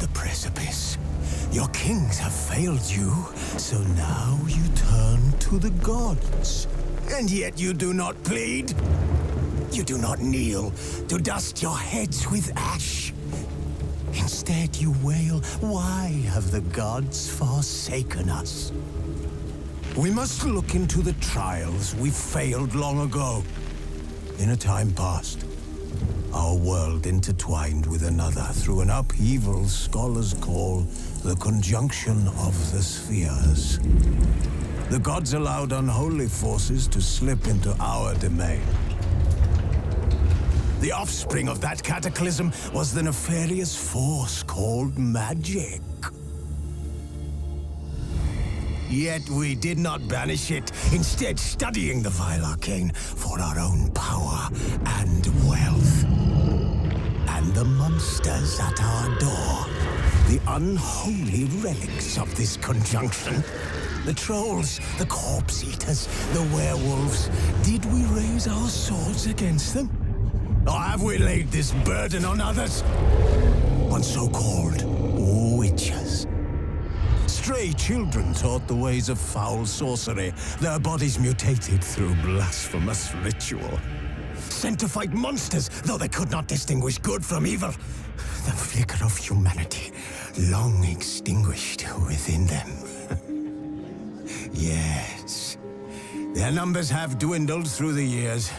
the precipice. Your kings have failed you, so now you turn to the gods. And yet you do not plead. You do not kneel to dust your heads with ash. Instead you wail, why have the gods forsaken us? We must look into the trials we failed long ago. In a time past, our world intertwined with another through an upheaval scholars call the conjunction of the spheres. The gods allowed unholy forces to slip into our domain. The offspring of that cataclysm was the nefarious force called magic. Yet we did not banish it, instead studying the vile arcane for our own power and wealth. And the monsters at our door, the unholy relics of this conjunction. The trolls, the corpse eaters, the werewolves. Did we raise our swords against them? Or have we laid this burden on others? On so-called witches. Stray children taught the ways of foul sorcery, their bodies mutated through blasphemous ritual. Sent to fight monsters, though they could not distinguish good from evil. The flicker of humanity, long extinguished within them. Yes, their numbers have dwindled through the years,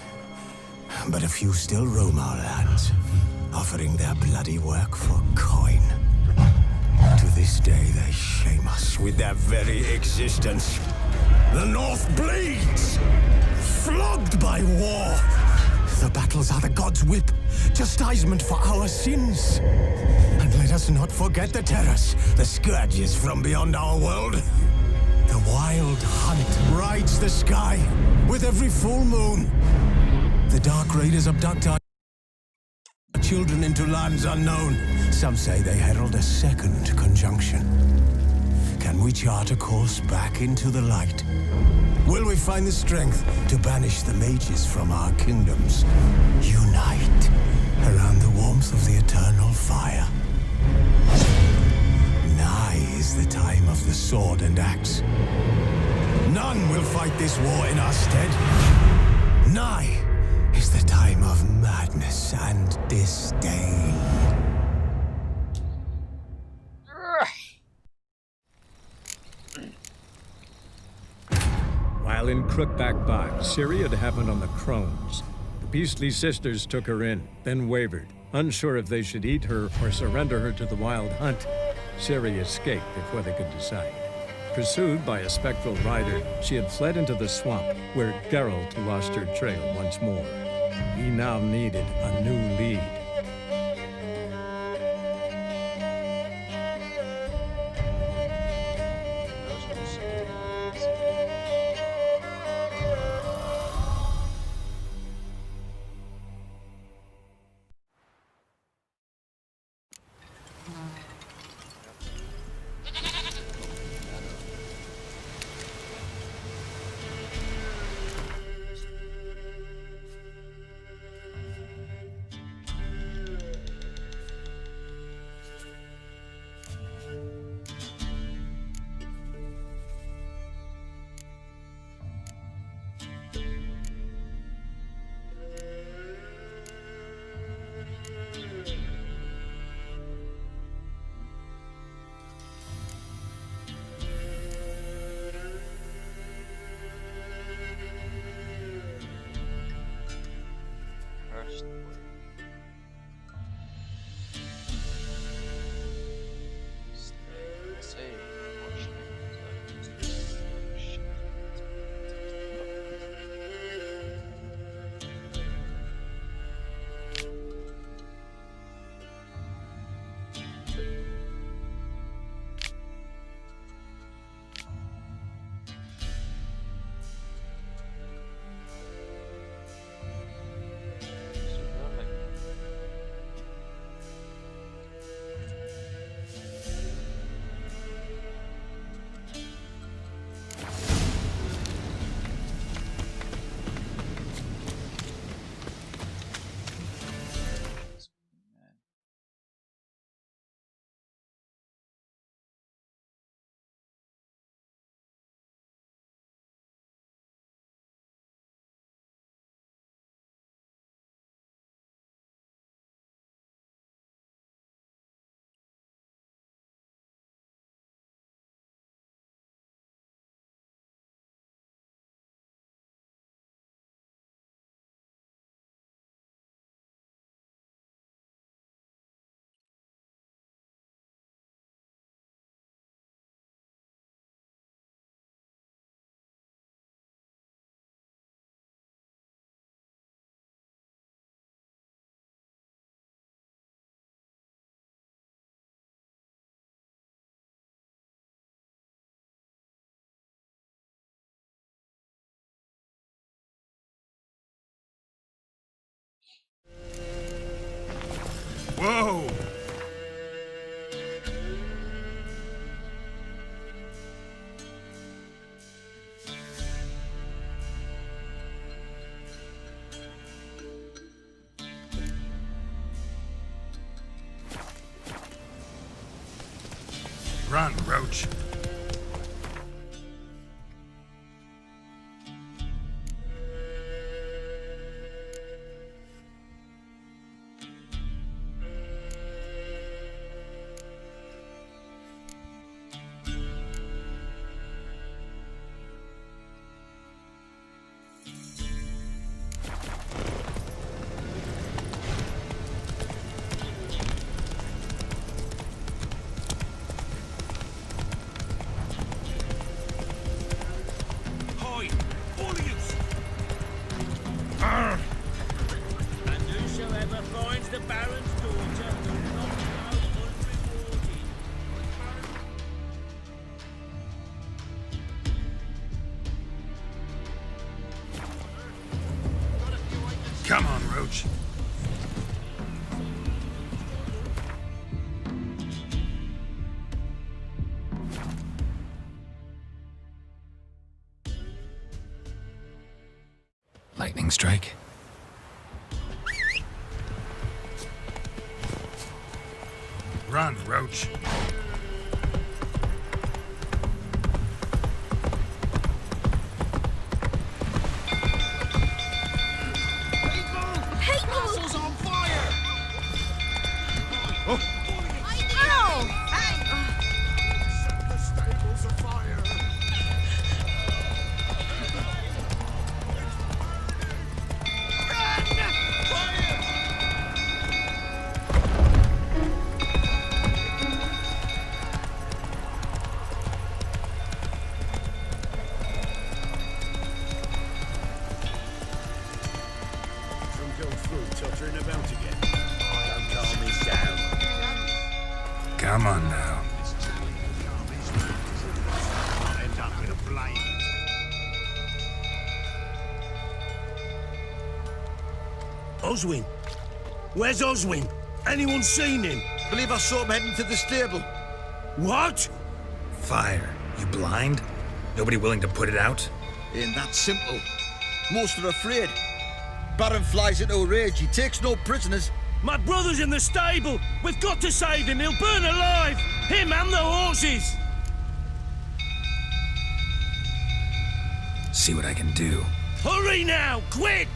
but a few still roam our lands, offering their bloody work for coin. To this day, they shame us with their very existence. The North bleeds, flogged by war. The battles are the gods' whip, chastisement for our sins. And let us not forget the terrors, the scourges from beyond our world. The wild hunt rides the sky with every full moon. The dark raiders abduct our children into lands unknown. Some say they herald a second conjunction. Can we chart a course back into the light? Will we find the strength to banish the mages from our kingdoms? Unite around the warmth of the eternal fire. Nigh is the time of the sword and axe. None will fight this war in our stead. Nigh is the time of madness and disdain. While in Crookback Bog, Ciri had happened on the Crones. The beastly sisters took her in, then wavered, unsure if they should eat her or surrender her to the wild hunt. Ciri escaped before they could decide. Pursued by a spectral rider, she had fled into the swamp, where Geralt lost her trail once more. He now needed a new lead. Whoa! Run, Roach. And whosoever finds the Baron's daughter will not go unrewarded. Come on, Roach. Lightning strike. Run, Roach. Castle's on fire! Oh. Ow! Set the stables afire. Tottering about again. Don't calm me down. Come on now. I'll end up in a flame. Oswin? Where's Oswin? Anyone seen him? Believe I saw him heading to the stable. What? Fire. You blind? Nobody willing to put it out? Ain't that simple. Most are afraid. Baron flies into a rage. He takes no prisoners. My brother's in the stable. We've got to save him. He'll burn alive. Him and the horses. See what I can do. Hurry now, quick!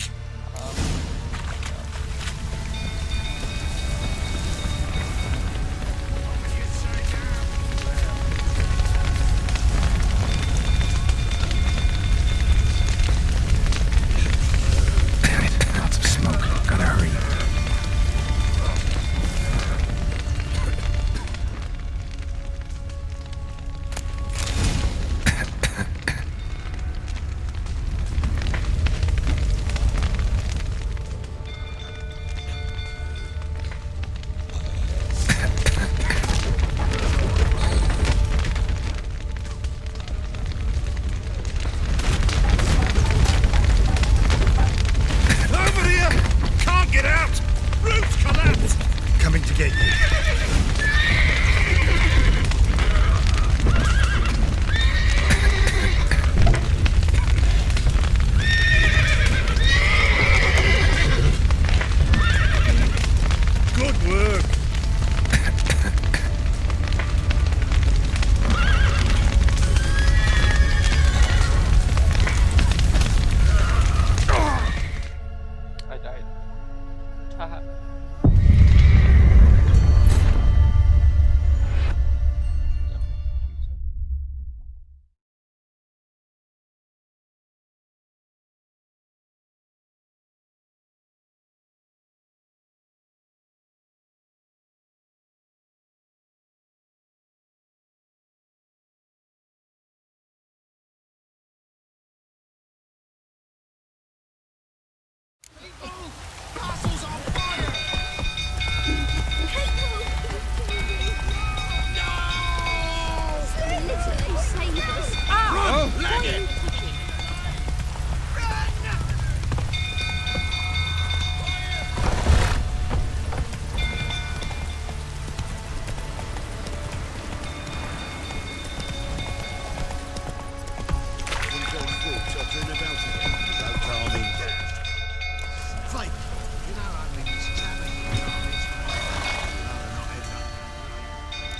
Lots of smoke. Gotta hurry.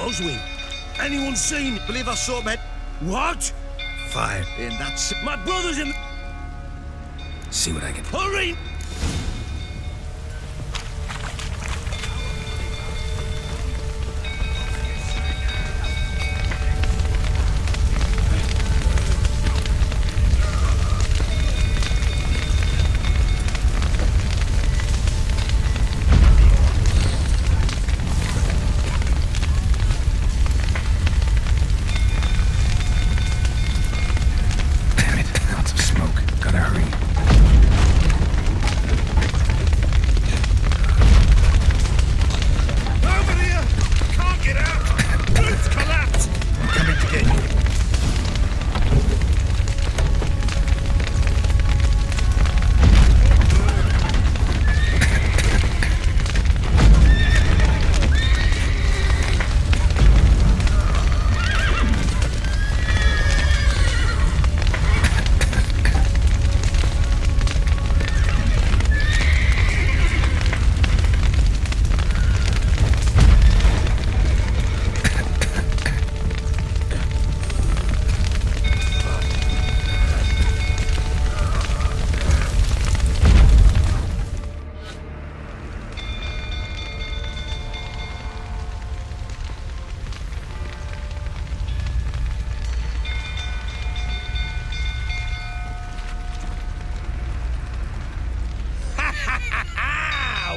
Roswing. Anyone seen? Believe I saw him. What? Fire. And that's My brother's in. See what I can... Hurry! Damn it, lots of smoke. Gotta hurry. Over here! Can't get out! It's collapsed! I'm coming to get you.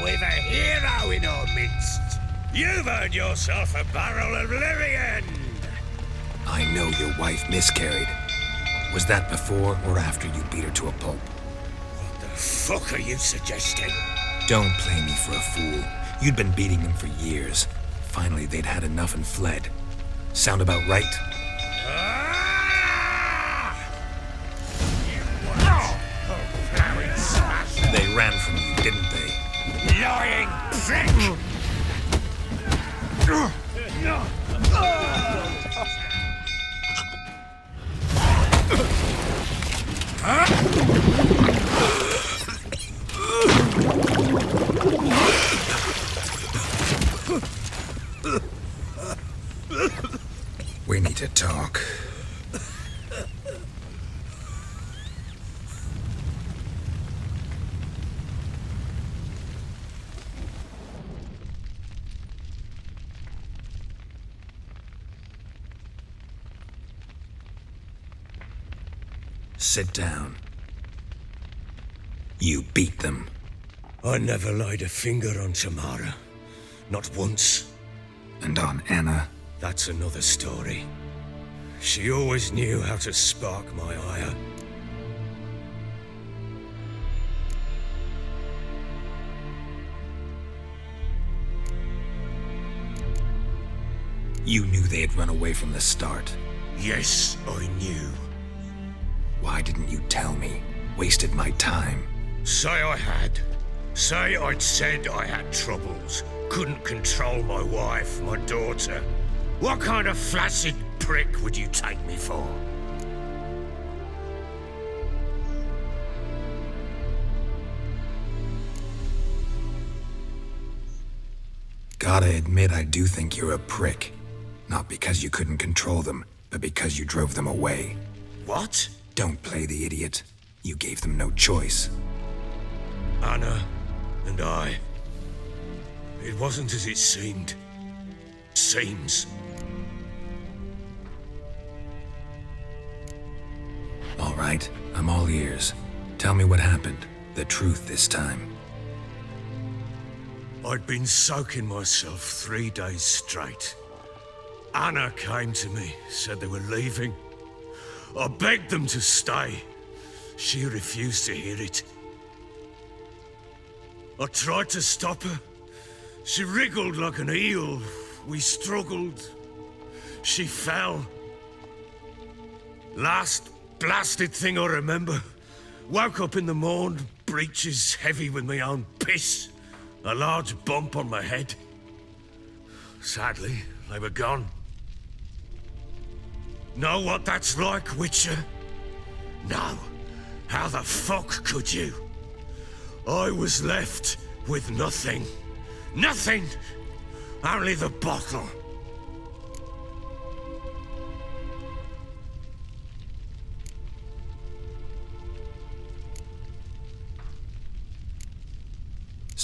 We've a hero in our midst. You've earned yourself a barrel of Lyrian. I know your wife miscarried. Was that before or after you beat her to a pulp? What the fuck are you suggesting? Don't play me for a fool. You'd been beating them for years. Finally, they'd had enough and fled. Sound about right? They ran from you, didn't they? Lying prick! We need to talk. Sit down. You beat them. I never laid a finger on Tamara. Not once. And on Anna. That's another story. She always knew how to spark my ire. You knew they had run away from the start. Yes, I knew. Why didn't you tell me? Wasted my time. Say I had. Say I'd said I had troubles. Couldn't control my wife, my daughter. What kind of flaccid prick would you take me for? Gotta admit, I do think you're a prick. Not because you couldn't control them, but because you drove them away. What? Don't play the idiot. You gave them no choice. Anna and I. It wasn't as it seemed. Seems. All right, I'm all ears. Tell me what happened. The truth this time. I'd been soaking myself 3 days straight. Anna came to me, said they were leaving. I begged them to stay. She refused to hear it. I tried to stop her. She wriggled like an eel. We struggled. She fell. Last blasted thing I remember. Woke up in the morn, breeches heavy with my own piss. A large bump on my head. Sadly, they were gone. Know what that's like, Witcher? No. How the fuck could you? I was left with nothing. Nothing! Only the bottle.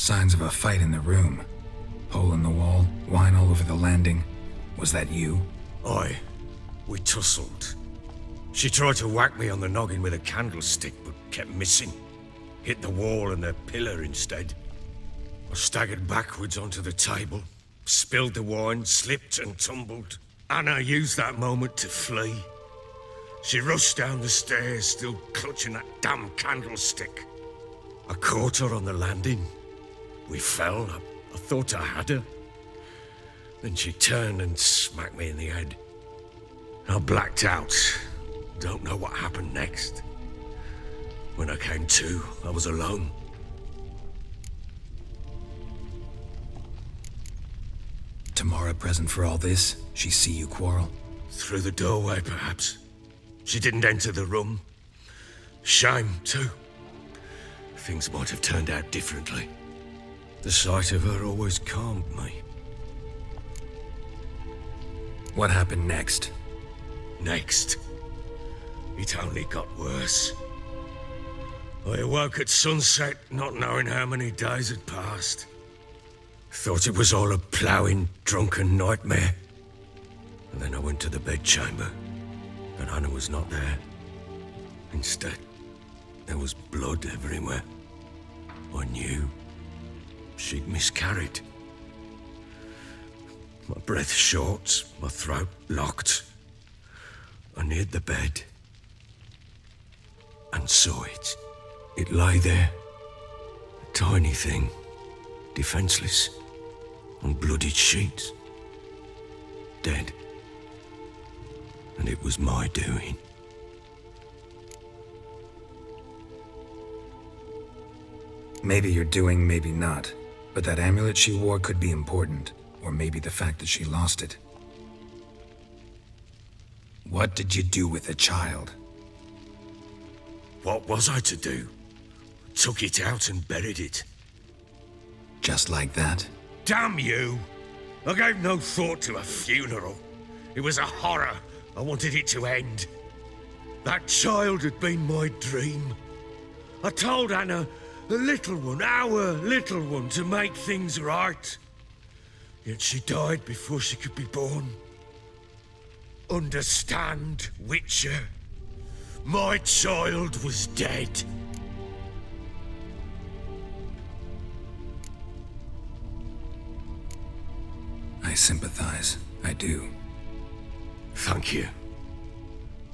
Signs of a fight in the room. Hole in the wall, wine all over the landing. Was that you? Aye. We tussled. She tried to whack me on the noggin with a candlestick, but kept missing. Hit the wall and a pillar instead. I staggered backwards onto the table, spilled the wine, slipped and tumbled. Anna used that moment to flee. She rushed down the stairs, still clutching that damn candlestick. I caught her on the landing. We fell. I thought I had her. Then she turned and smacked me in the head. I blacked out. Don't know what happened next. When I came to, I was alone. Tamara present for all this? She see you quarrel? Through the doorway, perhaps. She didn't enter the room. Shame, too. Things might have turned out differently. The sight of her always calmed me. What happened next? Next, it only got worse. I awoke at sunset, not knowing how many days had passed. Thought it was all a ploughing, drunken nightmare. And then I went to the bedchamber, but Anna was not there. Instead, there was blood everywhere. I knew she'd miscarried. My breath short, my throat locked. I neared the bed and saw it. It lay there, a tiny thing, defenseless, on bloodied sheets, dead. And it was my doing. Maybe you're doing, maybe not. But that amulet she wore could be important. Or maybe the fact that she lost it. What did you do with the child? What was I to do? Took it out and buried it. Just like that? Damn you! I gave no thought to a funeral. It was a horror. I wanted it to end. That child had been my dream. I told Anna, the little one, our little one, to make things right. Yet she died before she could be born. Understand, Witcher? My child was dead. I sympathize. I do. Thank you.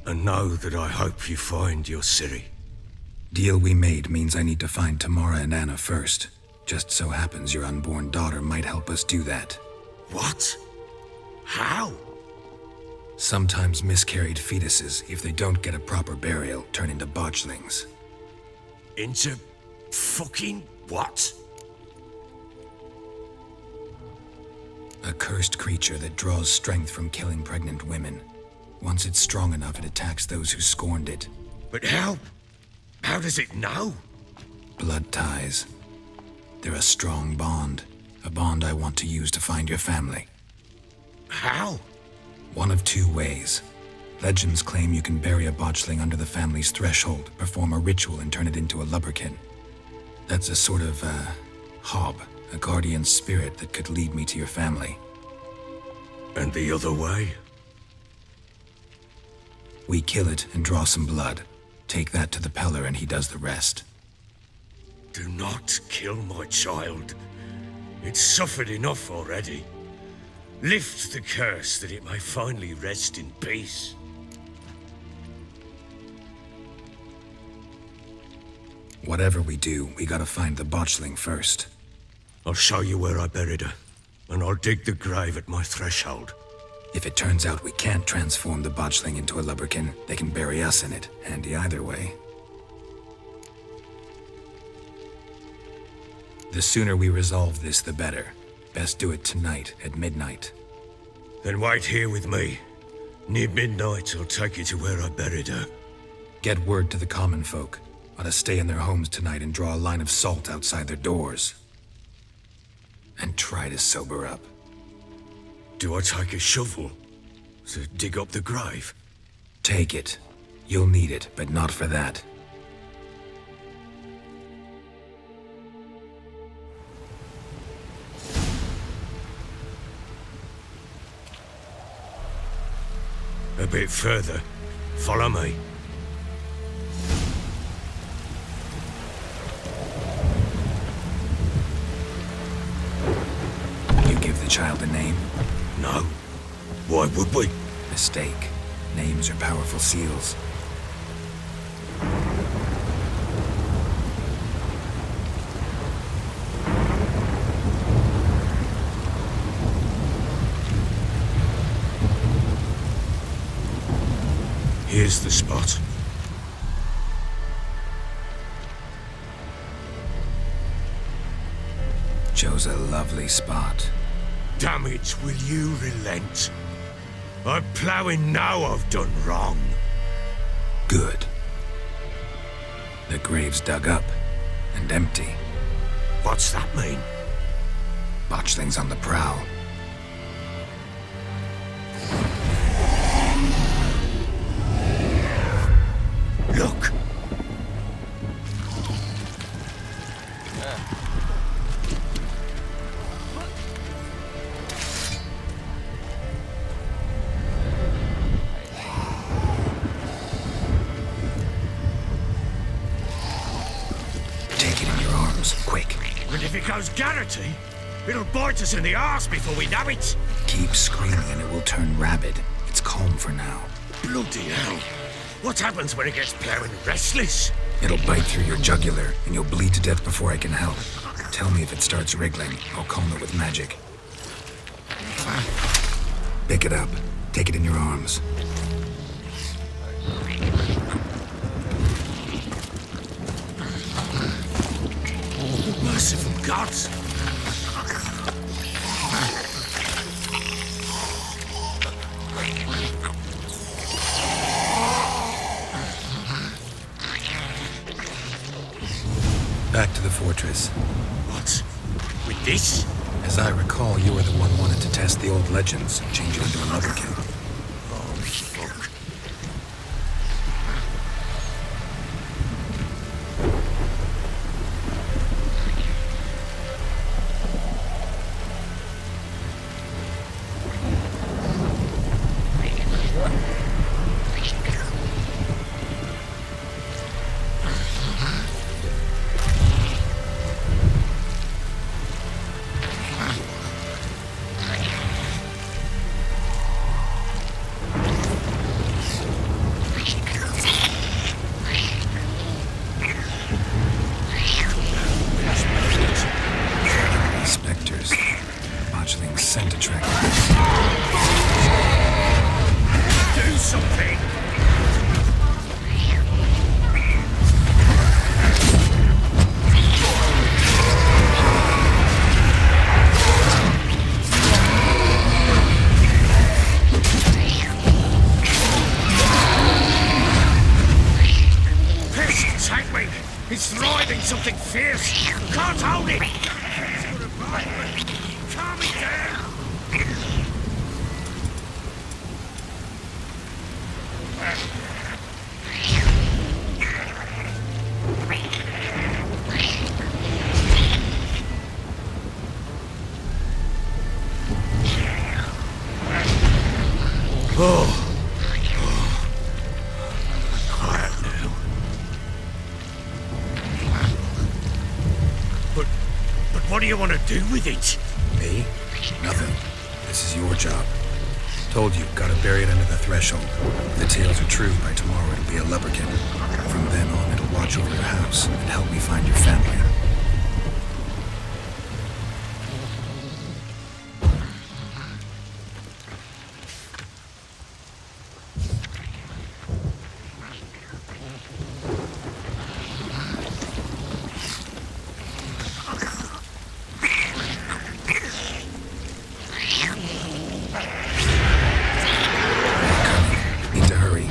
And know that I hope you find your Ciri. Deal we made means I need to find Tamara and Anna first. Just so happens your unborn daughter might help us do that. What? How? Sometimes miscarried fetuses, if they don't get a proper burial, turn into botchlings. Into fucking what? A cursed creature that draws strength from killing pregnant women. Once it's strong enough, it attacks those who scorned it. But how? How does it know? Blood ties. They're a strong bond. A bond I want to use to find your family. How? One of two ways. Legends claim you can bury a botchling under the family's threshold, perform a ritual, and turn it into a lubberkin. That's a sort of, hob, a guardian spirit that could lead me to your family. And the other way? We kill it and draw some blood. Take that to the Peller and he does the rest. Do not kill my child. It's suffered enough already. Lift the curse that it may finally rest in peace. Whatever we do, we gotta find the botchling first. I'll show you where I buried her, and I'll dig the grave at my threshold. If it turns out we can't transform the botchling into a lubberkin, they can bury us in it. Handy either way. The sooner we resolve this, the better. Best do it tonight, at midnight. Then wait here with me. Near midnight, I'll take you to where I buried her. Get word to the common folk. Ought to stay in their homes tonight and draw a line of salt outside their doors. And try to sober up. Do I take a shovel to dig up the grave? Take it. You'll need it, but not for that. bit further. Follow me. You give the child a name? No. Why would we? Mistake. Names are powerful seals. Here's the spot. Chose a lovely spot. Damn it, will you relent? I'm ploughing now I've done wrong. Good. The grave's dug up and empty. What's that mean? Botchling's on the prowl. Look! Take it in your arms, quick. And if it goes Garrity, it'll bite us in the arse before we know it. Keep screaming and it will turn rabid. It's calm for now. Bloody hell. What happens when it gets ploughing restless? It'll bite through your jugular, and you'll bleed to death before I can help. Tell me if it starts wriggling. I'll calm it with magic. Pick it up. Take it in your arms. Merciful gods! Back to the fortress. What? With this? As I recall, you were the one wanted to test the old legends, change you into an otherkin. Oh, fuck. Spectres. Botchling's scent attractor. Do something! Piss, take me! It's thriving something fierce! Can't hold it! It's gonna bite me! Calm it down! Oh. Quiet now. But what do you want to do with it? Me? Nothing. This is your job. Told you, gotta bury it under the threshold. If the tales are true, by tomorrow it'll be a lubberkin. From then on, it'll watch over your house and help me find your family. Need to hurry.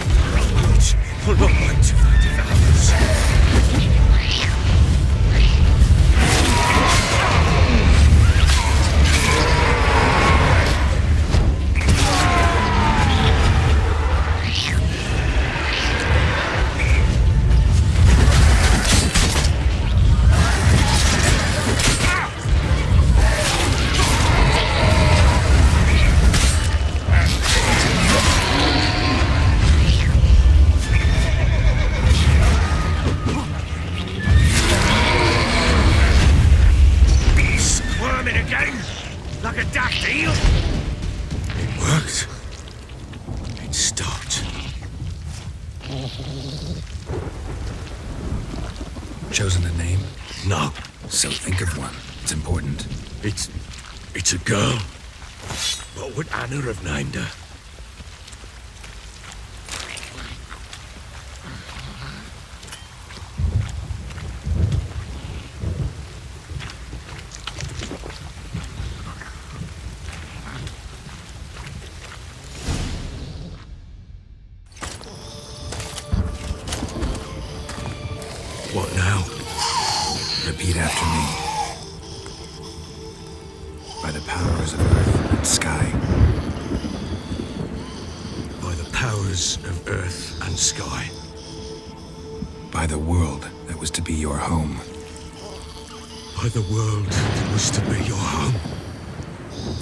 We'll not wait till that develops. Chosen a name? No, So think of one. It's important. it's a girl. What would Anna have named her? What now? Repeat after me. By the powers of earth and sky. By the powers of earth and sky. By the world that was to be your home. By the world that was to be your home.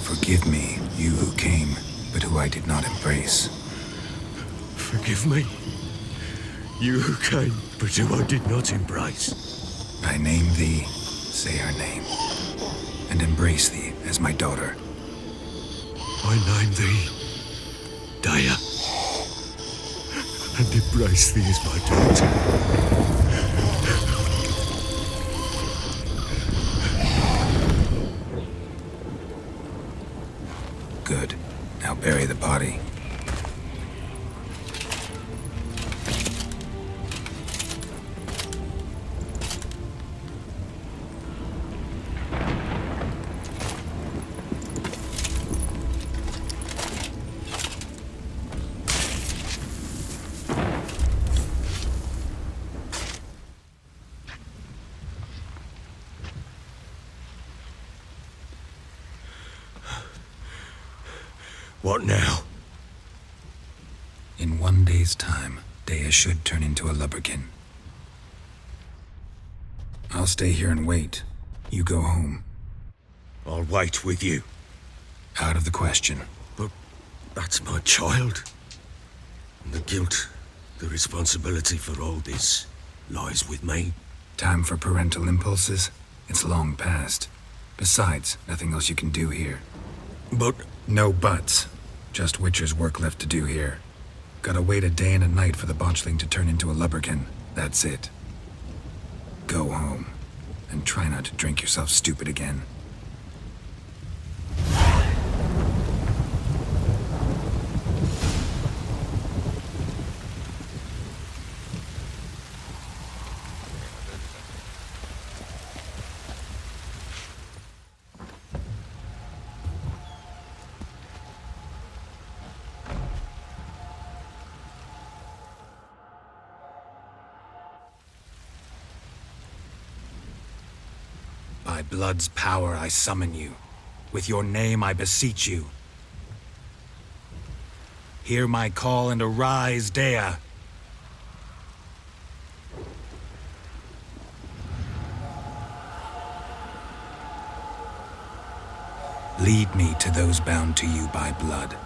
Forgive me, you who came, but who I did not embrace. Forgive me. You who came, but who I did not embrace. I name thee, say her name, and embrace thee as my daughter. I name thee Daya, and embrace thee as my daughter. Good. Now bury the body. What now? In 1 day's time, Dea should turn into a lubberkin. I'll stay here and wait. You go home. I'll wait with you. Out of the question. But that's my child. And the guilt, the responsibility for all this lies with me. Time for parental impulses? It's long past. Besides, nothing else you can do here. But No buts. Just Witcher's work left to do here. Gotta wait a day and a night for the botchling to turn into a lubberkin. That's it. Go home. And try not to drink yourself stupid again. By blood's power I summon you. With your name I beseech you. Hear my call and arise, Dea. Lead me to those bound to you by blood.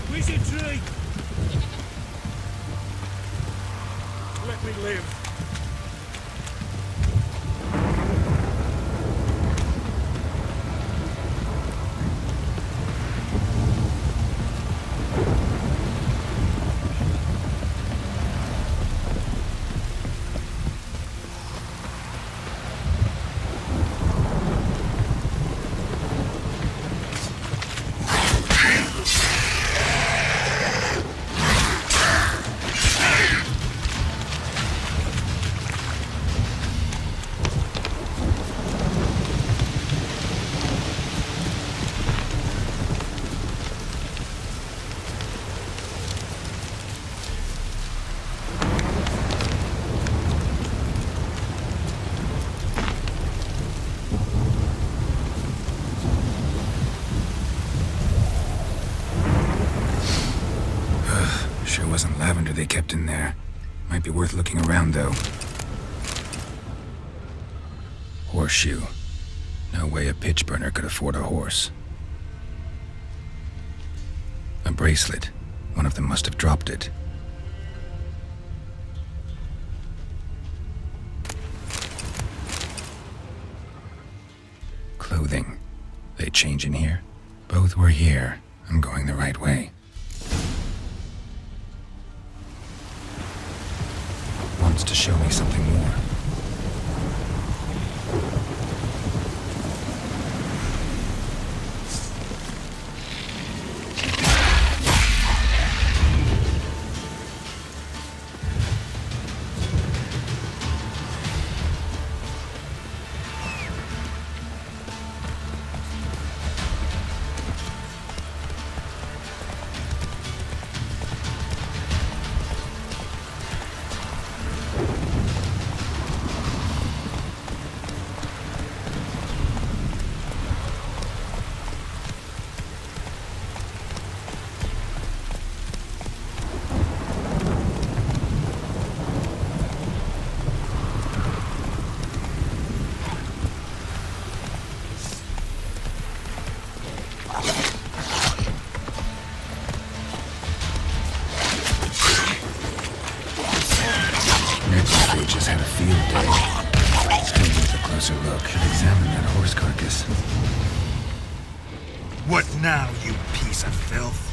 Wizardry! Let me live. wasn't lavender they kept in there. Might be worth looking around, though. Horseshoe. No way a pitch burner could afford a horse. A bracelet. One of them must have dropped it. Clothing. They change in here? Both were here. I'm going the right way. Wants to show me something more. Just had a field day. Still with a closer look. Should examine that horse carcass. What now, you piece of filth?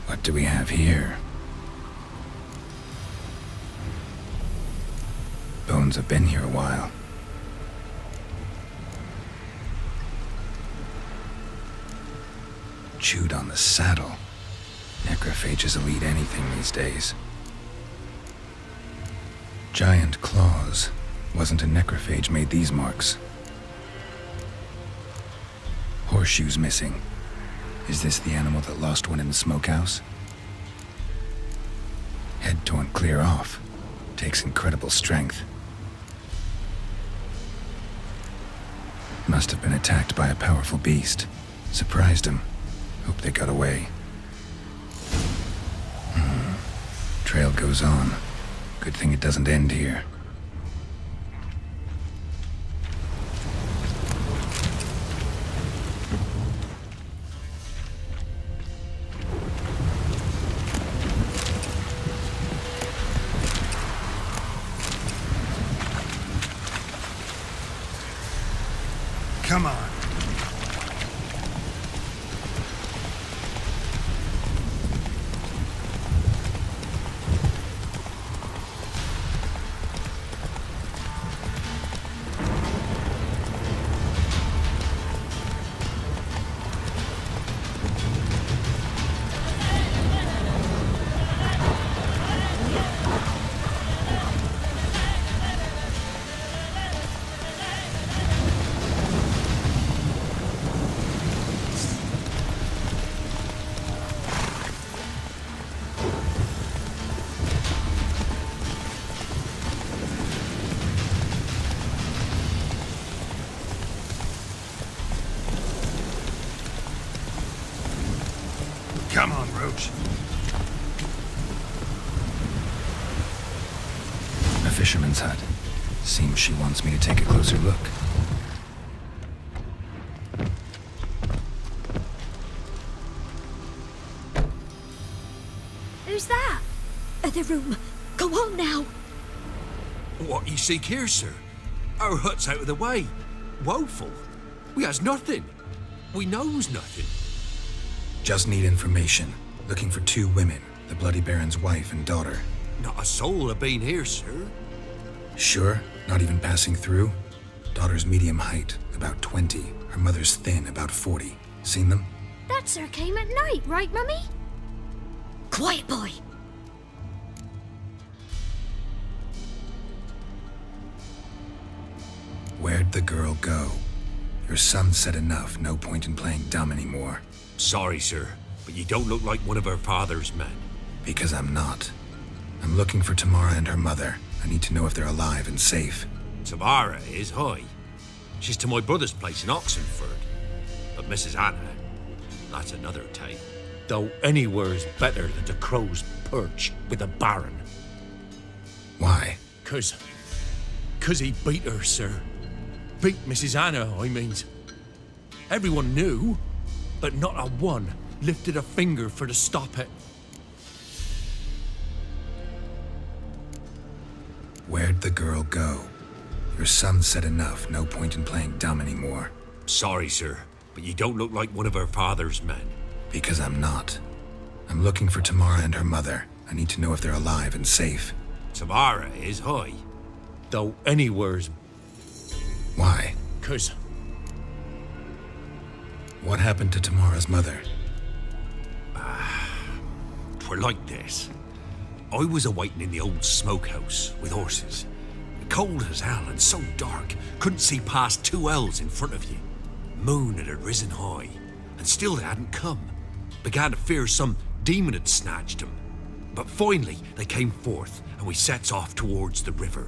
What do we have here? Bones have been here a while. Chewed on the saddle. Necrophages will eat anything these days. Giant claws. Wasn't a necrophage made these marks. Horseshoes missing. Is this the animal that lost one in the smokehouse? Head torn clear off. Takes incredible strength. Must have been attacked by a powerful beast. Surprised him. Hope they got away. Trail goes on. Good thing it doesn't end here. Come on. Come on, Roach. A fisherman's hut. Seems she wants me to take a closer look. Who's that? The room. Go on now. What you seek here, sir? Our hut's out of the way. Woeful. We has nothing. We knows nothing. Just need information. Looking for 2 women. The Bloody Baron's wife and daughter. Not a soul have been here, sir. Sure? Not even passing through? Daughter's medium height, about 20. Her mother's thin, about 40. Seen them? That sir came at night, right, Mummy? Quiet, boy. Where'd the girl go? Your son said enough, no point in playing dumb anymore. Sorry, sir, but you don't look like one of her father's men. Because I'm not. I'm looking for Tamara and her mother. I need to know if they're alive and safe. Tamara is, hi. She's to my brother's place in Oxenford. But Mrs. Anna, that's another tale. Though anywhere's better than the crow's perch with the Baron. Why? Cause he beat her, sir. Beat Mrs. Anna, I mean. Everyone knew, but not a one lifted a finger for to stop it. Where'd the girl go? Your son said enough, no point in playing dumb anymore. Sorry, sir, but you don't look like one of her father's men. Because I'm not. I'm looking for Tamara and her mother. I need to know if they're alive and safe. Tamara is, hi. Though anywhere's. Why? Cause What happened to Tamara's mother? Twere like this. I was awaiting in the old smokehouse with horses. Cold as hell and so dark, couldn't see past 2 ells in front of you. Moon had risen high, and still they hadn't come. Began to fear some demon had snatched them. But finally they came forth, and we sets off towards the river.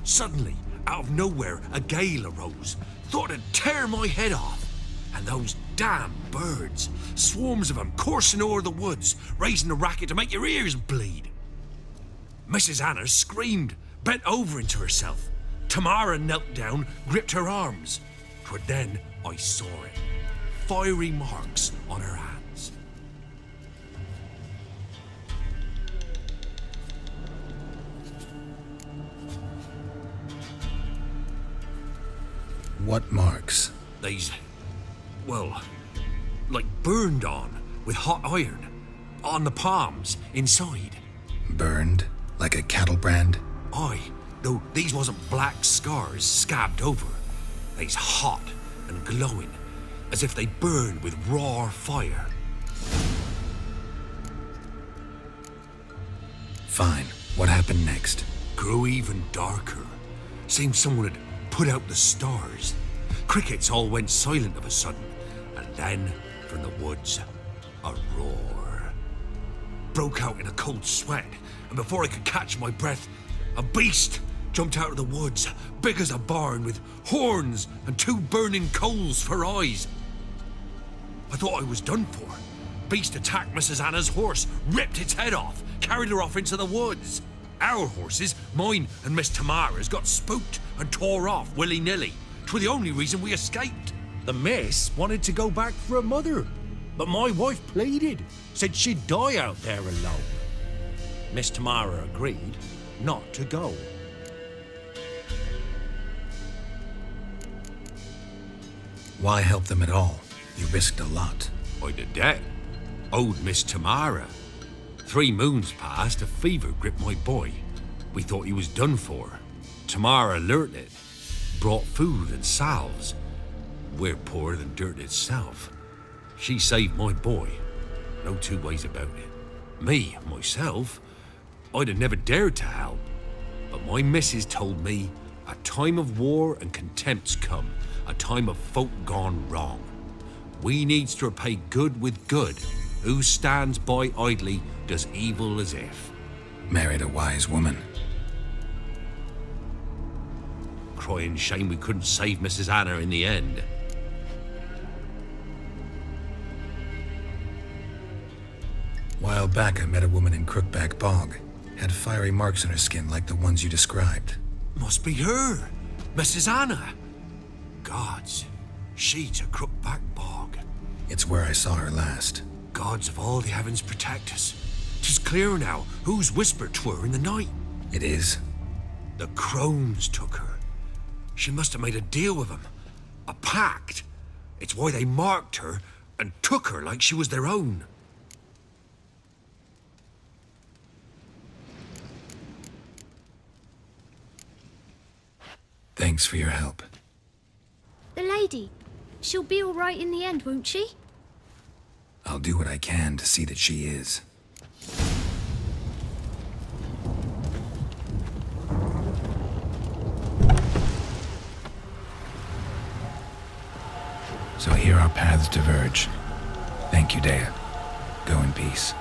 Suddenly, out of nowhere, a gale arose. Thought it'd tear my head off. And those damn birds, swarms of them coursing o'er the woods, raising a racket to make your ears bleed. Mrs. Anna screamed, bent over into herself. Tamara knelt down, gripped her arms. 'Twere then I saw it. Fiery marks on her hands. What marks? These, well, like burned on with hot iron. On the palms, inside. Burned? Like a cattle brand? Aye, though these wasn't black scars scabbed over. They's hot and glowing, as if they burned with raw fire. Fine. What happened next? Grew even darker. Seemed someone had put out the stars. Crickets all went silent of a sudden, and then, from the woods, a roar. Broke out in a cold sweat, and before I could catch my breath, a beast jumped out of the woods, big as a barn, with horns and 2 burning coals for eyes. I thought I was done for. Beast attacked Mrs. Anna's horse, ripped its head off, carried her off into the woods. Our horses, mine and Miss Tamara's, got spooked and tore off willy-nilly. 'Twere the only reason we escaped. the miss wanted to go back for her mother, but my wife pleaded, said she'd die out there alone. Miss Tamara agreed not to go. Why help them at all? You risked a lot. I'd a debt. Owed Miss Tamara. 3 moons passed, a fever gripped my boy. We thought he was done for. Tamara learnt it. Brought food and salves. We're poorer than dirt itself. She saved my boy. No 2 ways about it. Me, myself, I'd have never dared to help. But my missus told me a time of war and contempt's come. A time of folk gone wrong. We needs to repay good with good. Who stands by idly does evil as if. Married a wise woman. Crying shame we couldn't save Mrs. Anna in the end. While back I met a woman in Crookback Bog. Had fiery marks on her skin like the ones you described. Must be her, Mrs. Anna. Gods, she to Crookback Bog. It's where I saw her last. Gods of all the heavens protect us. 'Tis clear now whose whisper 'twere in the night. It is? The crones took her. She must have made a deal with them. A pact. It's why they marked her and took her like she was their own. Thanks for your help. The lady. She'll be all right in the end, won't she? I'll do what I can to see that she is. So here our paths diverge. Thank you, Dea. Go in peace.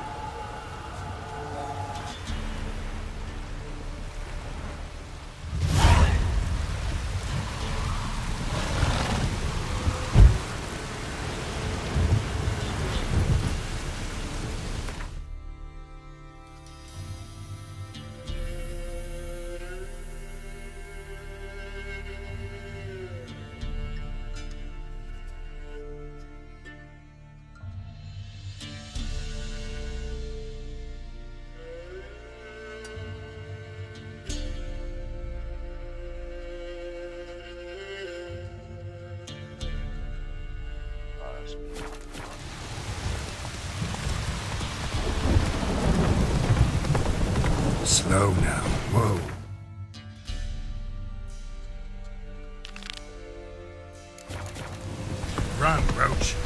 Slow now. Whoa. Run, Roach.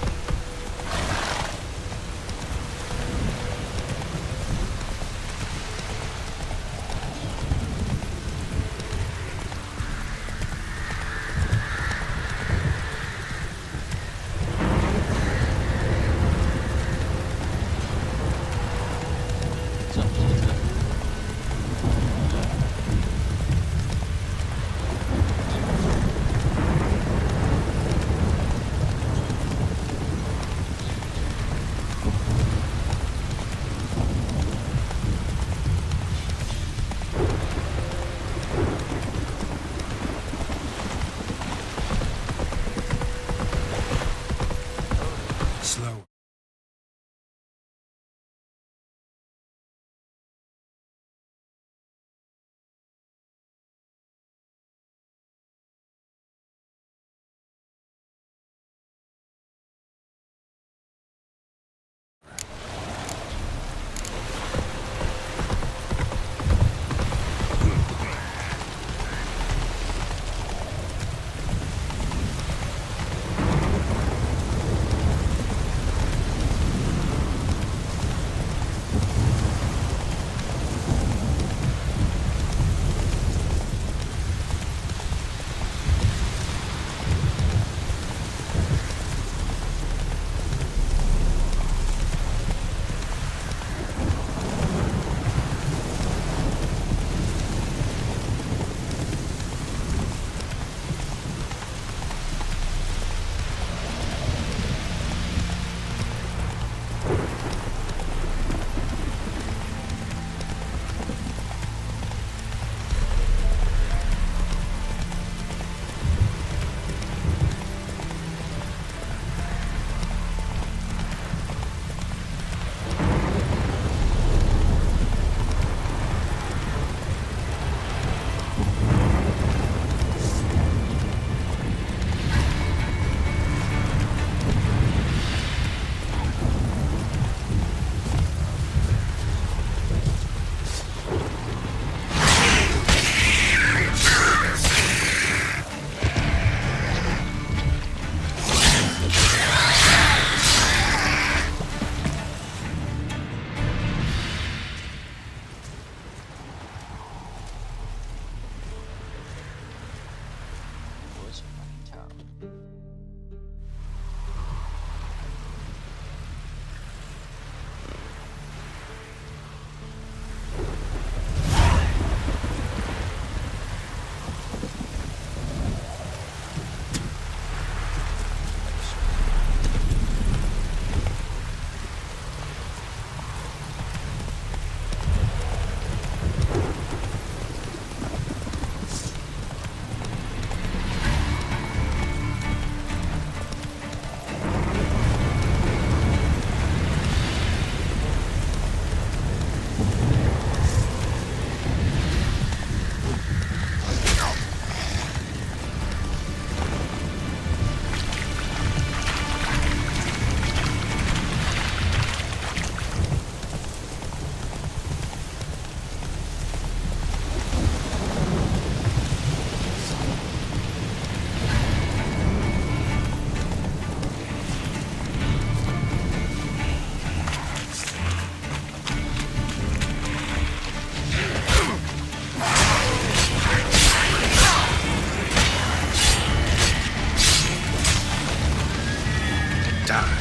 Die.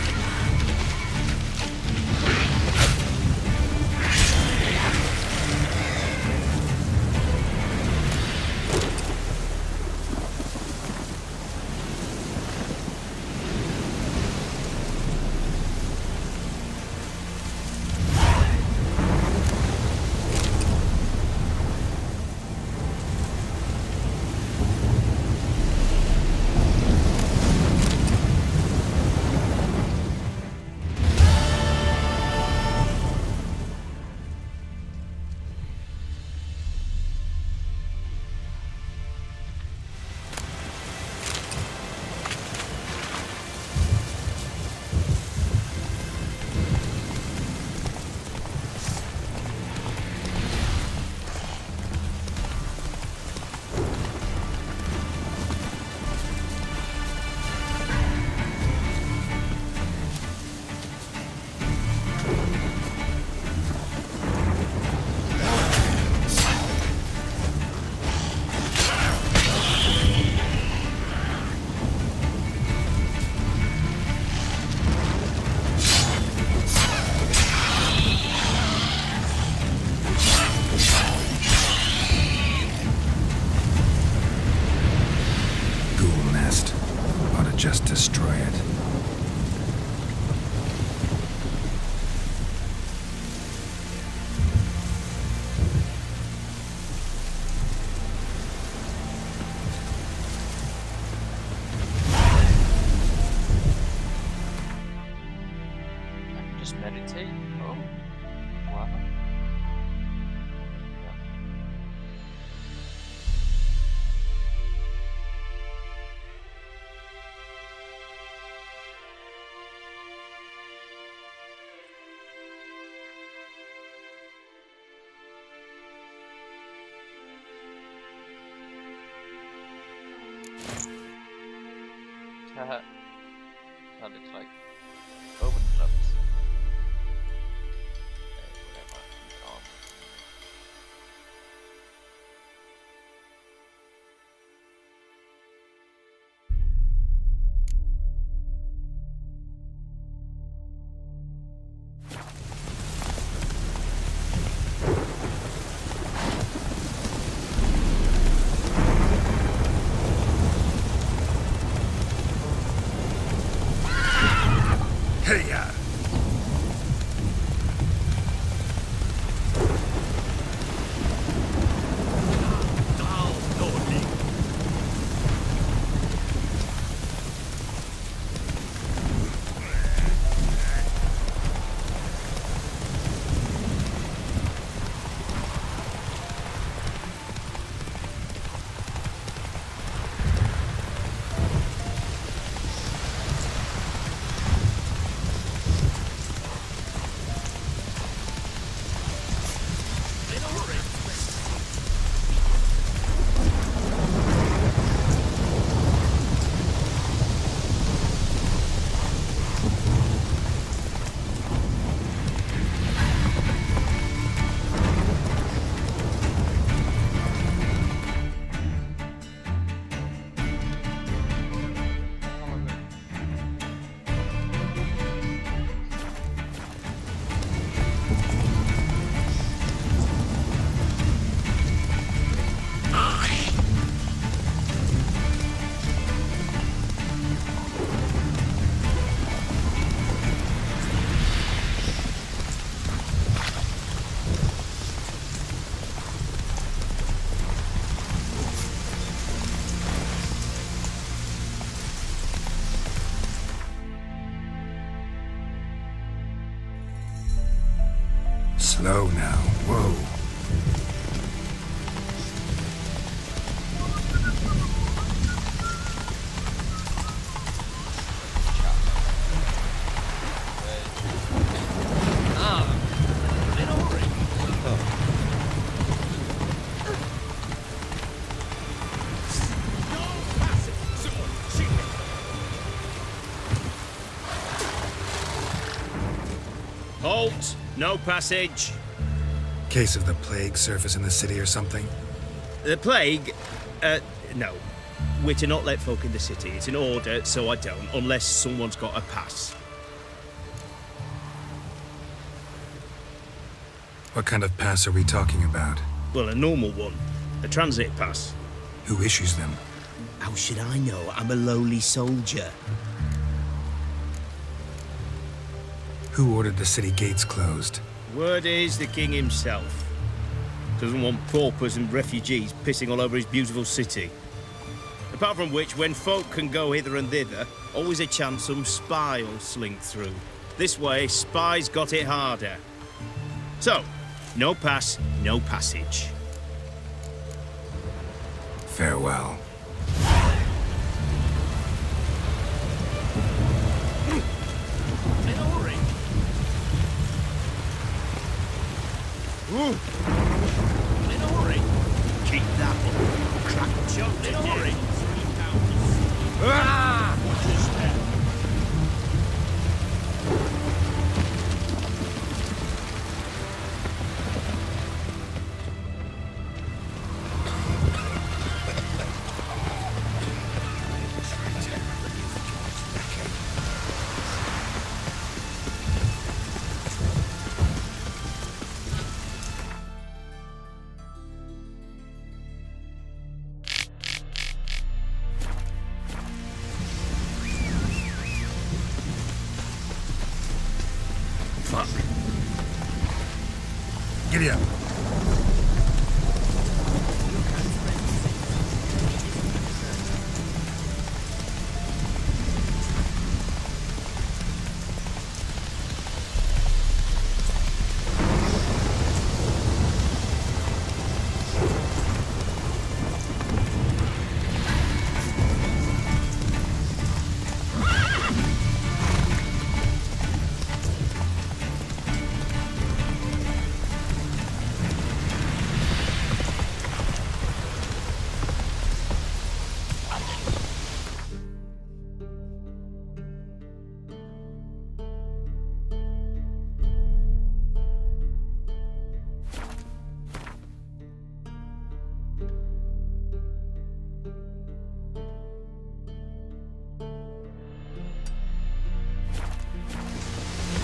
Just destroy it. Just meditate. Oh, wow. That looks like oven clubs. Okay, whatever. Hey, ya! Slow now. Whoa. Halt! No passage. Case of the plague surface in the city or something? The plague? No. we're to not let folk in the city. It's an order, so I don't, unless someone's got a pass. What kind of pass are we talking about? Well, a normal one. A transit pass. Who issues them? How should I know? I'm a lowly soldier. Who ordered the city gates closed? Word is the king himself. Doesn't want paupers and refugees pissing all over his beautiful city. Apart from which, when folk can go hither and thither, always a chance some spy will slink through. This way, spies got it harder. So, no pass, no passage. Farewell. Keep that up. Crack chocolate. Ah! Giddy up.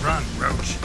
Run, Roach.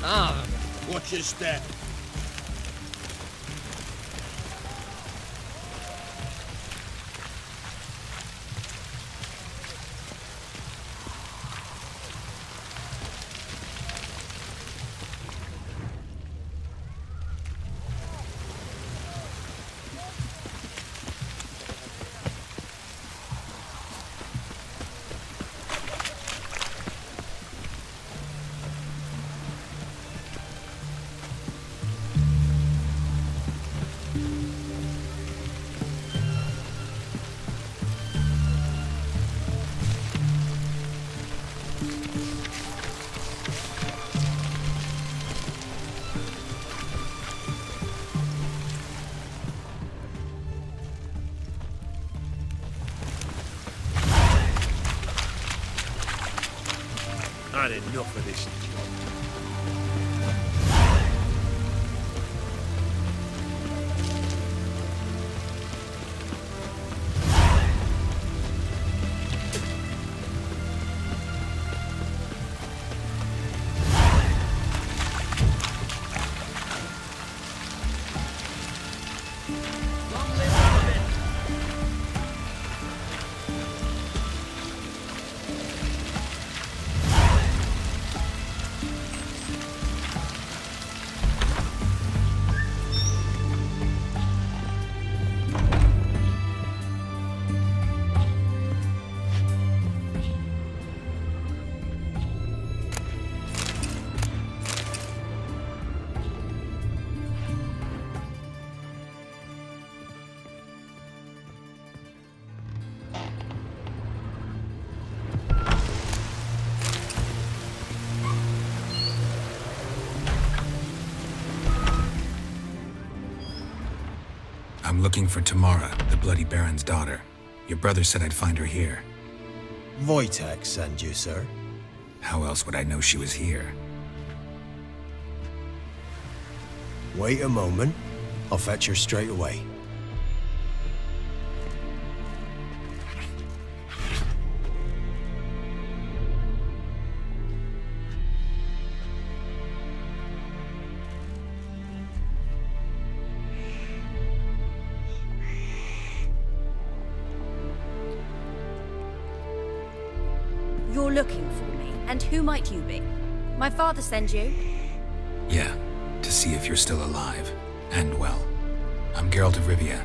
Ah, watch your step. Had enough of this job. I'm looking for Tamara, the Bloody Baron's daughter. Your brother said I'd find her here. Wojtek sent you, sir. How else would I know she was here? Wait a moment. I'll fetch her straight away. You're looking for me, and who might you be? My father sent you? Yeah, to see if you're still alive. And well. I'm Geralt of Rivia.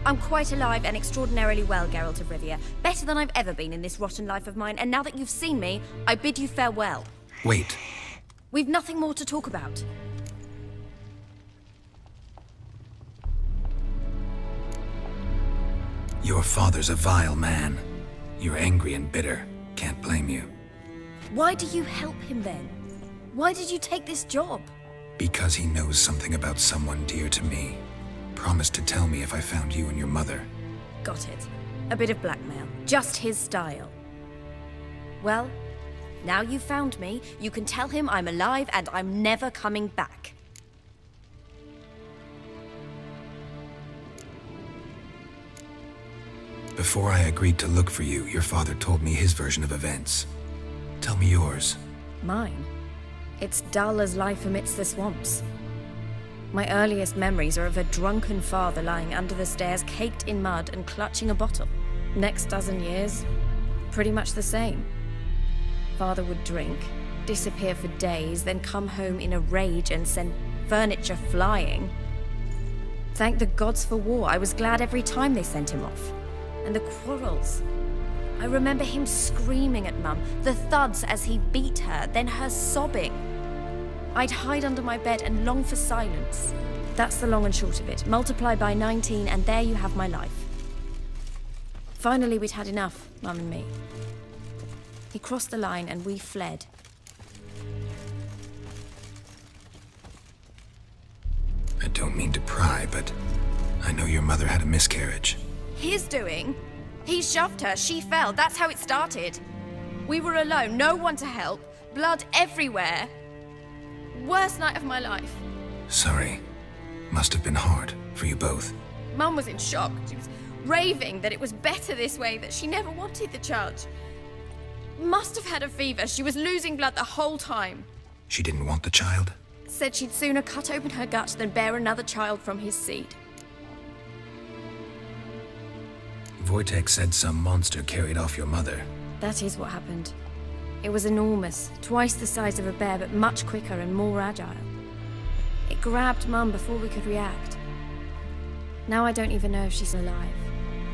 I'm quite alive and extraordinarily well, Geralt of Rivia. Better than I've ever been in this rotten life of mine, and now that you've seen me, I bid you farewell. Wait. We've nothing more to talk about. Your father's a vile man. You're angry and bitter. Can't blame you. Why do you help him then? Why did you take this job? Because he knows something about someone dear to me. Promised to tell me if I found you and your mother. Got it. A bit of blackmail. Just his style. Well, now you've found me, you can tell him I'm alive and I'm never coming back. Before I agreed to look for you, your father told me his version of events. Tell me yours. Mine? It's dull as life amidst the swamps. My earliest memories are of a drunken father lying under the stairs, caked in mud and clutching a bottle. Next dozen years, pretty much the same. Father would drink, disappear for days, then come home in a rage and send furniture flying. Thank the gods for war. I was glad every time they sent him off. And the quarrels. I remember him screaming at Mum, the thuds as he beat her, then her sobbing. I'd hide under my bed and long for silence. That's the long and short of it. Multiply by 19 and there you have my life. Finally, we'd had enough, Mum and me. He crossed the line and we fled. I don't mean to pry, but I know your mother had a miscarriage. His doing? He shoved her, she fell, that's how it started. We were alone, no one to help, blood everywhere. Worst night of my life. Sorry. Must have been hard for you both. Mum was in shock. She was raving that it was better this way, that she never wanted the child. Must have had a fever. She was losing blood the whole time. She didn't want the child? Said she'd sooner cut open her gut than bear another child from his seed. Wojtek said some monster carried off your mother. That is what happened. It was enormous, twice the size of a bear, but much quicker and more agile. It grabbed Mum before we could react. Now I don't even know if she's alive.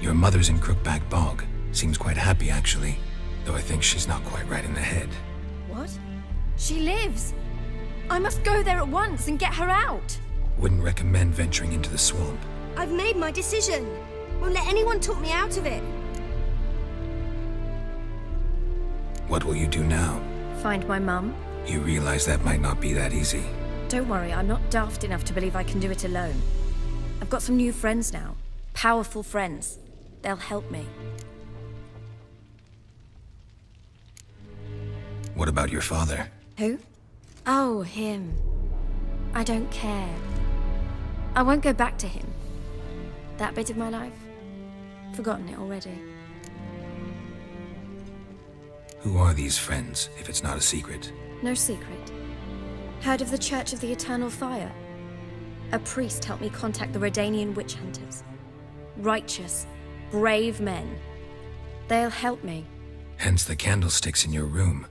Your mother's in Crookback Bog. Seems quite happy, actually. Though I think she's not quite right in the head. What? She lives! I must go there at once and get her out! Wouldn't recommend venturing into the swamp. I've made my decision. Won't let anyone talk me out of it. What will you do now? Find my mum. You realize that might not be that easy. Don't worry, I'm not daft enough to believe I can do it alone. I've got some new friends now. Powerful friends. They'll help me. What about your father? Who? Oh, him. I don't care. I won't go back to him. That bit of my life? Forgotten it already. Who are these friends, if it's not a secret? No secret. Heard of the Church of the Eternal Fire? A priest helped me contact the Redanian witch hunters. Righteous, brave men. They'll help me. Hence the candlesticks in your room.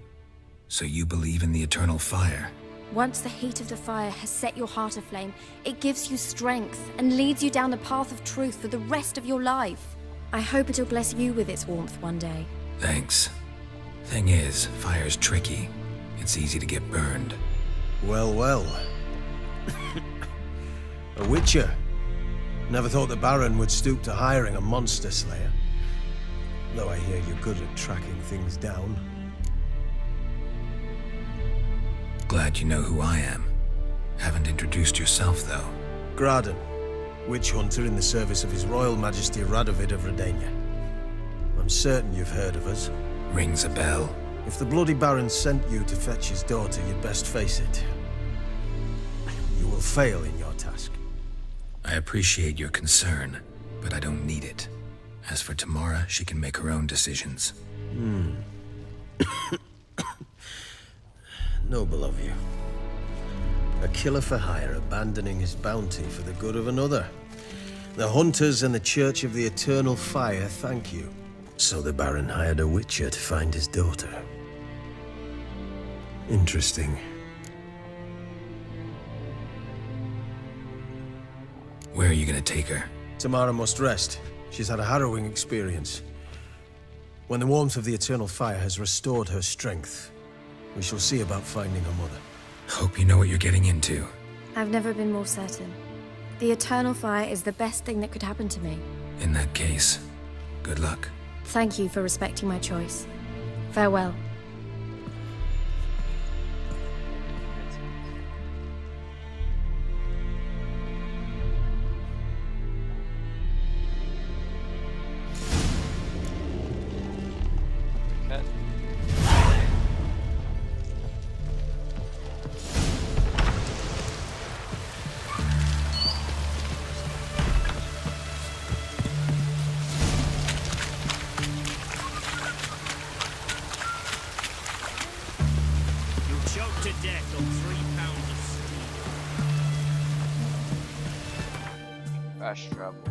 So you believe in the eternal fire? Once the heat of the fire has set your heart aflame, it gives you strength and leads you down the path of truth for the rest of your life. I hope it'll bless you with its warmth one day. Thanks. Thing is, fire's tricky. It's easy to get burned. Well, well. A witcher. Never thought the Baron would stoop to hiring a monster slayer. Though I hear you're good at tracking things down. Glad you know who I am. Haven't introduced yourself, though. Graden, witch hunter in the service of His Royal Majesty Radovid of Redania. I'm certain you've heard of us. Rings a bell. If the bloody Baron sent you to fetch his daughter, you'd best face it. You will fail in your task. I appreciate your concern, but I don't need it. As for Tamara, she can make her own decisions. Noble of you. A killer for hire abandoning his bounty for the good of another. The hunters and the Church of the Eternal Fire thank you. So the Baron hired a witcher to find his daughter. Interesting. Where are you gonna take her? Tamara must rest. She's had a harrowing experience. When the warmth of the Eternal Fire has restored her strength, we shall see about finding her mother. Hope you know what you're getting into. I've never been more certain. The Eternal Fire is the best thing that could happen to me. In that case, good luck. Thank you for respecting my choice. Farewell. To death on 3 pounds of steel. Fast travel.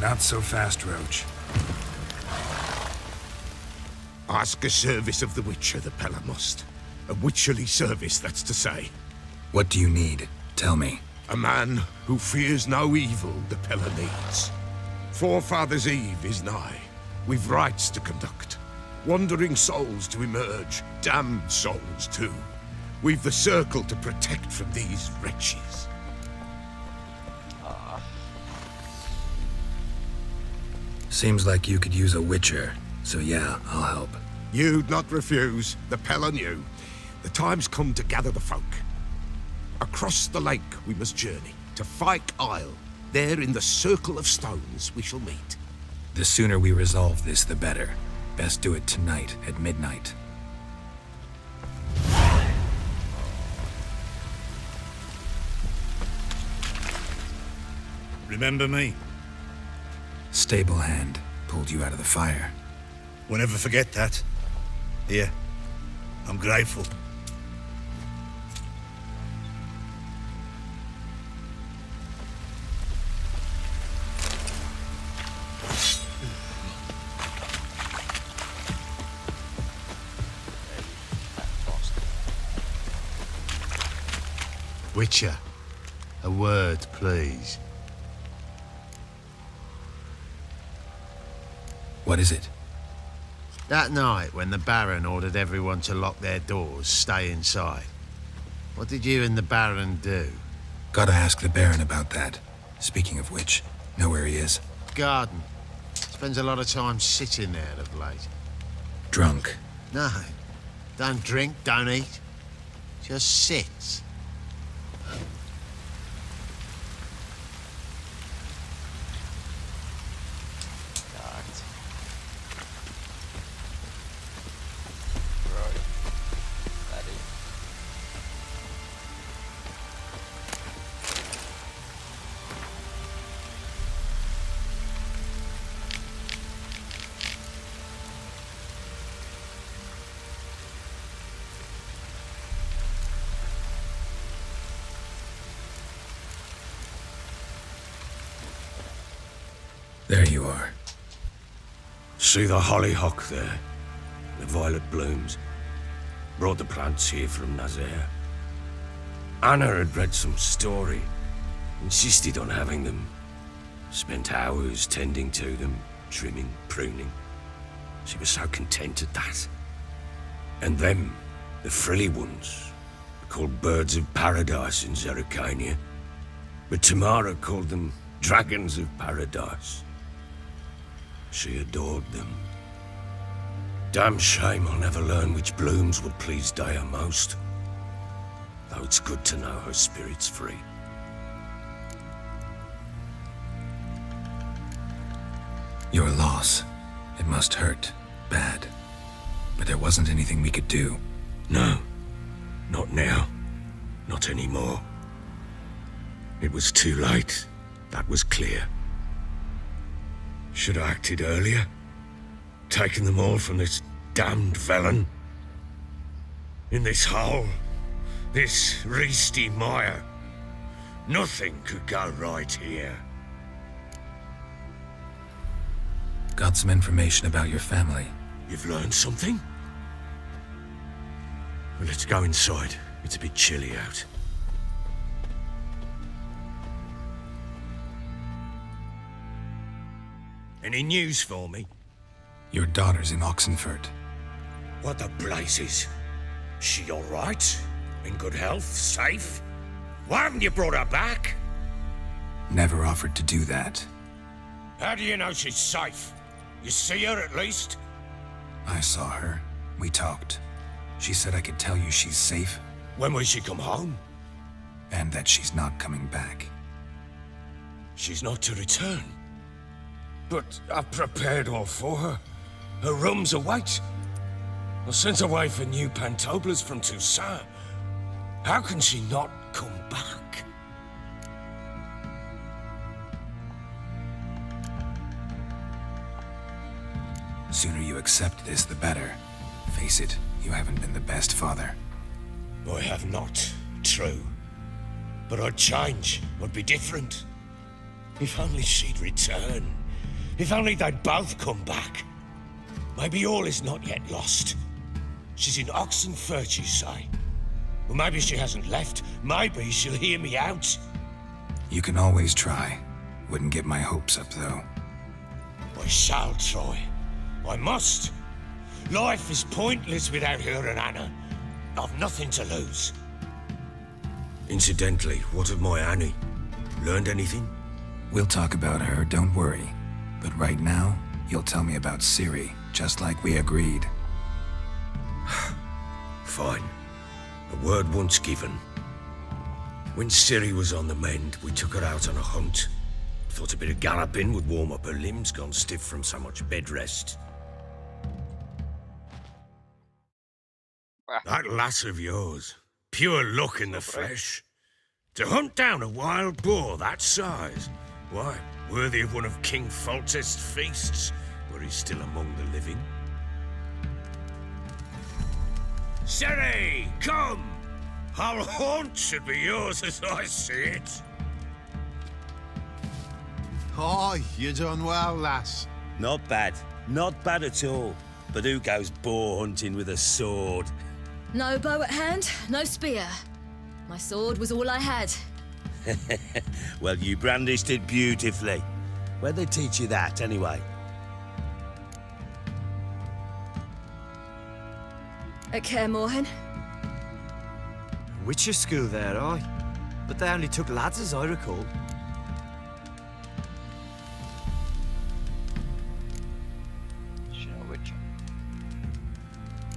Not so fast, Roach. Ask a service of the Witcher, the Pella must. A witcherly service, that's to say. What do you need? Tell me. A man who fears no evil the Pella needs. Forefathers' Eve is nigh. We've rites to conduct. Wandering souls to emerge. Damned souls, too. We've the circle to protect from these wretches. Seems like you could use a witcher, so yeah, I'll help. You'd not refuse. The Pell on you. The time's come to gather the folk. Across the lake we must journey, to Fyke Isle. There in the circle of stones we shall meet. The sooner we resolve this, the better. Best do it tonight at midnight. Remember me? Stable hand pulled you out of the fire. We'll never forget that. Here, I'm grateful. Witcher, a word, please. What is it? That night when the Baron ordered everyone to lock their doors, stay inside. What did you and the Baron do? Gotta ask the Baron about that. Speaking of which, know where he is? Garden. Spends a lot of time sitting there of late. Drunk. No. Don't drink, don't eat. Just sits. There you are. See the hollyhock there? The violet blooms. Brought the plants here from Nazaire. Anna had read some story. Insisted on having them. Spent hours tending to them, trimming, pruning. She was so content at that. And them, the frilly ones, called birds of paradise in Zerrikania. But Tamara called them dragons of paradise. She adored them. Damn shame I'll never learn which blooms would please Daya most. Though it's good to know her spirit's free. Your loss. It must hurt. Bad. But there wasn't anything we could do. No. Not now. Not anymore. It was too late. That was clear. Should have acted earlier. Taken them all from this damned felon. In this hole. This reesty mire. Nothing could go right here. Got some information about your family. You've learned something? Well, let's go inside. It's a bit chilly out. Any news for me? Your daughter's in Oxenfurt. What the blazes? She all right? In good health? Safe? Why haven't you brought her back? Never offered to do that. How do you know she's safe? You see her at least? I saw her. We talked. She said I could tell you she's safe. When will she come home? And that she's not coming back. She's not to return. But I've prepared all for her. Her rooms await. I sent away for new pantoblas from Toussaint. How can she not come back? Sooner you accept this, the better. Face it, you haven't been the best father. I have not, true. But I'd change, I'd be different. If only she'd return. If only they'd both come back. Maybe all is not yet lost. She's in Oxenfurt, you say? Well, maybe she hasn't left. Maybe she'll hear me out. You can always try. Wouldn't get my hopes up, though. I shall try. I must. Life is pointless without her and Anna. I've nothing to lose. Incidentally, what of my Annie? Learned anything? We'll talk about her, don't worry. But right now, you'll tell me about Ciri, just like we agreed. Fine. A word once given. When Ciri was on the mend, we took her out on a hunt. Thought a bit of galloping would warm up her limbs, gone stiff from so much bed rest. That lass of yours, pure luck in the flesh. To hunt down a wild boar that size, why, worthy of one of King Foltest's feasts, where he's still among the living. Ciri, come! Our haunt should be yours as I see it. Oh, you done well, lass. Not bad. Not bad at all. But who goes boar hunting with a sword? No bow at hand, no spear. My sword was all I had. Well, you brandished it beautifully. Where'd they teach you that, anyway? At Kaer Morhen. Witcher school there, aye. But they only took lads, as I recall. She's not a witcher.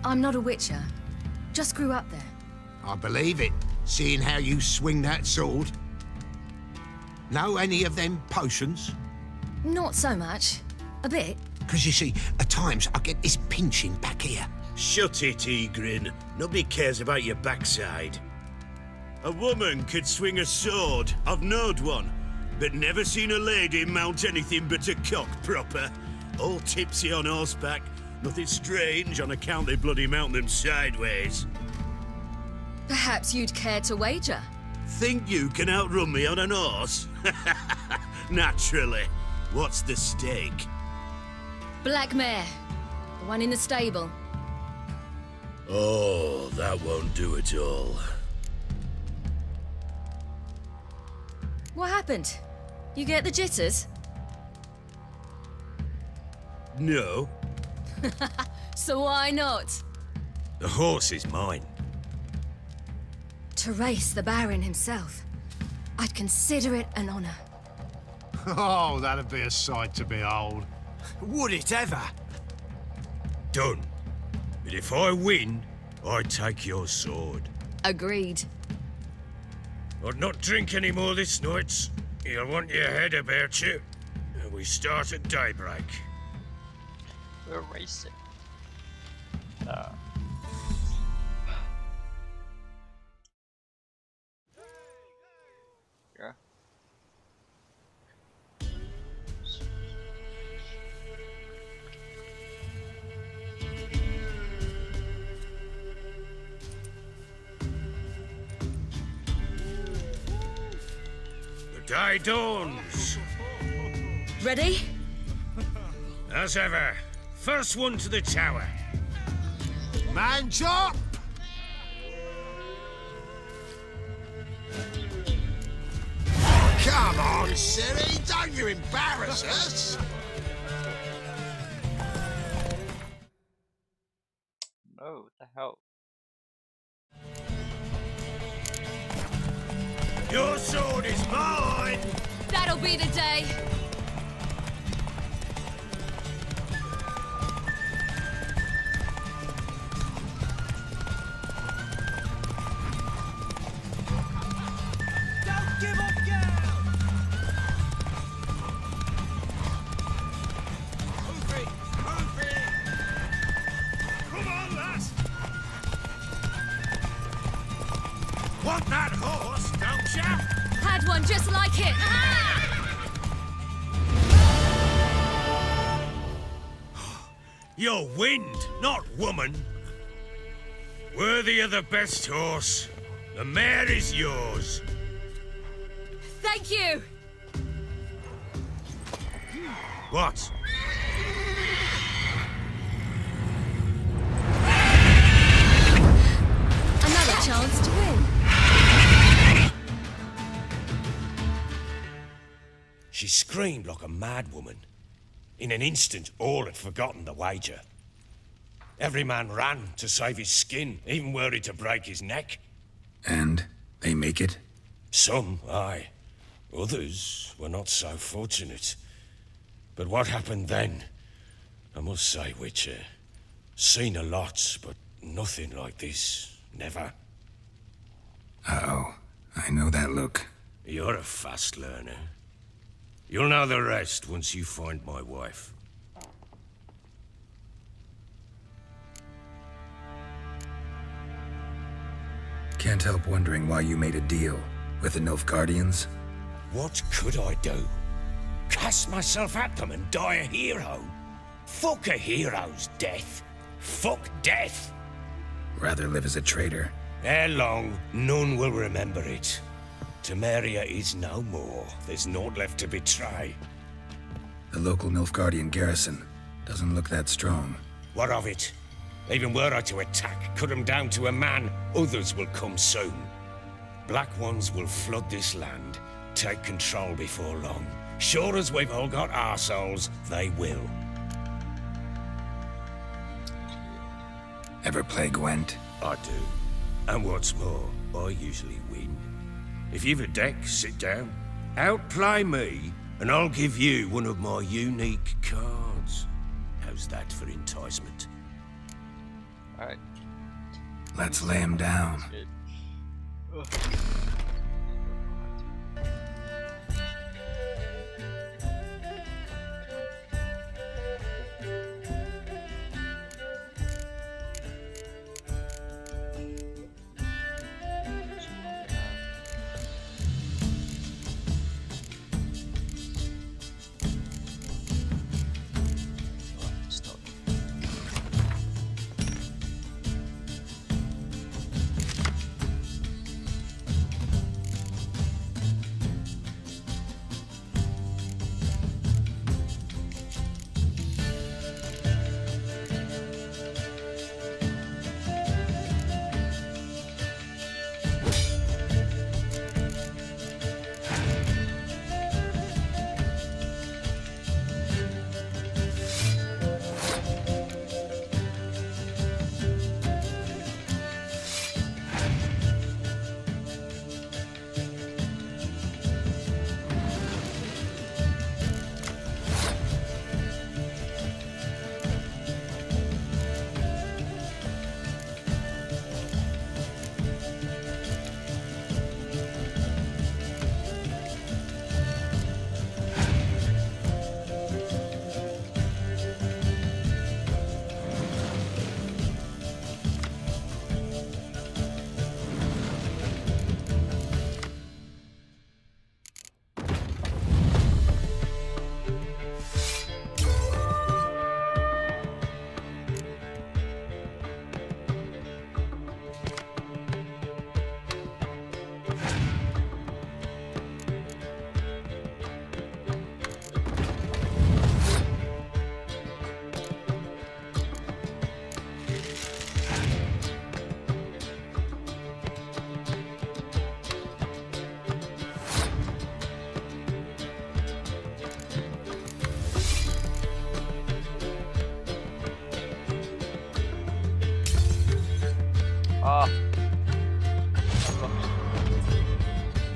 I'm not a witcher. Just grew up there. I believe it, seeing how you swing that sword. Know any of them potions? Not so much. A bit. Because you see, at times I get this pinching back here. Shut it, Egrin. Nobody cares about your backside. A woman could swing a sword. I've knowed one. But never seen a lady mount anything but a cock proper. All tipsy on horseback. Nothing strange on account they bloody mount them sideways. Perhaps you'd care to wager? Think you can outrun me on an horse? Naturally. What's the stake? Black mare. The one in the stable. Oh, that won't do at all. What happened? You get the jitters? No. So why not? The horse is mine. To race the Baron himself. I'd consider it an honor. Oh, that'd be a sight to behold. Would it ever? Done. But if I win, I take your sword. Agreed. I'd not drink any more this night. You'll want your head about you. And we start at daybreak. We're racing. No. Yeah. The day dawns. Ready? As ever. First one to the tower. Man chop! Come on, Ciri, don't you embarrass us! No, what the hell? Your sword is mine! That'll be the day. Want that horse, don't ya? Had one just like it. You're wind, not woman. Worthy of the best horse. The mare is yours. Thank you. What? Another chance to win. She screamed like a mad woman. In an instant, all had forgotten the wager. Every man ran to save his skin, even worried to break his neck. And they make it? Some, aye. Others were not so fortunate. But what happened then? I must say, Witcher, seen a lot, but nothing like this. Never. Uh-oh. I know that look. You're a fast learner. You'll know the rest once you find my wife. Can't help wondering why you made a deal with the Nilfgaardians. What could I do? Cast myself at them and die a hero? Fuck a hero's death. Fuck death. Rather live as a traitor. Ere long, none will remember it. Temeria is no more. There's naught left to betray. The local Nilfgaardian garrison doesn't look that strong. What of it? Even were I to attack, cut them down to a man, others will come soon. Black Ones will flood this land, take control before long. Sure as we've all got arseholes, they will. Ever play Gwent? I do. And what's more, I usually win. If you've a deck, sit down. Outplay me, and I'll give you one of my unique cards. How's that for enticement? Alright. Let's lay him down.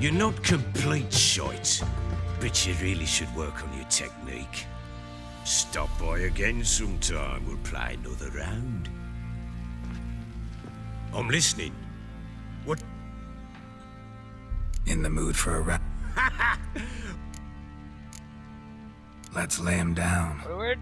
You're not complete shite, but you really should work on your technique. Stop by again sometime, we'll play another round. I'm listening. What? In the mood for a round? Let's lay him down. Forward.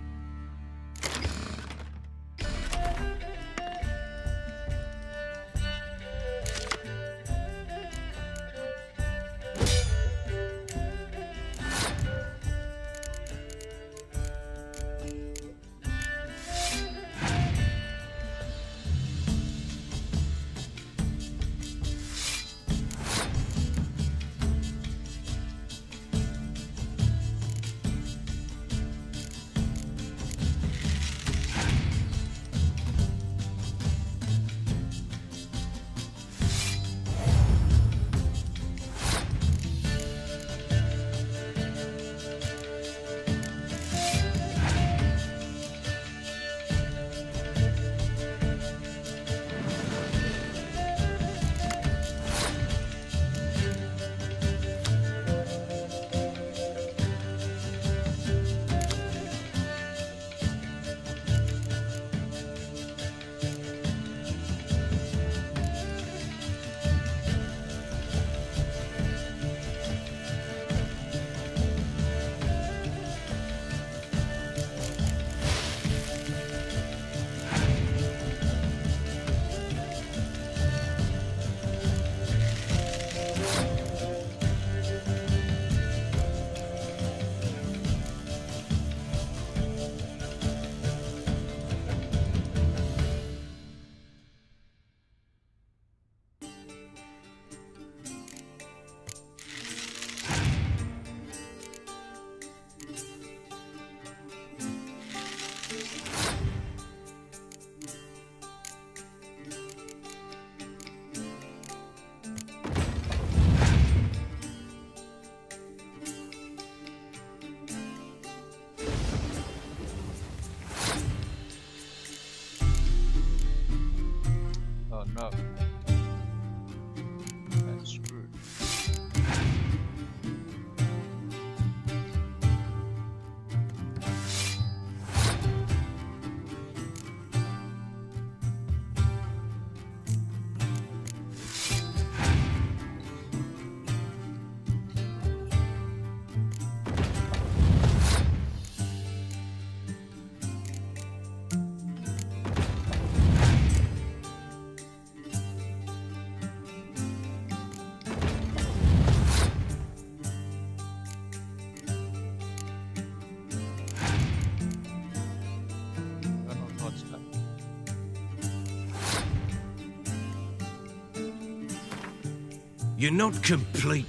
You're not complete.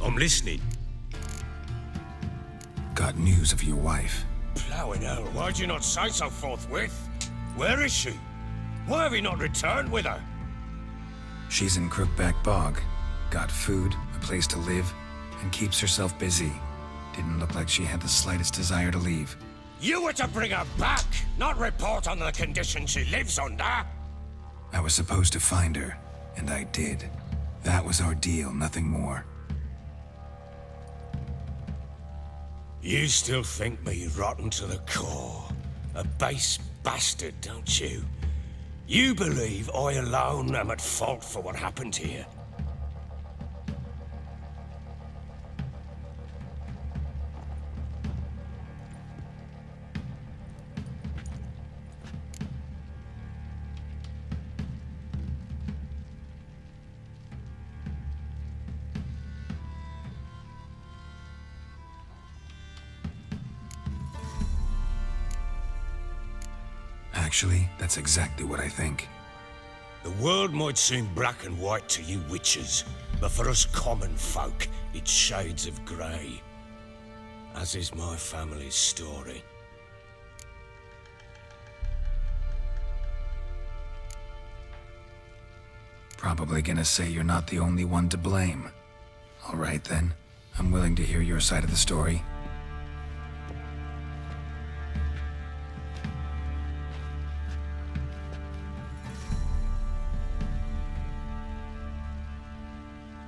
I'm listening. Got news of your wife. Plowing hell, why'd you not say so forthwith? Where is she? Why have you not returned with her? She's in Crookback Bog. Got food, a place to live, and keeps herself busy. Didn't look like she had the slightest desire to leave. You were to bring her back, not report on the conditions she lives under. I was supposed to find her, and I did. That was our deal, nothing more. You still think me rotten to the core. A base bastard, don't you? You believe I alone am at fault for what happened here. Actually, that's exactly what I think. The world might seem black and white to you witches, but for us common folk, it's shades of grey. As is my family's story. Probably gonna say you're not the only one to blame. All right then, I'm willing to hear your side of the story.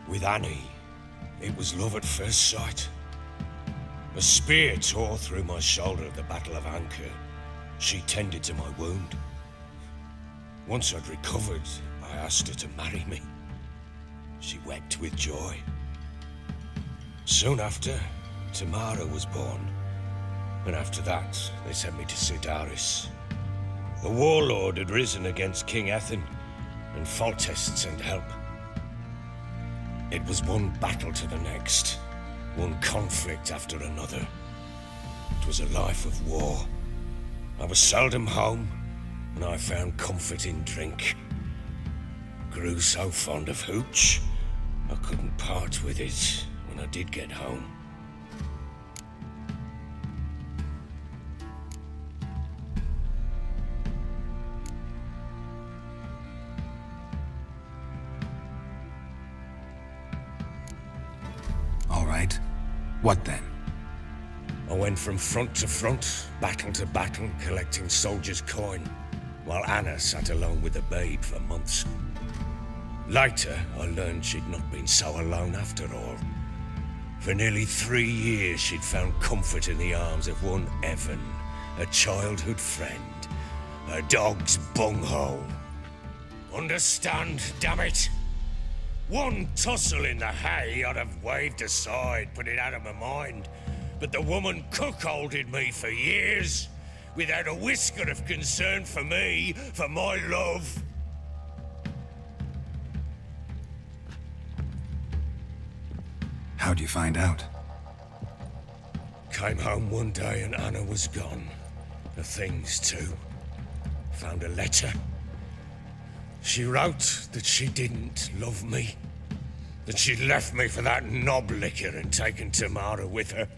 With Annie, it was love at first sight. A spear tore through my shoulder at the Battle of Anchor. She tended to my wound. Once I'd recovered, I asked her to marry me. She wept with joy. Soon after, Tamara was born. And after that, they sent me to Sidaris. The warlord had risen against King Ethan, and Foltest sent help. It was one battle to the next, one conflict after another. It was a life of war. I was seldom home, and I found comfort in drink. Grew so fond of hooch, I couldn't part with it when I did get home. What then? I went from front to front, battle to battle, collecting soldiers' coin, while Anna sat alone with the babe for months. Later, I learned she'd not been so alone after all. For nearly 3 years, she'd found comfort in the arms of one Evan, a childhood friend, a dog's bunghole. Understand, damn it? One tussle in the hay I'd have waved aside, put it out of my mind. But the woman cuckolded me for years, without a whisker of concern for me, for my love. How'd you find out? Came home one day and Anna was gone. The things too. Found a letter. She wrote that she didn't love me. That she'd left me for that knob licker and taken Tamara with her.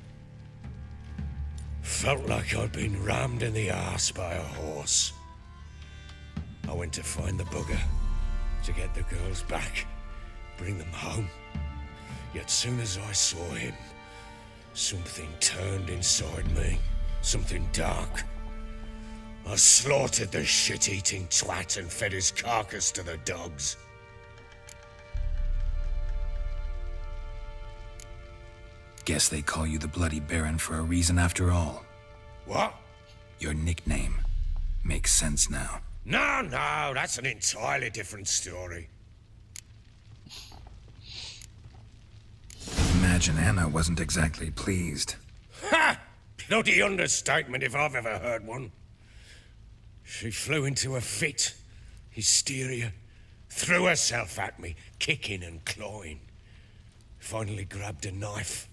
Felt like I'd been rammed in the arse by a horse. I went to find the bugger, to get the girls back, bring them home. Yet soon as I saw him, something turned inside me, something dark. I slaughtered the shit-eating twat and fed his carcass to the dogs. Guess they call you the Bloody Baron for a reason after all. What? Your nickname. Makes sense now. No, that's an entirely different story. Imagine Anna wasn't exactly pleased. Ha! Bloody understatement if I've ever heard one. She flew into a fit, hysteria, threw herself at me, kicking and clawing. Finally grabbed a knife.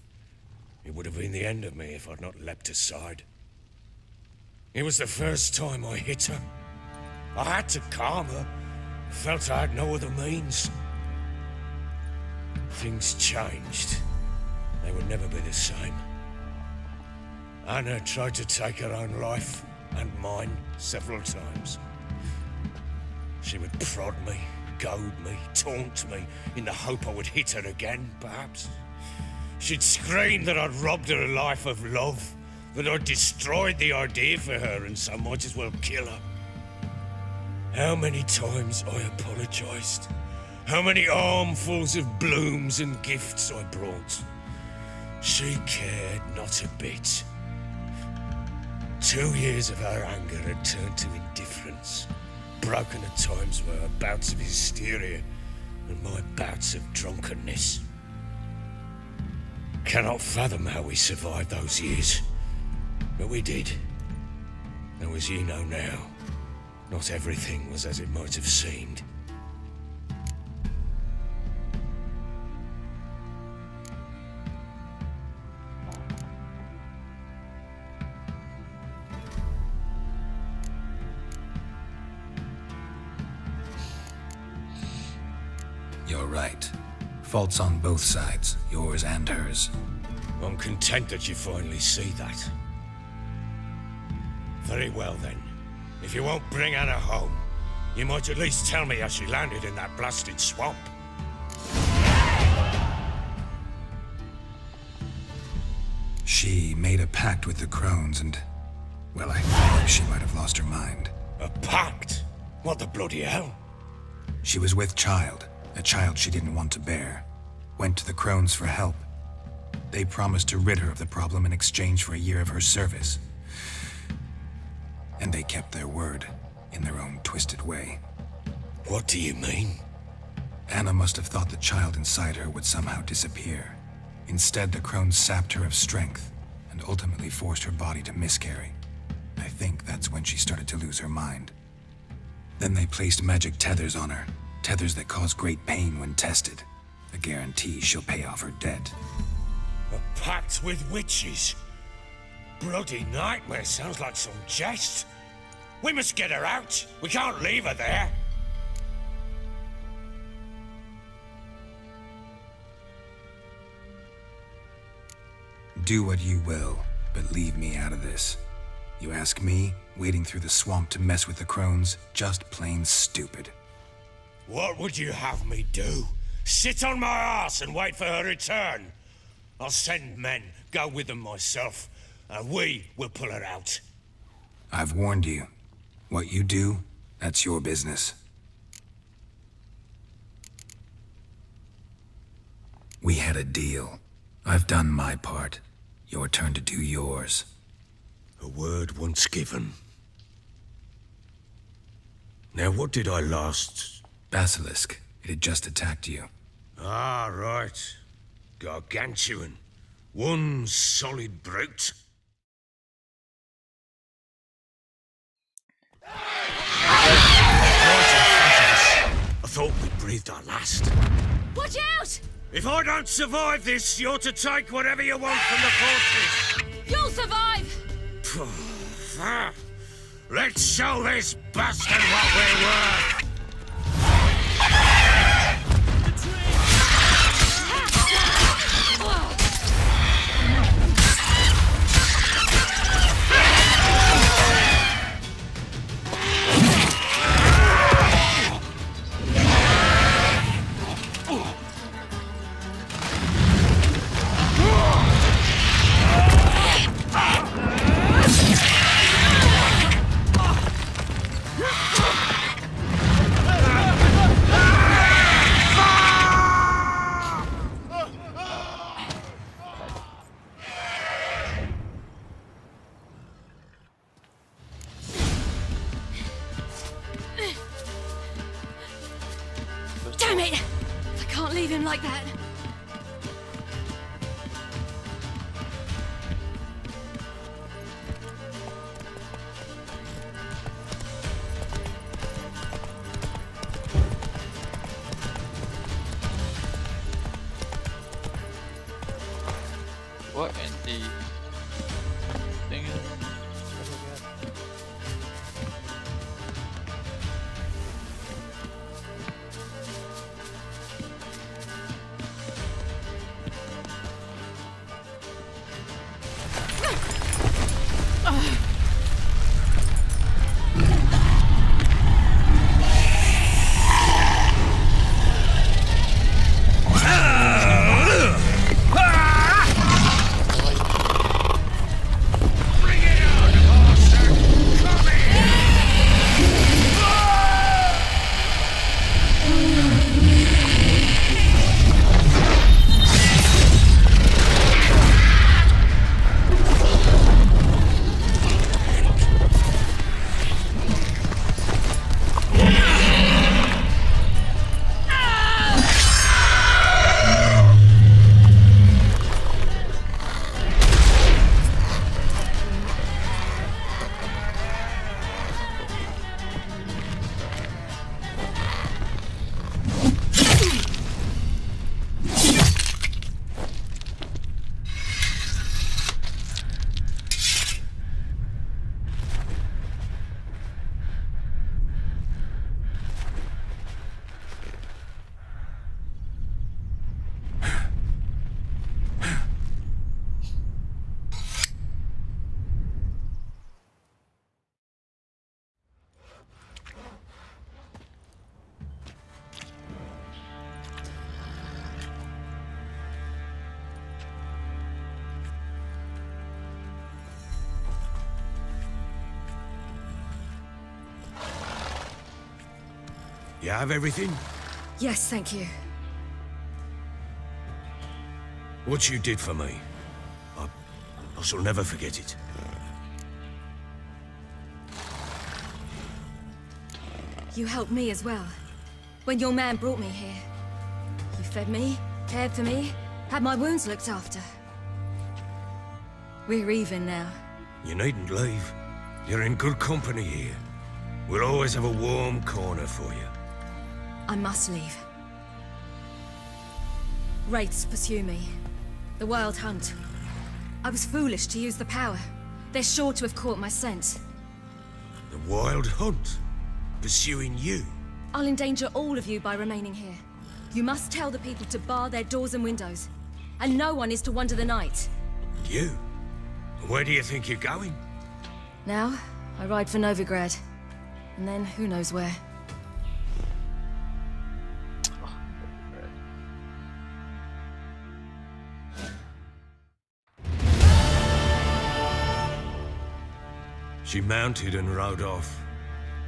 It would have been the end of me if I'd not leapt aside. It was the first time I hit her. I had to calm her. Felt I had no other means. things changed. They would never be the same. Anna tried to take her own life, and mine, several times. She would prod me, goad me, taunt me, in the hope I would hit her again, perhaps. She'd scream that I'd robbed her life of love, that I'd destroyed the idea for her, and so might as well kill her. How many times I apologized. How many armfuls of blooms and gifts I brought. She cared not a bit. 2 years of her anger had turned to indifference, broken at times by her bouts of hysteria and my bouts of drunkenness. Cannot fathom how we survived those years, but we did. Though as you know now, not everything was as it might have seemed. You're right. Faults on both sides, yours and hers. I'm content that you finally see that. Very well then. If you won't bring Anna home, you might at least tell me how she landed in that blasted swamp. She made a pact with the crones and... well, I think she might have lost her mind. A pact? What the bloody hell? She was with child, a child she didn't want to bear. Went to the crones for help. They promised to rid her of the problem in exchange for a year of her service. And they kept their word, in their own twisted way. What do you mean? Anna must have thought the child inside her would somehow disappear. Instead, the crones sapped her of strength, and ultimately forced her body to miscarry. I think that's when she started to lose her mind. Then they placed magic tethers on her, tethers that cause great pain when tested. A guarantee she'll pay off her debt. A pact with witches? Bloody nightmare, sounds like some jest. We must get her out. We can't leave her there. Do what you will, but leave me out of this. You ask me, wading through the swamp to mess with the crones, just plain stupid. What would you have me do? Sit on my ass and wait for her return? I'll send men, go with them myself, and we will pull her out. I've warned you. What you do, that's your business. We had a deal. I've done my part. Your turn to do yours. A word once given. Now, what did I last... Basilisk. It had just attacked you. Ah, right. Gargantuan. One solid brute. I thought we breathed our last. Watch out! If I don't survive this, you're to take whatever you want from the fortress. You'll survive! Let's show this bastard what we're worth. Damn it! I can't leave him like that. What in the thing is? You have everything? Yes, thank you. What you did for me, I shall never forget it. You helped me as well. When your man brought me here. You fed me, cared for me, had my wounds looked after. We're even now. You needn't leave. You're in good company here. We'll always have a warm corner for you. I must leave. Wraiths pursue me. The Wild Hunt. I was foolish to use the power. They're sure to have caught my scent. The Wild Hunt? Pursuing you? I'll endanger all of you by remaining here. You must tell the people to bar their doors and windows. And no one is to wander the night. You? Where do you think you're going? Now, I ride for Novigrad. And then, who knows where. She mounted and rode off.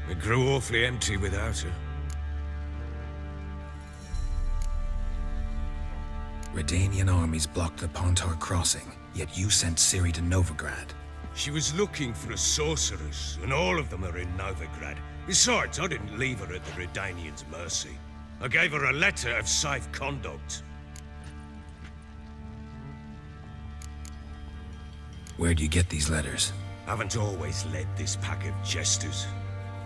It grew awfully empty without her. Redanian armies blocked the Pontar crossing, yet you sent Ciri to Novigrad. She was looking for a sorceress, and all of them are in Novigrad. Besides, I didn't leave her at the Redanians' mercy. I gave her a letter of safe conduct. Where'd you get these letters? Haven't always led this pack of jesters.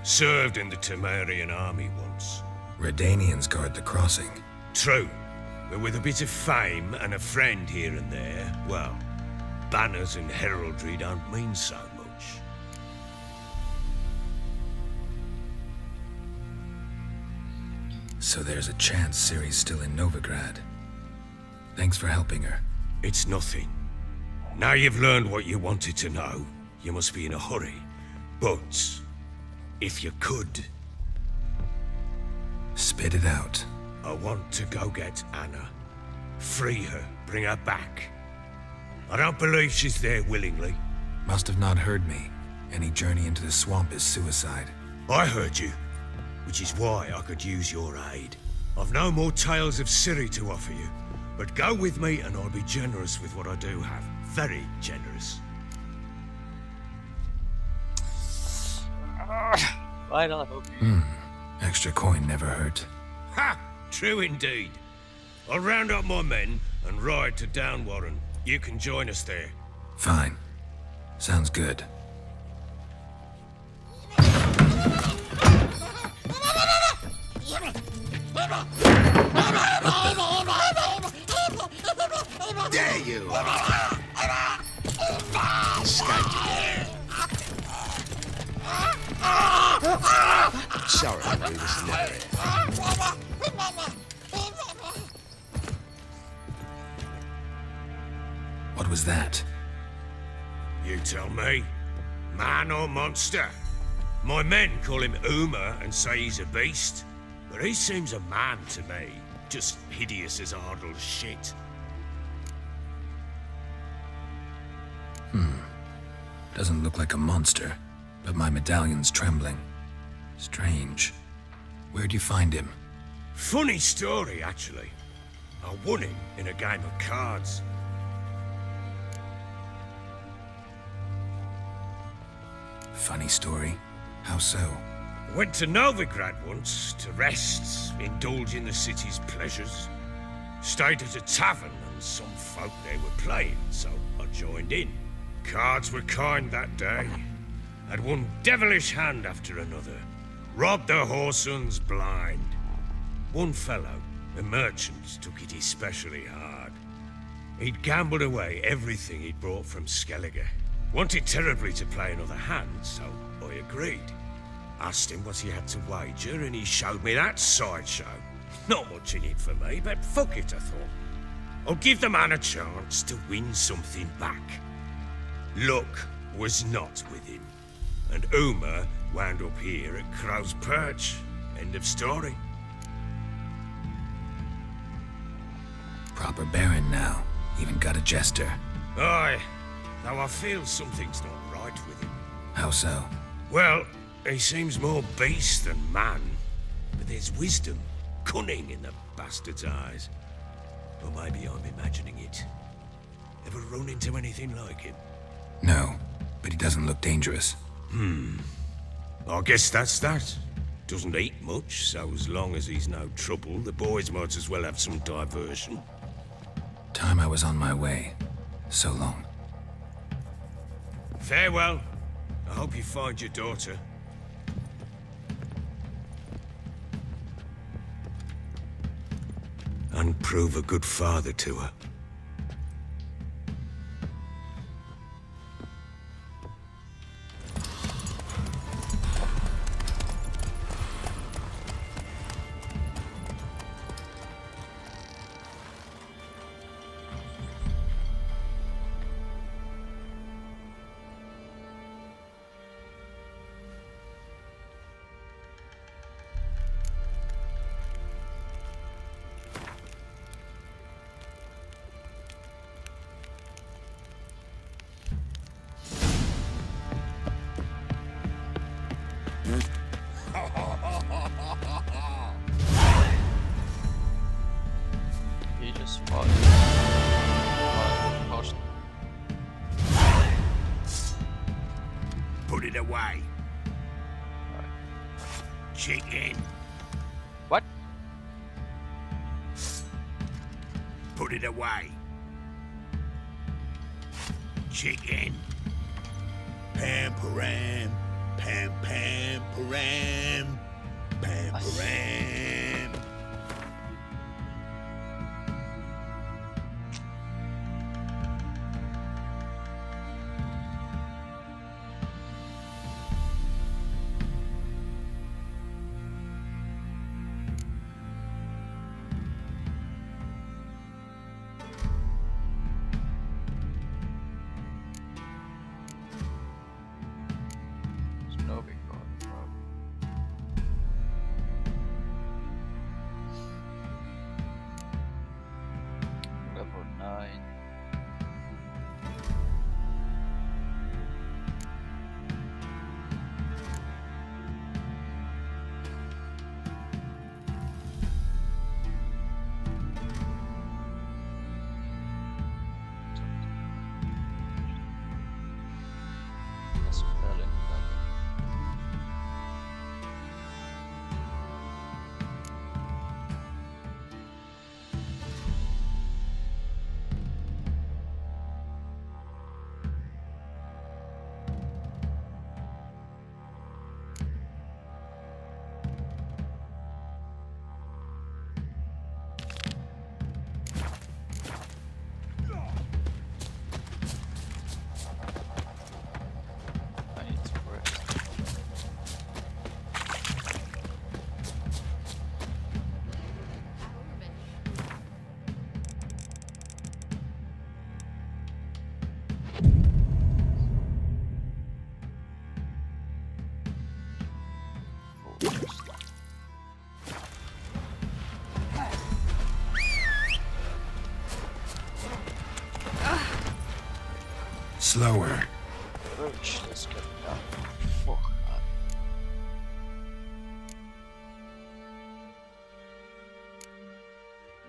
Served in the Temerian army once. Redanians guard the crossing. True, but with a bit of fame and a friend here and there, well, banners and heraldry don't mean so much. So there's a chance Ciri's still in Novigrad. Thanks for helping her. It's nothing. Now you've learned what you wanted to know, you must be in a hurry. But, if you could... Spit it out. I want to go get Anna. Free her, bring her back. I don't believe she's there willingly. Must have not heard me. Any journey into the swamp is suicide. I heard you, which is why I could use your aid. I've no more tales of Ciri to offer you, but go with me and I'll be generous with what I do have. Very generous. Why not? Extra coin never hurt. Ha! True indeed. I'll round up my men and ride to Downwarren. You can join us there. Fine. Sounds good. There you are. Escaped again. Sorry, we was never here. What was that? You tell me. Man or monster? My men call him Uma and say he's a beast, but he seems a man to me. Just hideous as Ardle's shit. Doesn't look like a monster, but my medallion's trembling. Strange. Where'd you find him? Funny story, actually. I won him in a game of cards. Funny story. How so? Went to Novigrad once to rest, indulge in the city's pleasures. Stayed at a tavern and some folk there were playing, so I joined in. Cards were kind that day. Had one devilish hand after another. Robbed the whoresons blind. One fellow, a merchant, took it especially hard. He'd gambled away everything he'd brought from Skellige. Wanted terribly to play another hand, so I agreed. Asked him what he had to wager, and he showed me that sideshow. Not much in it for me, but fuck it, I thought. I'll give the man a chance to win something back. Luck was not with him, and Uma wound up here at Crow's Perch. End of story. Proper baron now. Even got a jester. Aye, though I feel something's not right with him. How so? Well, he seems more beast than man. But there's wisdom, cunning in the bastard's eyes. Or maybe I'm imagining it. Ever run into anything like him? No, but he doesn't look dangerous. I guess that's that. Doesn't eat much, so as long as he's no trouble, the boys might as well have some diversion. Time I was on my way. So long. Farewell. I hope you find your daughter. And prove a good father to her. He just fought. Caution. Put it away. Chicken. What? Put it away. Chicken. Pam param, pam pam param, pam param. Level 9. Slower. Roach, let's get down. Fuck.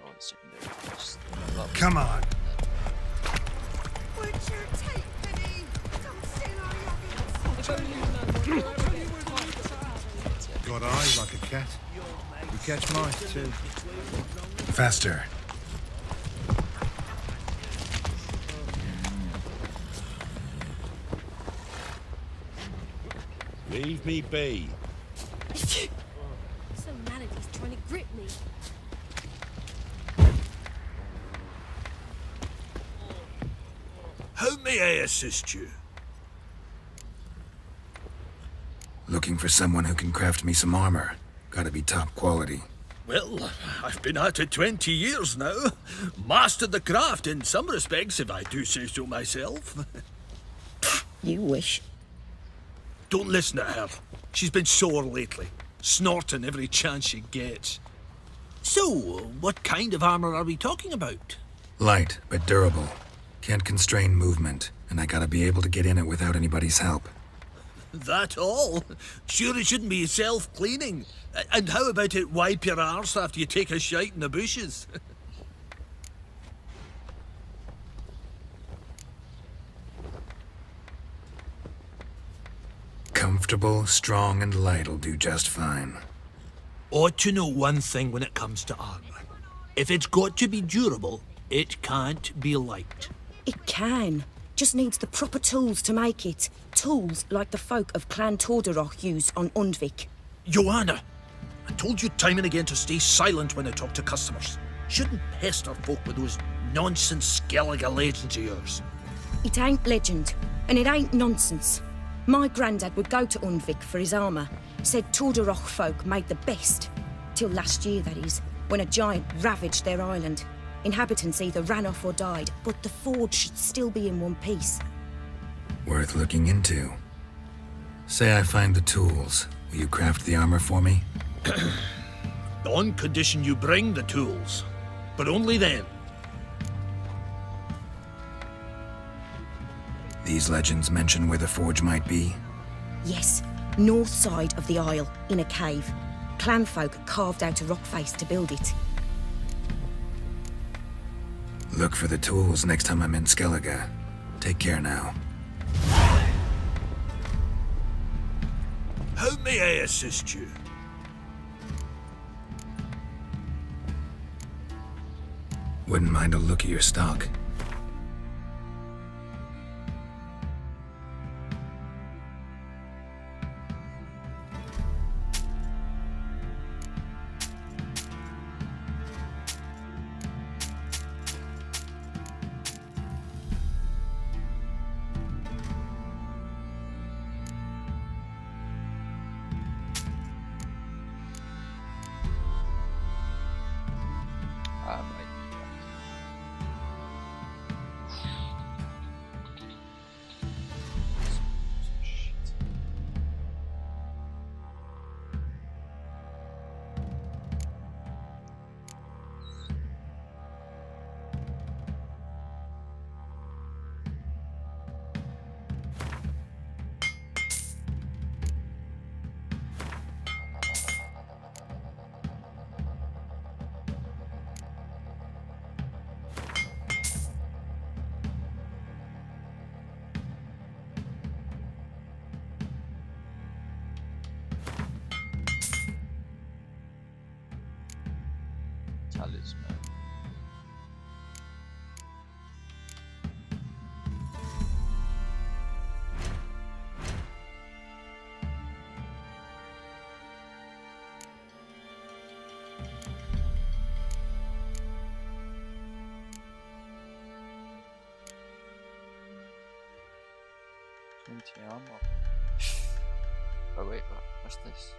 No one's sitting there. Just Come on. What's your tape, Penny? Don't steal our Got eyes like a cat. You catch mice too. Faster. Leave me be. So mad at he's trying to grip me. How may I assist you? Looking for someone who can craft me some armor. Gotta be top quality. Well, I've been at it 20 years now. Mastered the craft in some respects, if I do say so myself. You wish. Don't listen to her. She's been sore lately, snorting every chance she gets. So, what kind of armor are we talking about? Light, but durable. Can't constrain movement, and I gotta be able to get in it without anybody's help. That all? Sure it shouldn't be self-cleaning. And how about it wipe your arse after you take a shite in the bushes? Comfortable, strong, and light'll do just fine. Ought to know one thing when it comes to armor. If it's got to be durable, it can't be light. It can. Just needs the proper tools to make it. Tools like the folk of Clan Tordarroch use on Undvik. Joanna, I told you time and again to stay silent when I talk to customers. Shouldn't pester folk with those nonsense Skellige legends of yours. It ain't legend, and it ain't nonsense. My granddad would go to Undvik for his armour. Said Tordarroch folk made the best. Till last year, that is, when a giant ravaged their island. Inhabitants either ran off or died, but the forge should still be in one piece. Worth looking into. Say I find the tools. Will you craft the armor for me? On condition you bring the tools. But only then. These legends mention where the forge might be? Yes, north side of the isle, in a cave. Clanfolk carved out a rock face to build it. Look for the tools next time I'm in Skellige. Take care now. How may I assist you? Wouldn't mind a look at your stock. Talisman. Armor. Oh wait, what's this?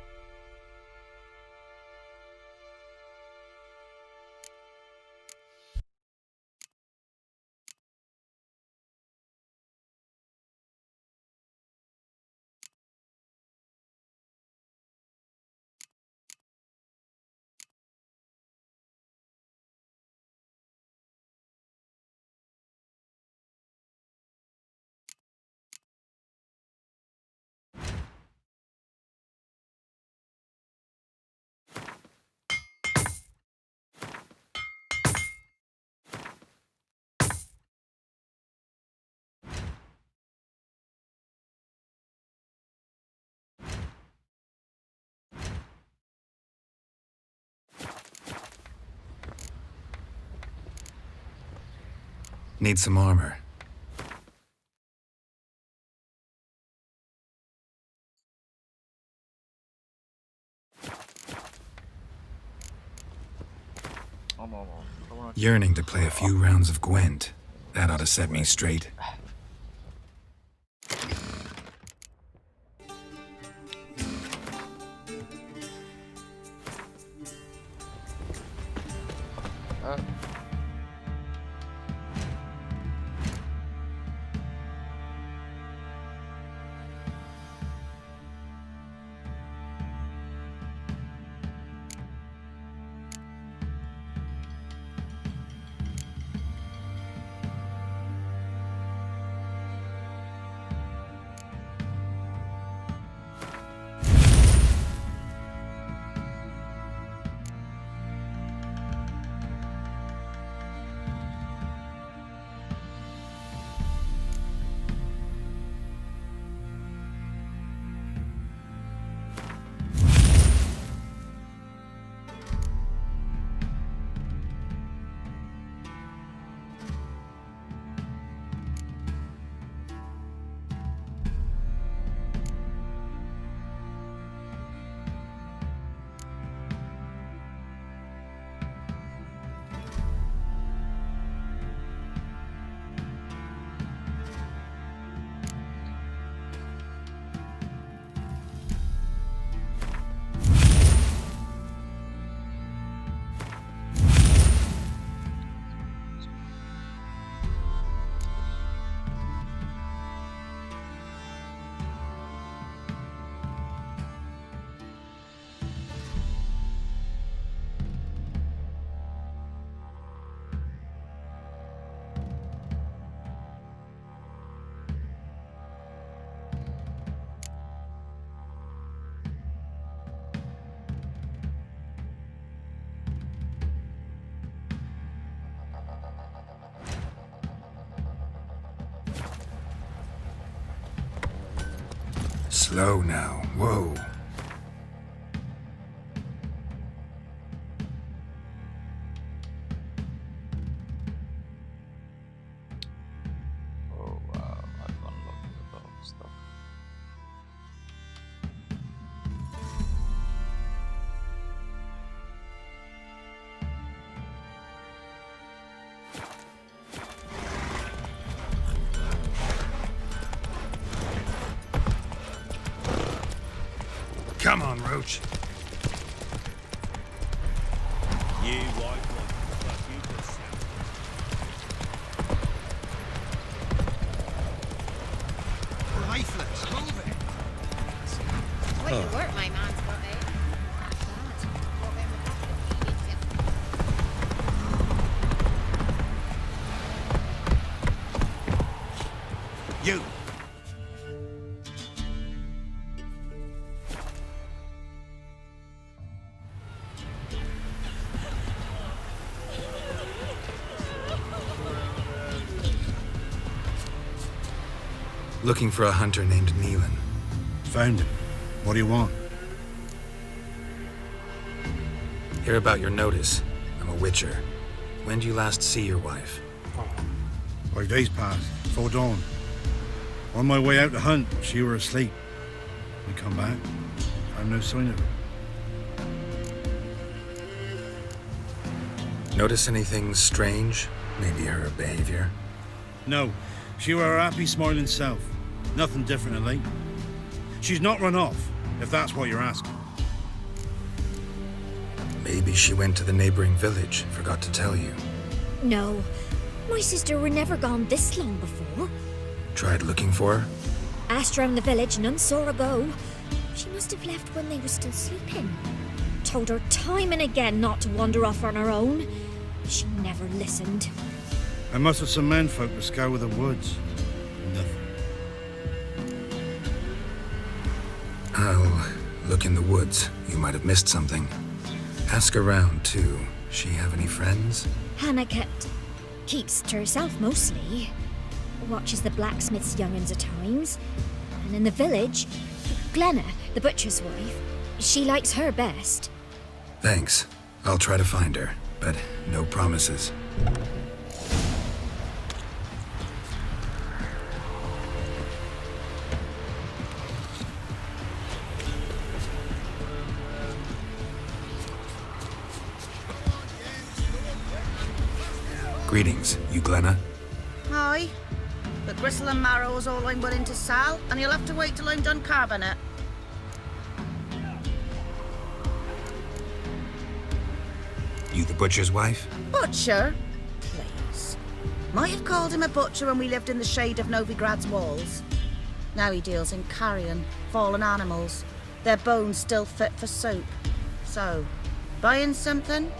Need some armor. Yearning to play a few rounds of Gwent. That ought to set me straight. Slow now. Whoa. Oh wow, I've unlocked a lot of stuff. Come on, Roach. You white one, but you just Lifeless, move it. Way to work, my man's got it. You. Looking for a hunter named Neelan. Found him. What do you want? Hear about your notice. I'm a witcher. When do you last see your wife? 5 days passed, before dawn. On my way out to hunt, she were asleep. We come back, found no sign of her. Notice anything strange? Maybe her behavior? No, she were her happy, smiling self. Nothing different of late. She's not run off, if that's what you're asking. Maybe she went to the neighboring village, forgot to tell you. No, my sister were never gone this long before. Tried looking for her? Asked round the village, none saw her go. She must have left when they were still sleeping. Told her time and again not to wander off on her own. She never listened. I must have some menfolk to scour the woods. Nothing. I'll look in the woods. You might have missed something. Ask around, too. She have any friends? Hannah keeps to herself mostly. Watches the blacksmith's young'uns at times. And in the village, Glenna, the butcher's wife, she likes her best. Thanks. I'll try to find her, but no promises. Greetings, you Glenna? Aye. But gristle and marrow is all I'm willing to sell, and you'll have to wait till I'm done carving it. You the butcher's wife? Butcher? Please. Might have called him a butcher when we lived in the shade of Novigrad's walls. Now he deals in carrion, fallen animals. Their bones still fit for soup. So, buying something?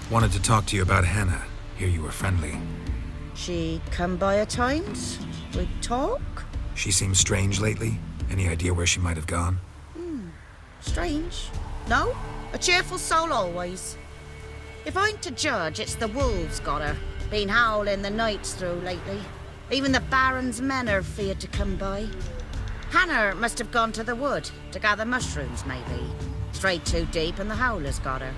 Wanted to talk to you about Hannah. Hear you were friendly. She come by at times. We'd talk. She seems strange lately. Any idea where she might have gone? Strange. No? A cheerful soul always. If I'm to judge, it's the wolves got her. Been howling the nights through lately. Even the Baron's men are feared to come by. Hannah must have gone to the wood to gather mushrooms, maybe. Strayed too deep and the howlers got her.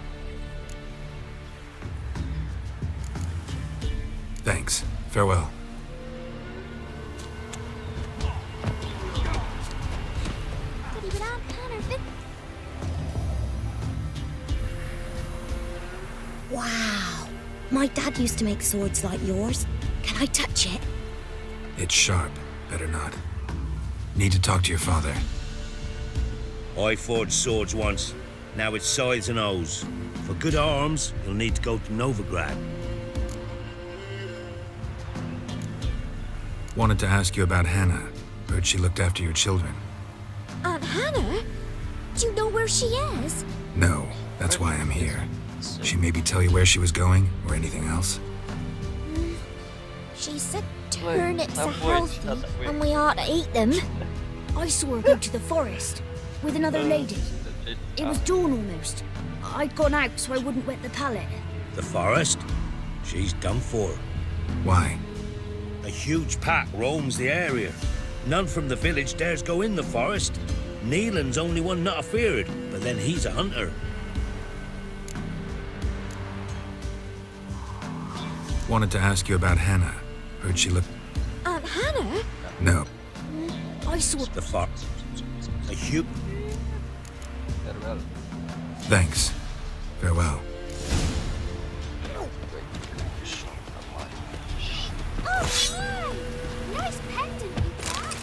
Thanks. Farewell. Wow. My dad used to make swords like yours. Can I touch it? It's sharp. Better not. Need to talk to your father. I forged swords once. Now it's scythes and hoes. For good arms, you'll need to go to Novigrad. Wanted to ask you about Hannah. Heard she looked after your children. Aunt Hannah? Do you know where she is? No, that's why I'm here. She maybe tell you where she was going, or anything else? She said turnips are healthy and we ought to eat them. I saw her go to the forest with another lady. It was dawn almost. I'd gone out so I wouldn't wet the pallet. The forest? She's done for. Why? A huge pack roams the area. None from the village dares go in the forest. Neelan's only one not afeared, but then he's a hunter. Wanted to ask you about Hannah. Heard she looked... Aunt Hannah? No. I saw... The fox. A huge... Farewell. Thanks. Farewell. Oh, nice pendant you got.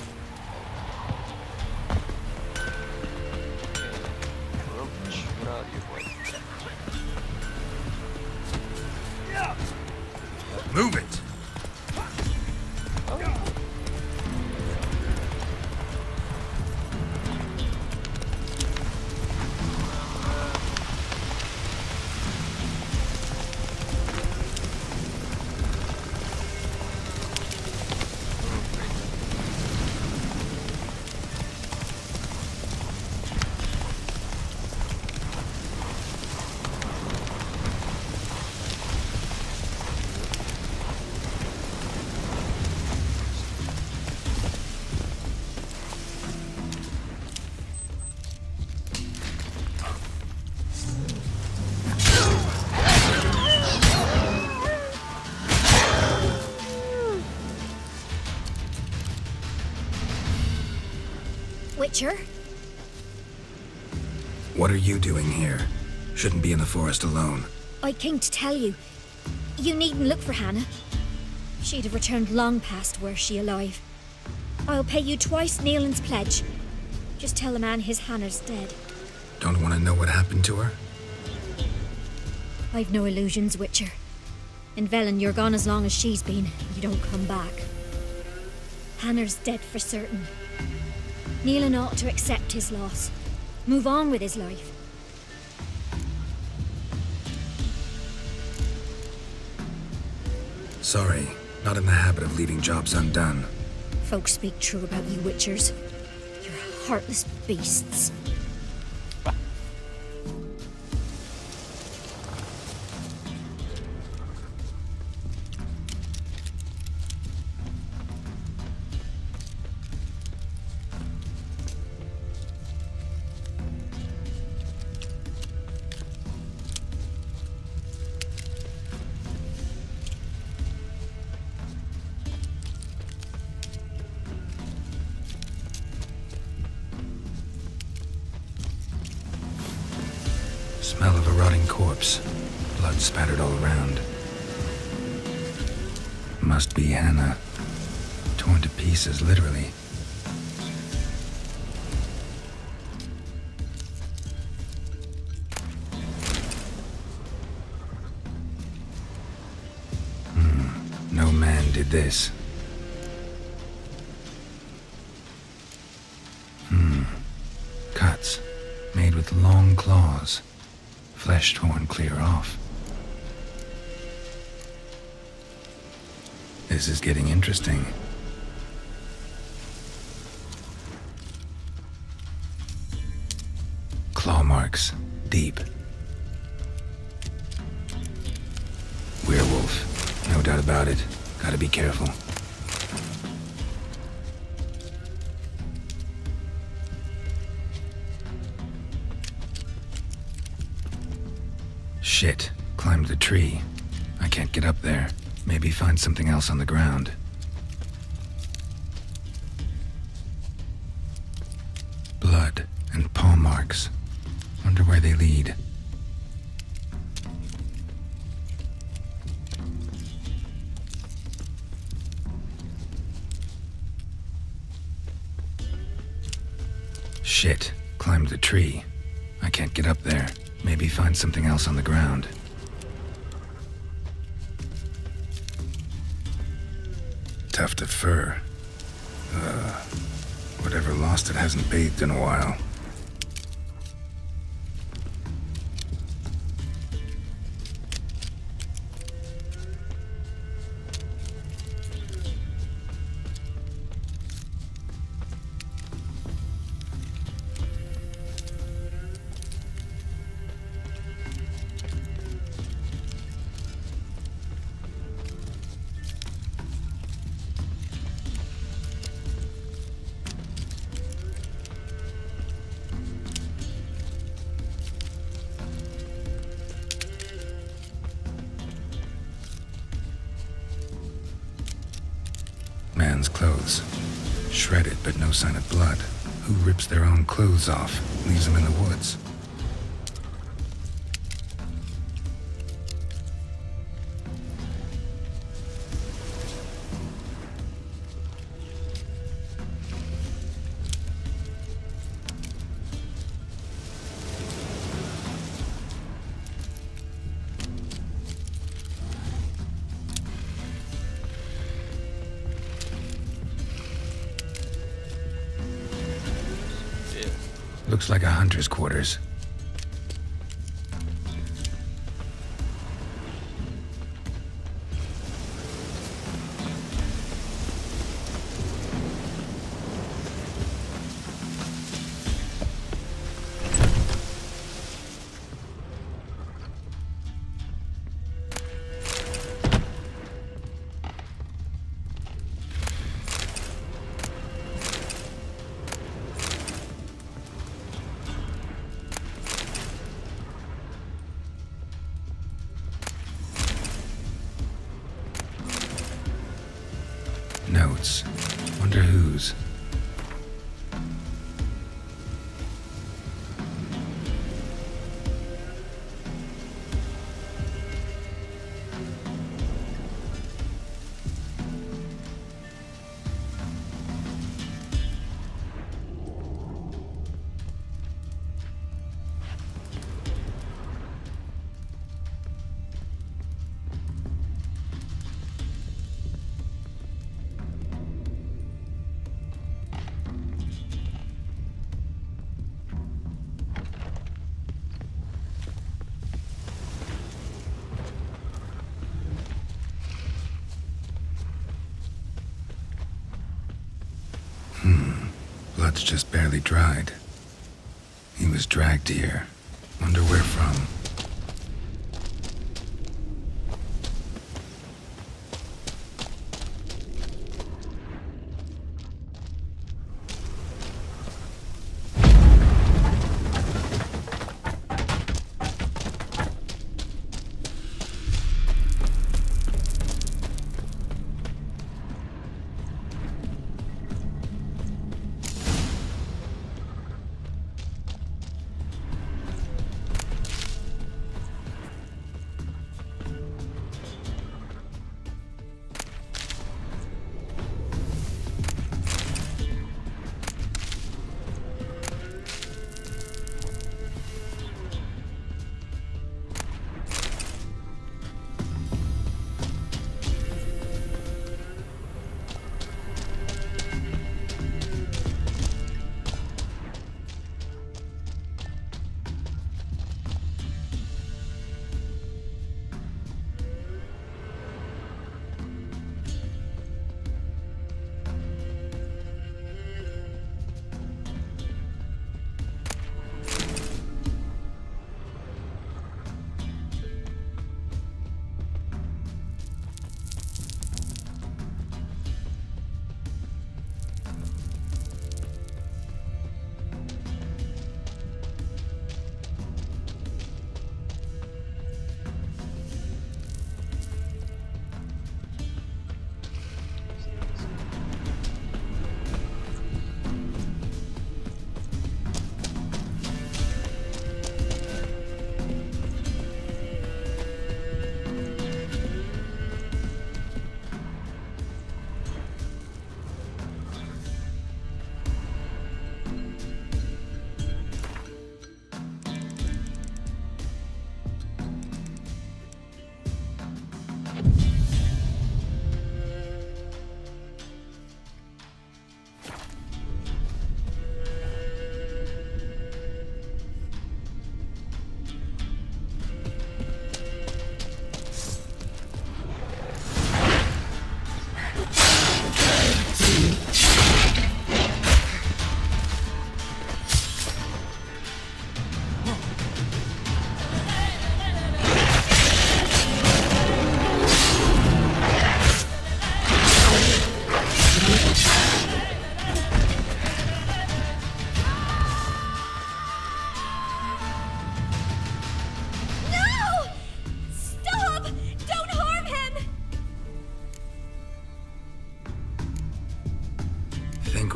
Roach, where are you, boy? Move it! Witcher? What are you doing here? Shouldn't be in the forest alone. I came to tell you. You needn't look for Hannah. She'd have returned long past were she alive. I'll pay you twice Neelan's pledge. Just tell the man his Hannah's dead. Don't want to know what happened to her? I've no illusions, Witcher. In Velen, you're gone as long as she's been. You don't come back. Hannah's dead for certain. Neelan ought to accept his loss. Move on with his life. Sorry, not in the habit of leaving jobs undone. Folks speak true about you, Witchers. You're heartless beasts. Smell of a rotting corpse. Blood spattered all around. Must be Hannah. Torn to pieces, literally. No man did this. Cuts. Made with long claws. Flesh torn clear off. This is getting interesting. Claw marks, deep. Werewolf, no doubt about it. Gotta be careful. Shit, climbed the tree. I can't get up there. Maybe find something else on the ground. Blood and paw marks. Wonder where they lead. Shit, climbed the tree. I can't get up there. Maybe find something else on the ground. Tuft of fur. Whatever lost it hasn't bathed in a while. clothes. Shredded, but no sign of blood. Who rips their own clothes off, leaves them in the woods? Looks like a hunter's quarters. Notes. Wonder whose. Blood's just barely dried. He was dragged here. Wonder where from.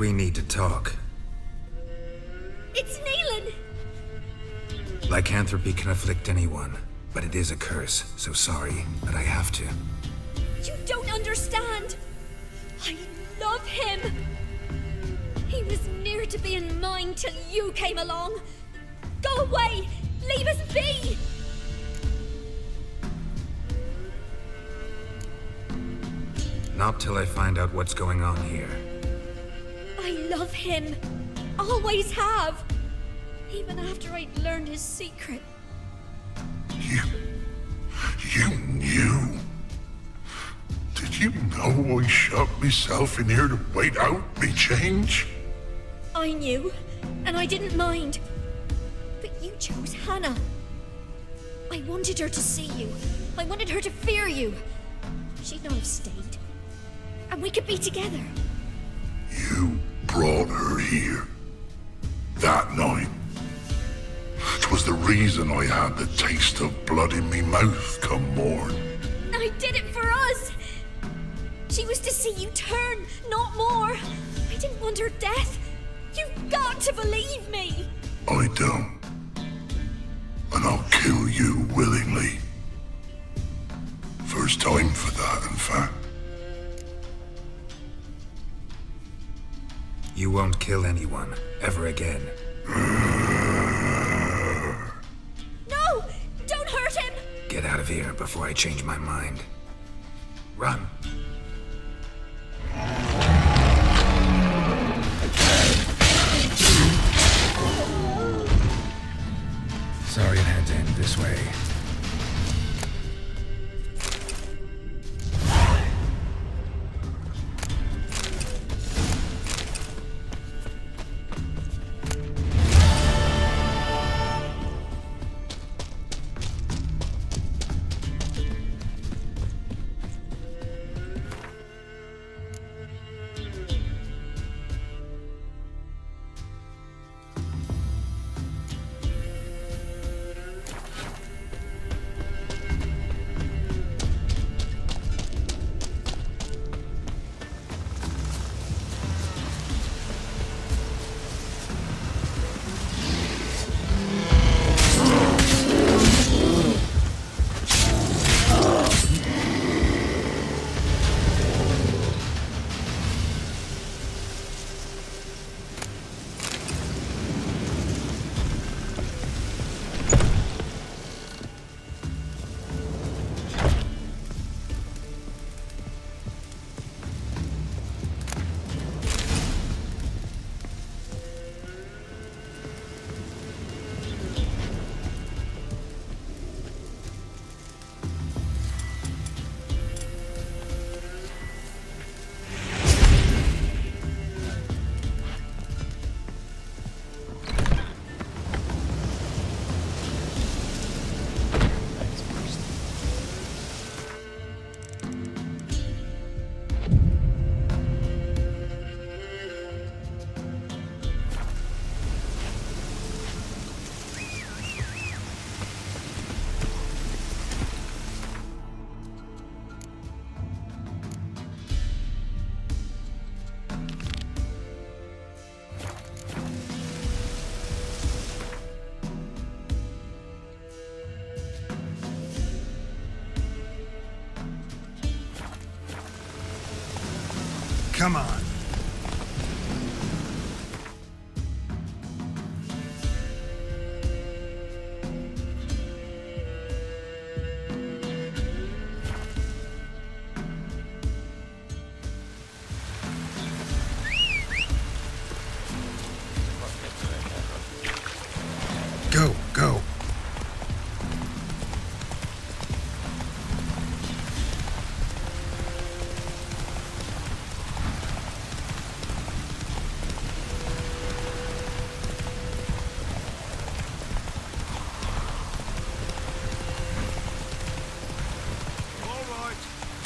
we need to talk. It's Neelan! Lycanthropy can afflict anyone, but it is a curse, so sorry, but I have to. You don't understand! I love him! He was near to being mine till you came along! Go away! Leave us be! Not till I find out what's going on here. I love him. Always have. Even after I'd learned his secret. You knew? Did you know I shut myself in here to wait out me change? I knew, and I didn't mind. But you chose Hannah. I wanted her to see you. I wanted her to fear you. She'd not have stayed. And we could be together. You brought her here. That night. 'Twas the reason I had the taste of blood in me mouth come morn. I did it for us. She was to see you turn, not more. I didn't want her death. You've got to believe me. I don't. And I'll kill you willingly. First time for that, in fact. You won't kill anyone, ever again. No! Don't hurt him! Get out of here before I change my mind. Run. Sorry it had to end this way. Come on. Go, go.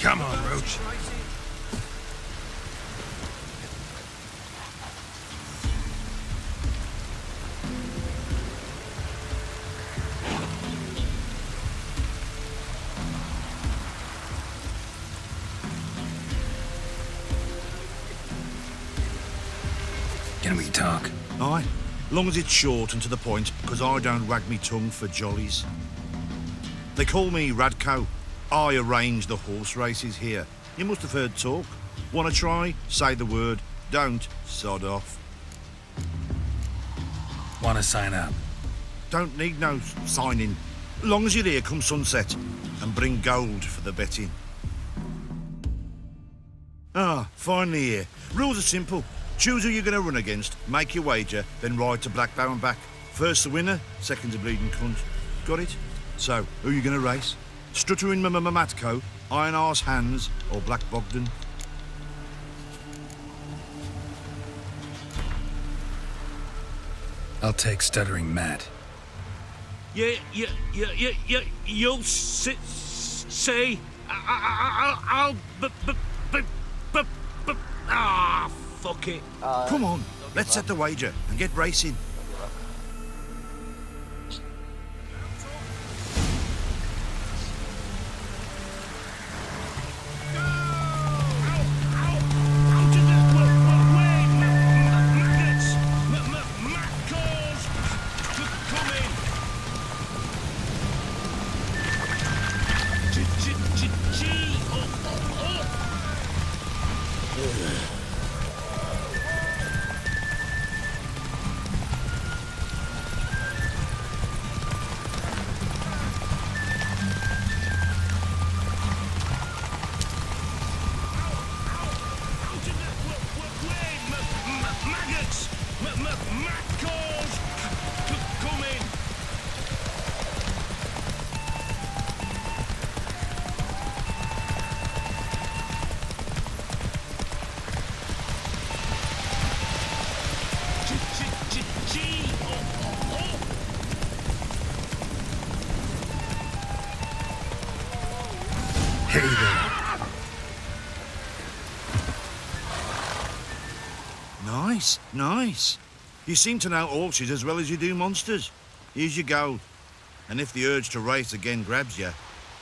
Come on, Roach. Can we talk? Aye, long as it's short and to the point, because I don't wag me tongue for jollies. They call me Radko. I arrange the horse races here. You must have heard talk. Want to try? Say the word. Don't, sod off. Want to sign up? Don't need no signing. Long as you're here come sunset. And bring gold for the betting. Ah, finally here. Rules are simple. Choose who you're going to run against, make your wager, then ride to Black Bow and back. First the winner, second the bleeding cunt. Got it? So, who are you going to race? Stuttering Matko, Iron Arse Hands, or Black Bogdan? I'll take Stuttering Matt. You'll say, I'll, fuck it. Come on, let's set the wager and get racing. Hey there. Nice, nice. You seem to know horses as well as you do monsters. Here's your gold. And if the urge to race again grabs you,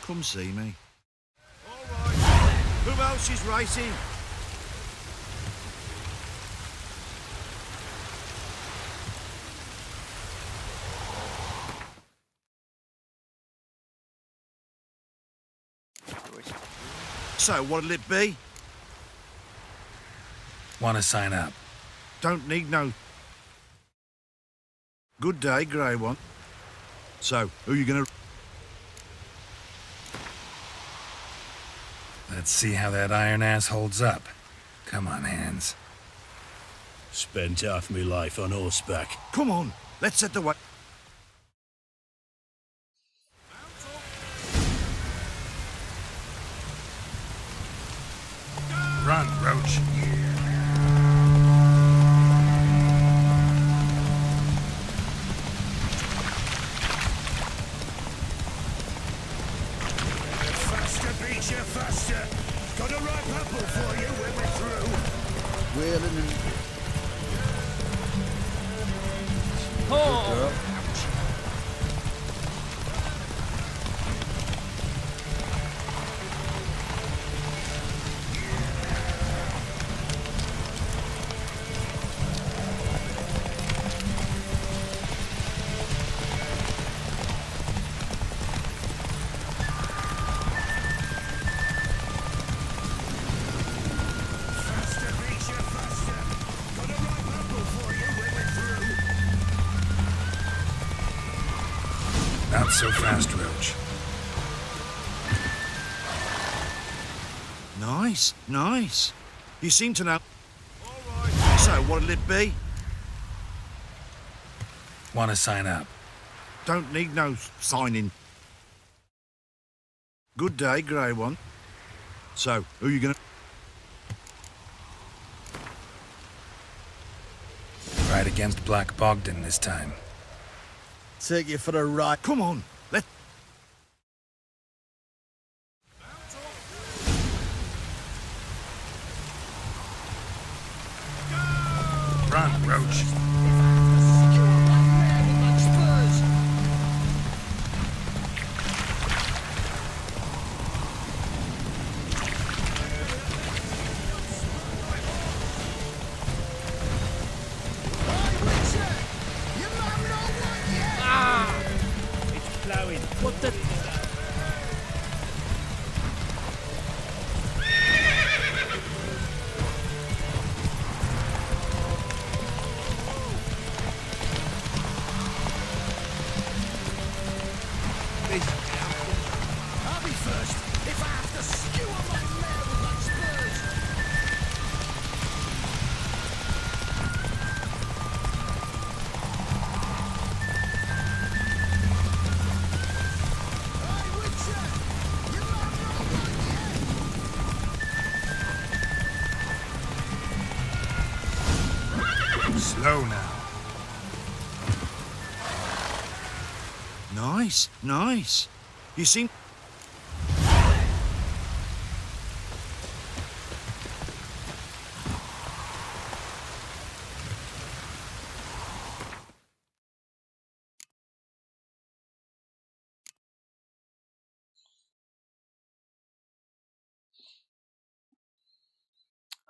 come see me. All right. Who else is racing? So, what'll it be? Want to sign up? Don't need no... Good day, grey one. So, who you gonna... Let's see how that iron ass holds up. Come on, Hands. Spent half my life on horseback. Come on, let's set the way... Run, Roach. Faster beats you faster. Got a ripe apple for you when we're through. Wailing and... Oh. Good girl. Not so fast, Roach. Nice, nice. You seem to know... All right. So, what'll it be? Want to sign up? Don't need no signing. Good day, grey one. So, who you gonna... Ride against Black Bogdan this time. Take you for a ride. Come on, let... Run, Roach. What the? I'll be first if I have to skewer my mare with my spurs. Slow now. Nice, nice. You seem...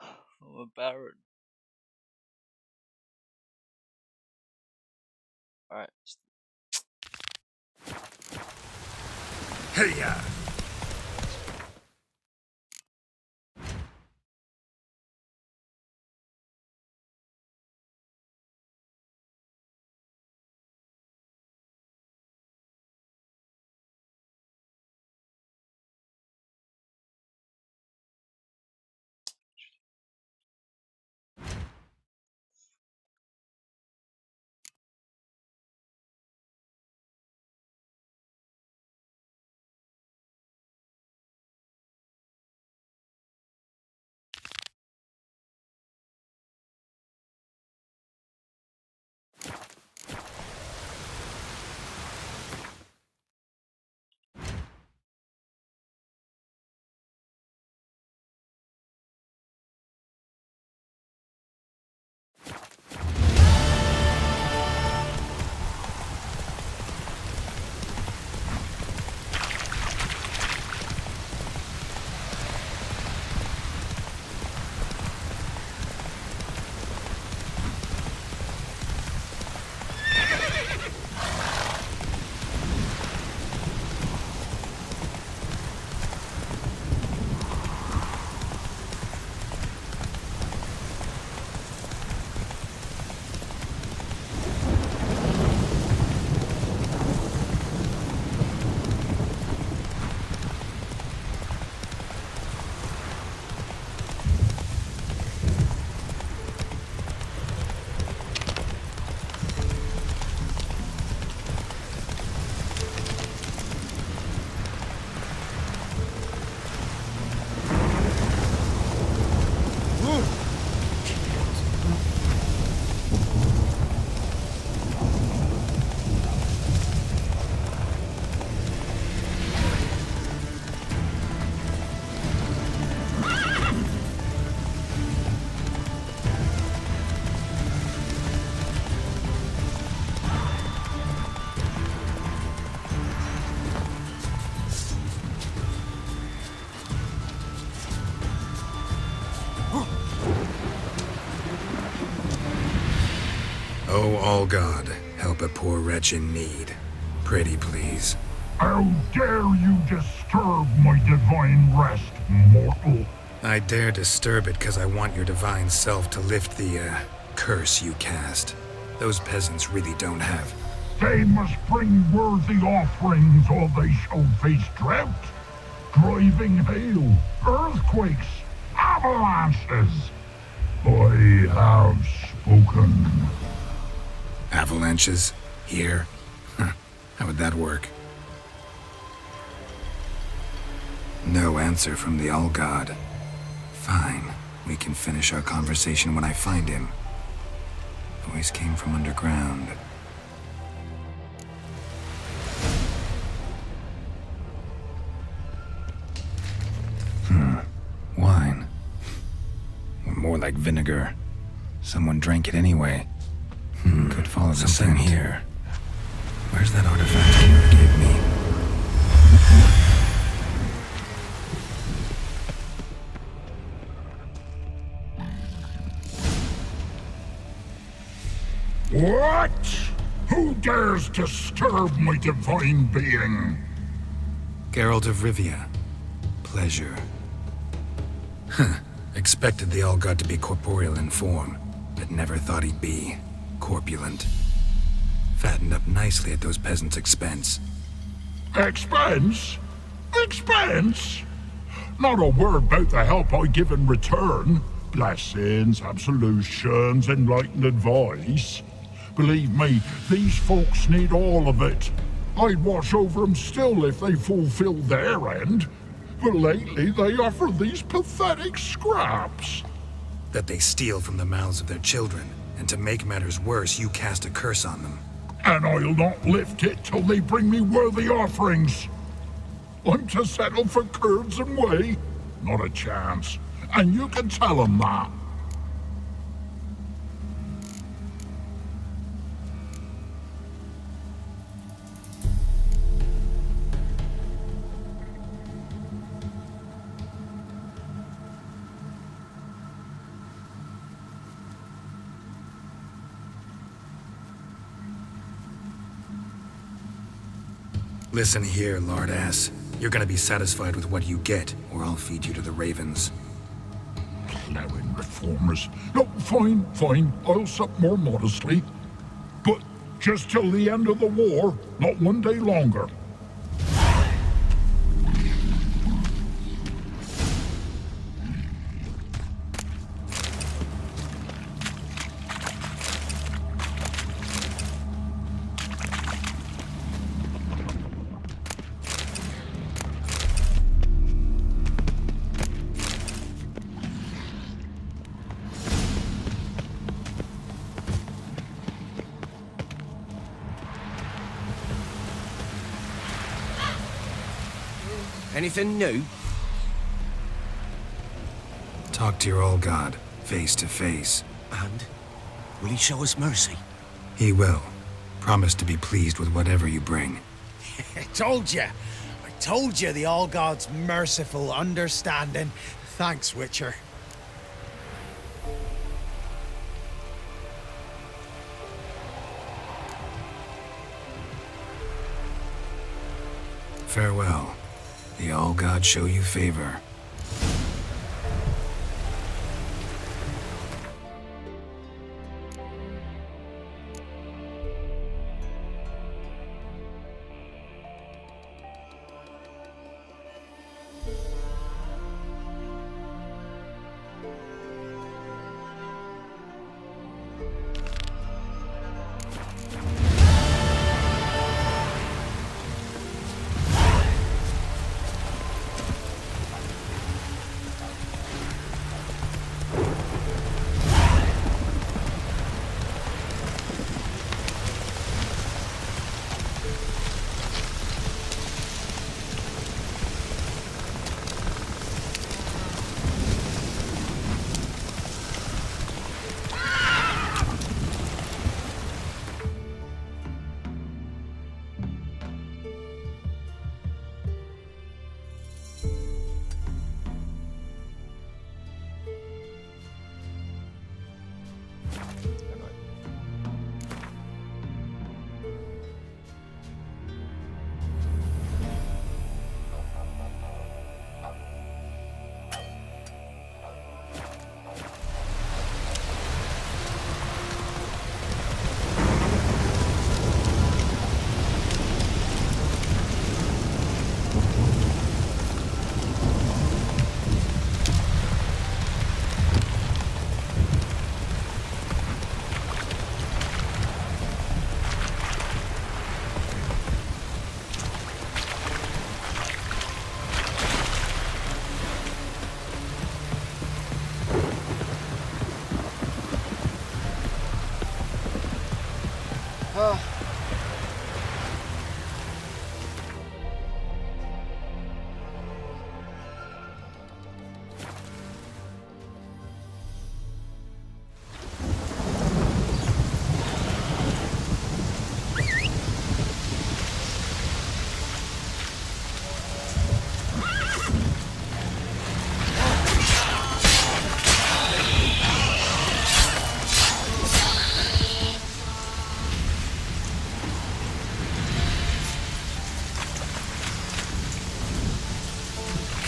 I'm a Baron. Alright. Hey ya! Oh, all God, help a poor wretch in need. Pretty please. How dare you disturb my divine rest, mortal? I dare disturb it because I want your divine self to lift the, curse you cast. Those peasants really don't have. They must bring worthy offerings or they shall face drought, driving hail, earthquakes, avalanches. I have spoken. Avalanches? Here? Huh. How would that work? No answer from the All-God. Fine. We can finish our conversation when I find him. Voice came from underground. Wine. Or more like vinegar. Someone drank it anyway. Could follow the scent here. Where's that artifact you gave me? What? Who dares disturb my divine being? Geralt of Rivia. Pleasure. Huh. Expected the All-God to be corporeal in form, but never thought he'd be corpulent. Fattened up nicely at those peasants' expense. Expense? Expense? Not a word about the help I give in return. Blessings, absolutions, enlightened advice. Believe me, these folks need all of it. I'd watch over them still if they fulfilled their end. But lately they offer these pathetic scraps. That they steal from the mouths of their children, and to make matters worse, you cast a curse on them. And I'll not lift it till they bring me worthy offerings. I'm to settle for curds and whey? Not a chance. And you can tell them that. Listen here, lord-ass. You're gonna be satisfied with what you get, or I'll feed you to the ravens. Plowing reformers. No, fine, fine. I'll sup more modestly. But just till the end of the war, not one day longer. Anything new? Talk to your All-God, face to face. And? Will he show us mercy? He will. Promise to be pleased with whatever you bring. I told you the All-God's merciful, understanding. Thanks, Witcher. Farewell. The All-God show you favor.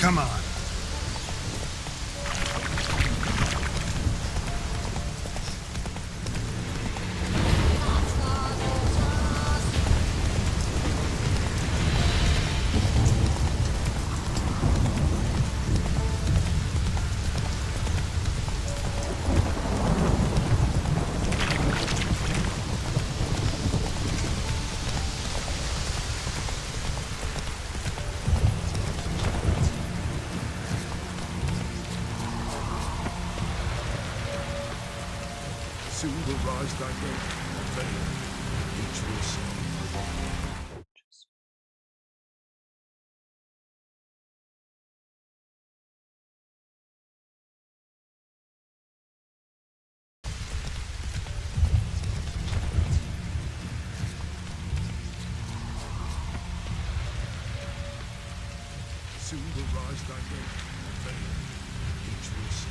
Come on. Soon will rise thy day, and many each will see. Soon will rise thy day, and many each will see.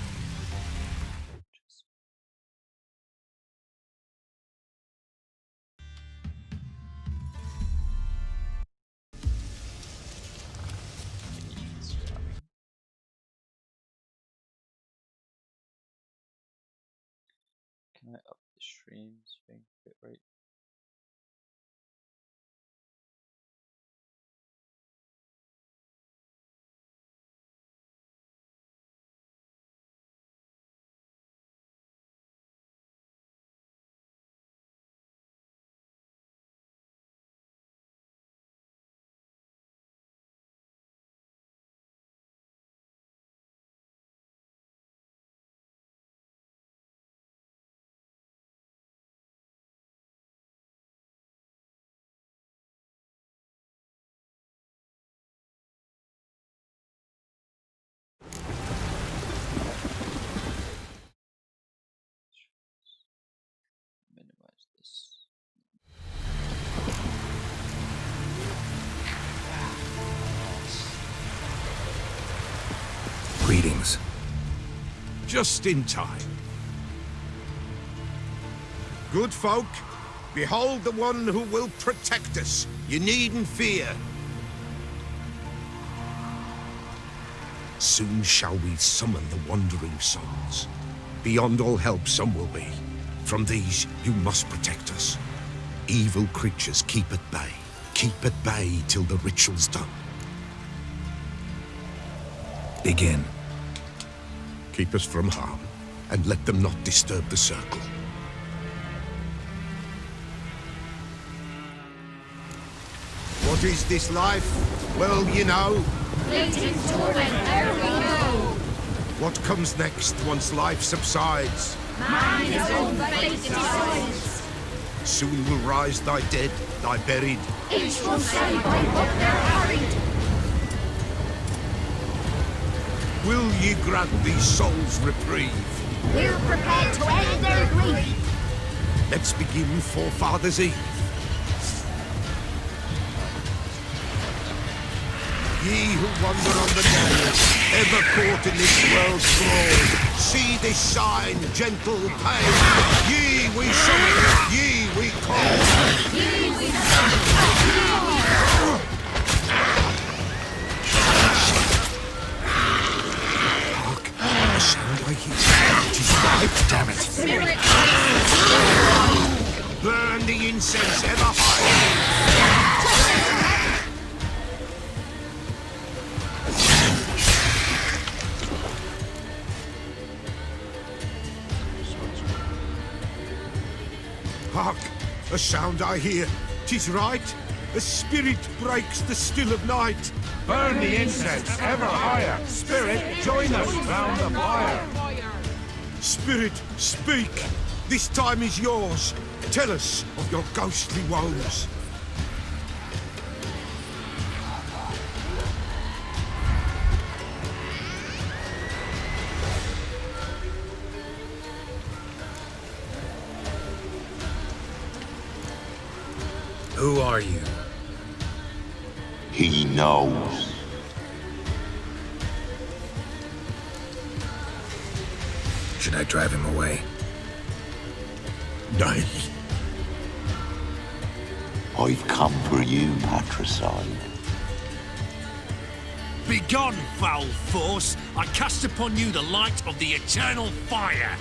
Can I up the streams thing a bit rate? Minimize this. Greetings. Just in time. Good folk, behold the one who will protect us. You needn't fear. Soon shall we summon the wandering souls. Beyond all help some will be. From these you must protect us. Evil creatures keep at bay. Keep at bay till the ritual's done. Begin. Keep us from harm, and let them not disturb the circle. What is this life? Well, you know. Fleeting torment, there we go. What comes next once life subsides? Man his own fate decides. Soon will rise thy dead, thy buried. Each will say by what they're harried. Will ye grant these souls reprieve? We're prepared to end their grief. Let's begin Forefathers' Eve. Ye who wander on the nails, ever caught in this world's thrall, see this sign, gentle pain. Ye we summon, ye we call. Ye we summon. Hark, a sound I hear. It is right, damn it. Spirit. Burn the incense ever higher. Hark! A sound I hear. 'Tis right. A spirit breaks the still of night. Burn the incense ever higher. Spirit, join us round the fire. Spirit, speak. This time is yours. Tell us of your ghostly woes. Who are you? He knows. Should I drive him away? Nay. I've come for you, patricide. Begone, foul force! I cast upon you the light of the eternal fire!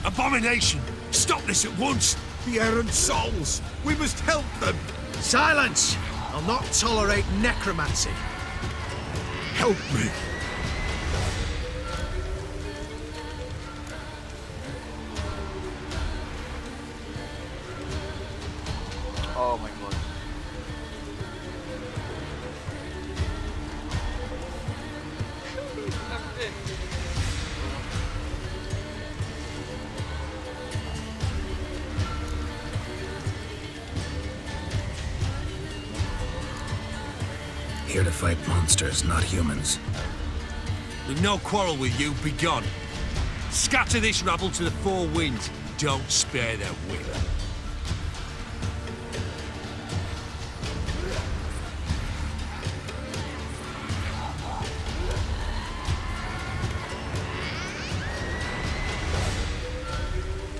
Abomination! Stop this at once! The errant souls! We must help them! Silence! I'll not tolerate necromancy. Help me! Oh my god. Here to fight monsters, not humans. We've no quarrel with you, begone. Scatter this rabble to the four winds. Don't spare their wit.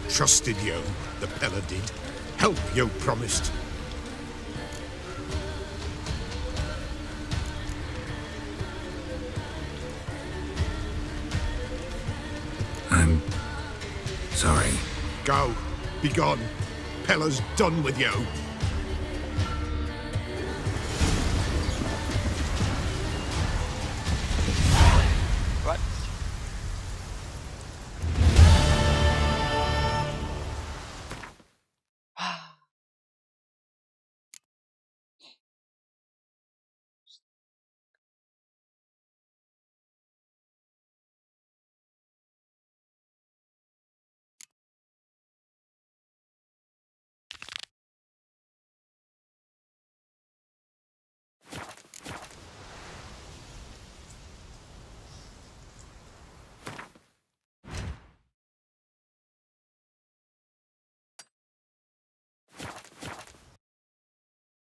Trusted you, the Pella did. Help you promised. I'm sorry. Go. Be gone. Pella's done with you. What?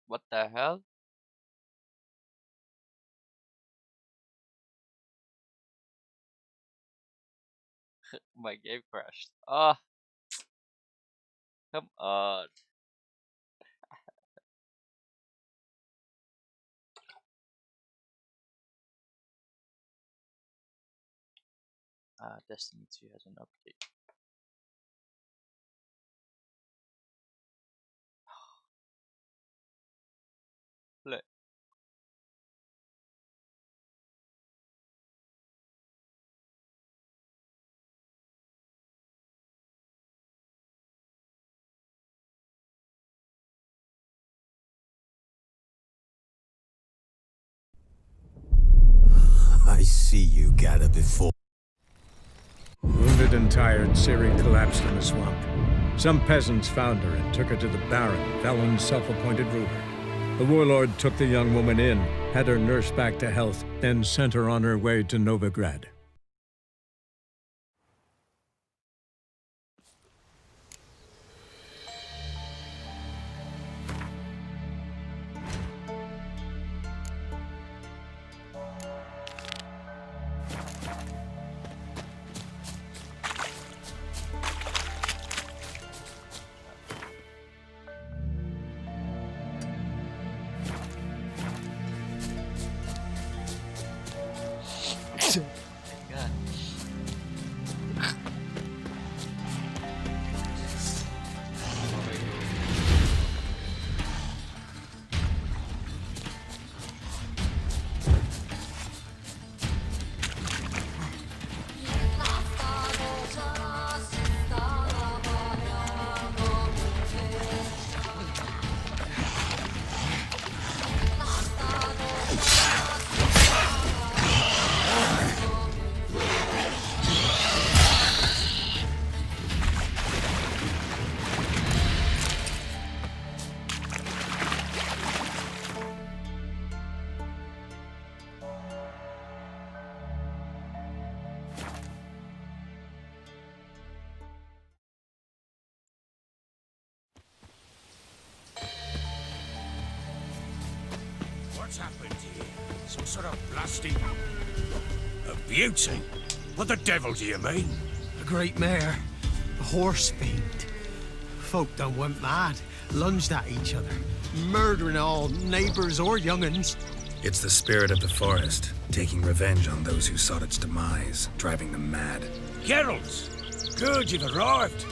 What the hell? My game crashed. Ah, come on. Destiny 2 has an update. Play. I see you, gather before. Wounded and tired, Ciri collapsed in a swamp. Some peasants found her and took her to the Baron, Valen's self-appointed ruler. The warlord took the young woman in, had her nursed back to health, then sent her on her way to Novigrad. God. What's happened here? Some sort of blasting... A beauty? What the devil do you mean? A great mare. A horse fiend. Folk done went mad. lunged at each other, murdering all neighbors or young'uns. It's the spirit of the forest, taking revenge on those who sought its demise, driving them mad. Geralt! Good you've arrived.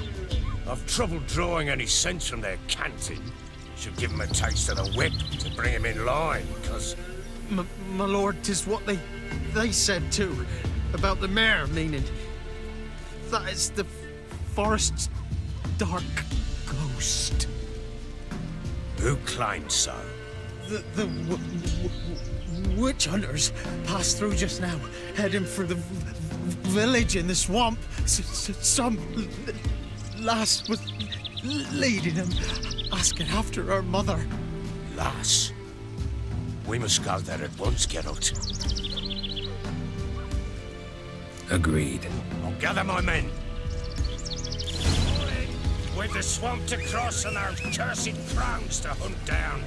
I've trouble drawing any sense from their canting. Should give him a taste of the whip to bring him in line, because... My lord, 'tis what they said too, about the mare, meaning that it's the forest's dark ghost. Who claimed so? The witch hunters passed through just now, heading for the village in the swamp. Some lass was leading them, asking after her mother. Lass? We must go there at once, Geralt. Agreed. I'll gather my men. We've the swamp to cross and our cursed crowns to hunt down.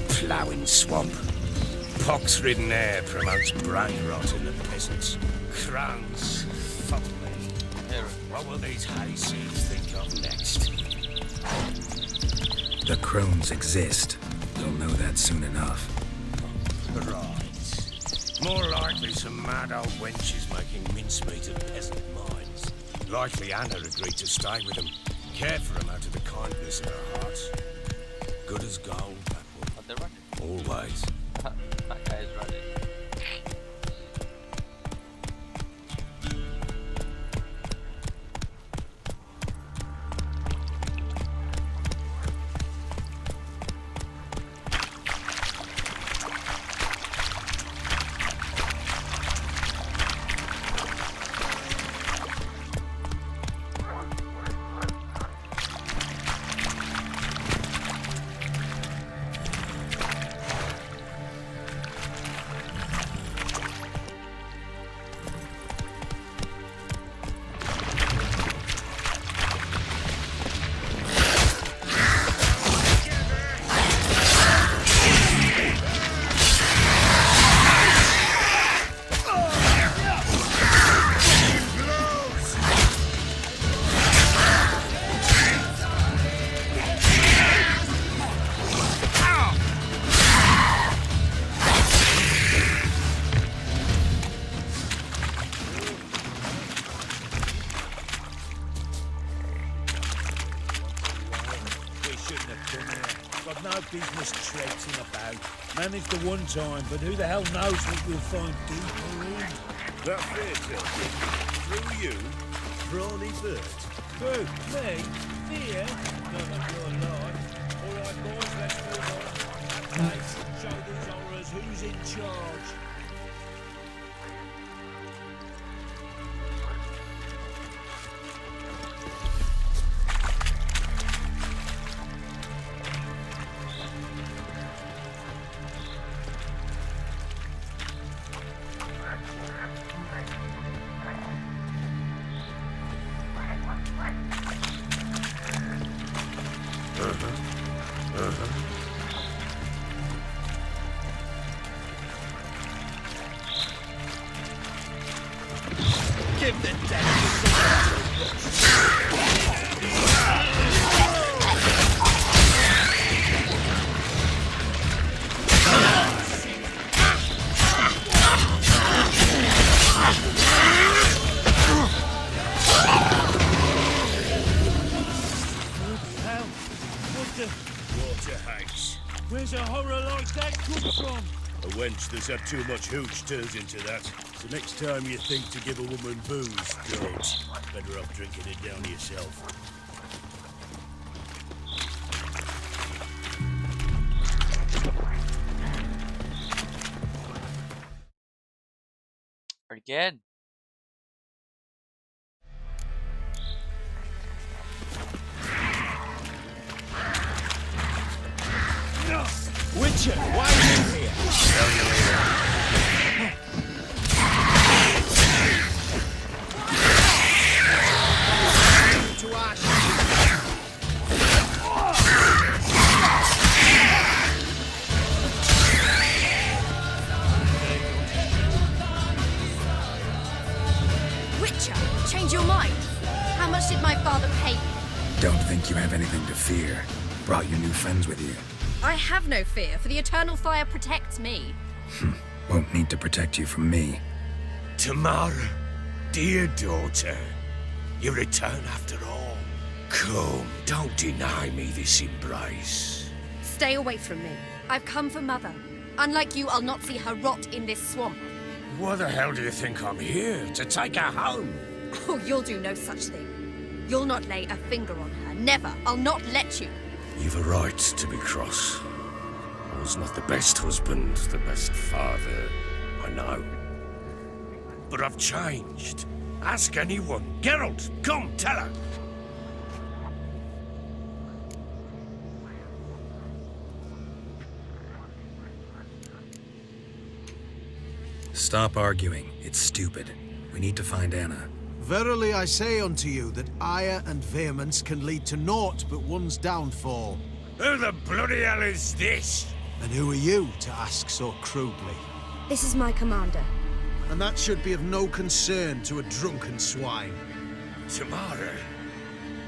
Ploughing swamp. Pox-ridden air promotes brain rot in the peasants. Crowns, fuck me. What will these hayseeds think of next? The crones exist. You'll know that soon enough. Right. More likely some mad old wenches making mincemeat of peasant minds. Likely Anna agreed to stay with them, care for them out of the kindness of her heart. Good as gold, that woman. Always. That guy is running. Business traipsing about. Managed the one time, but who the hell knows what we'll find deeper in? That fair tale, through you, Brawny Bird. Who? Me? Here? None of your life. All right, boys, let's move on. That place, show these horrors who's in charge. Give the dead Where's a horror like that come from? A wench that's had too much hooch turns into that. So next time you think to give a woman booze, don't. Better off drinking it down yourself. Again. Witcher, why are you here? Tell you later. To ash. brought your new friends with you. I have no fear, for the eternal fire protects me. Won't need to protect you from me. Tamara, dear daughter, you return after all. Come, don't deny me this embrace. Stay away from me. I've come for Mother. Unlike you, I'll not see her rot in this swamp. Why the hell do you think I'm here? To take her home? Oh, you'll do no such thing. You'll not lay a finger on her. Never. I'll not let you. You've a right to be cross. I was not the best husband, the best father, I know. But I've changed. Ask anyone. Geralt, come, tell her. Stop arguing. It's stupid. We need to find Anna. Verily I say unto you that ire and vehemence can lead to naught but one's downfall. Who the bloody hell is this? And who are you to ask so crudely? This is my commander. And that should be of no concern to a drunken swine. Tamara,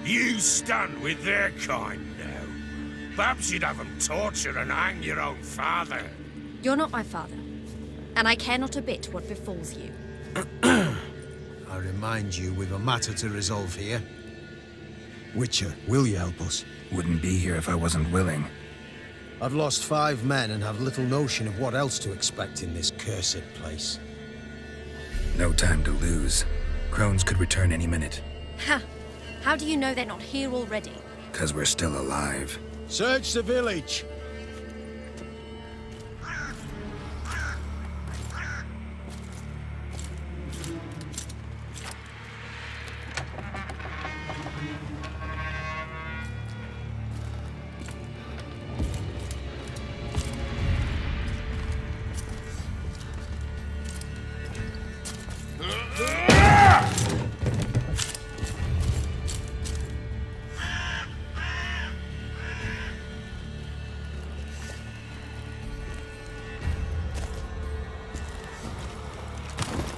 you stand with their kind now. Perhaps you'd have them torture and hang your own father. You're not my father, and I care not a bit what befalls you. I remind you we've a matter to resolve here. Witcher, will you help us? Wouldn't be here if I wasn't willing. I've lost 5 men and have little notion of what else to expect in this cursed place. No time to lose. Crones could return any minute. Ha! How do you know they're not here already? 'Cause we're still alive. Search the village!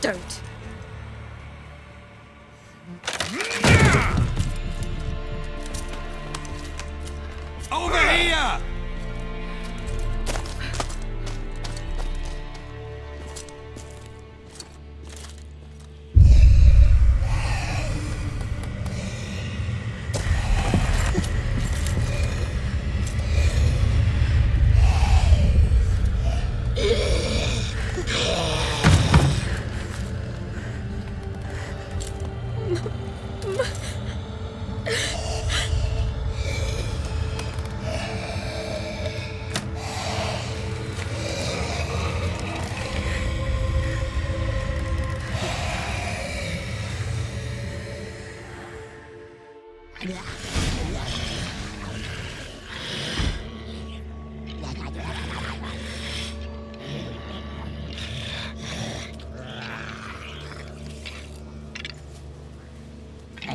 Don't. Over here!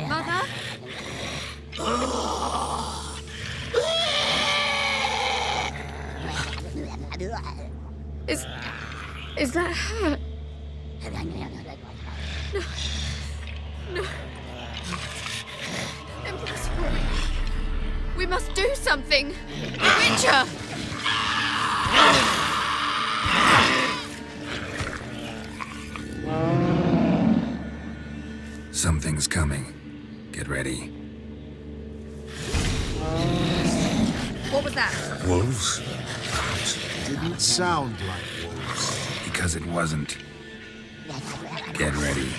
Mother? Is that her? No. No. Impossible. We must do something. Witcher! Something's coming. Get ready. What was that? Wolves? Didn't sound like wolves. Because it wasn't. Get ready.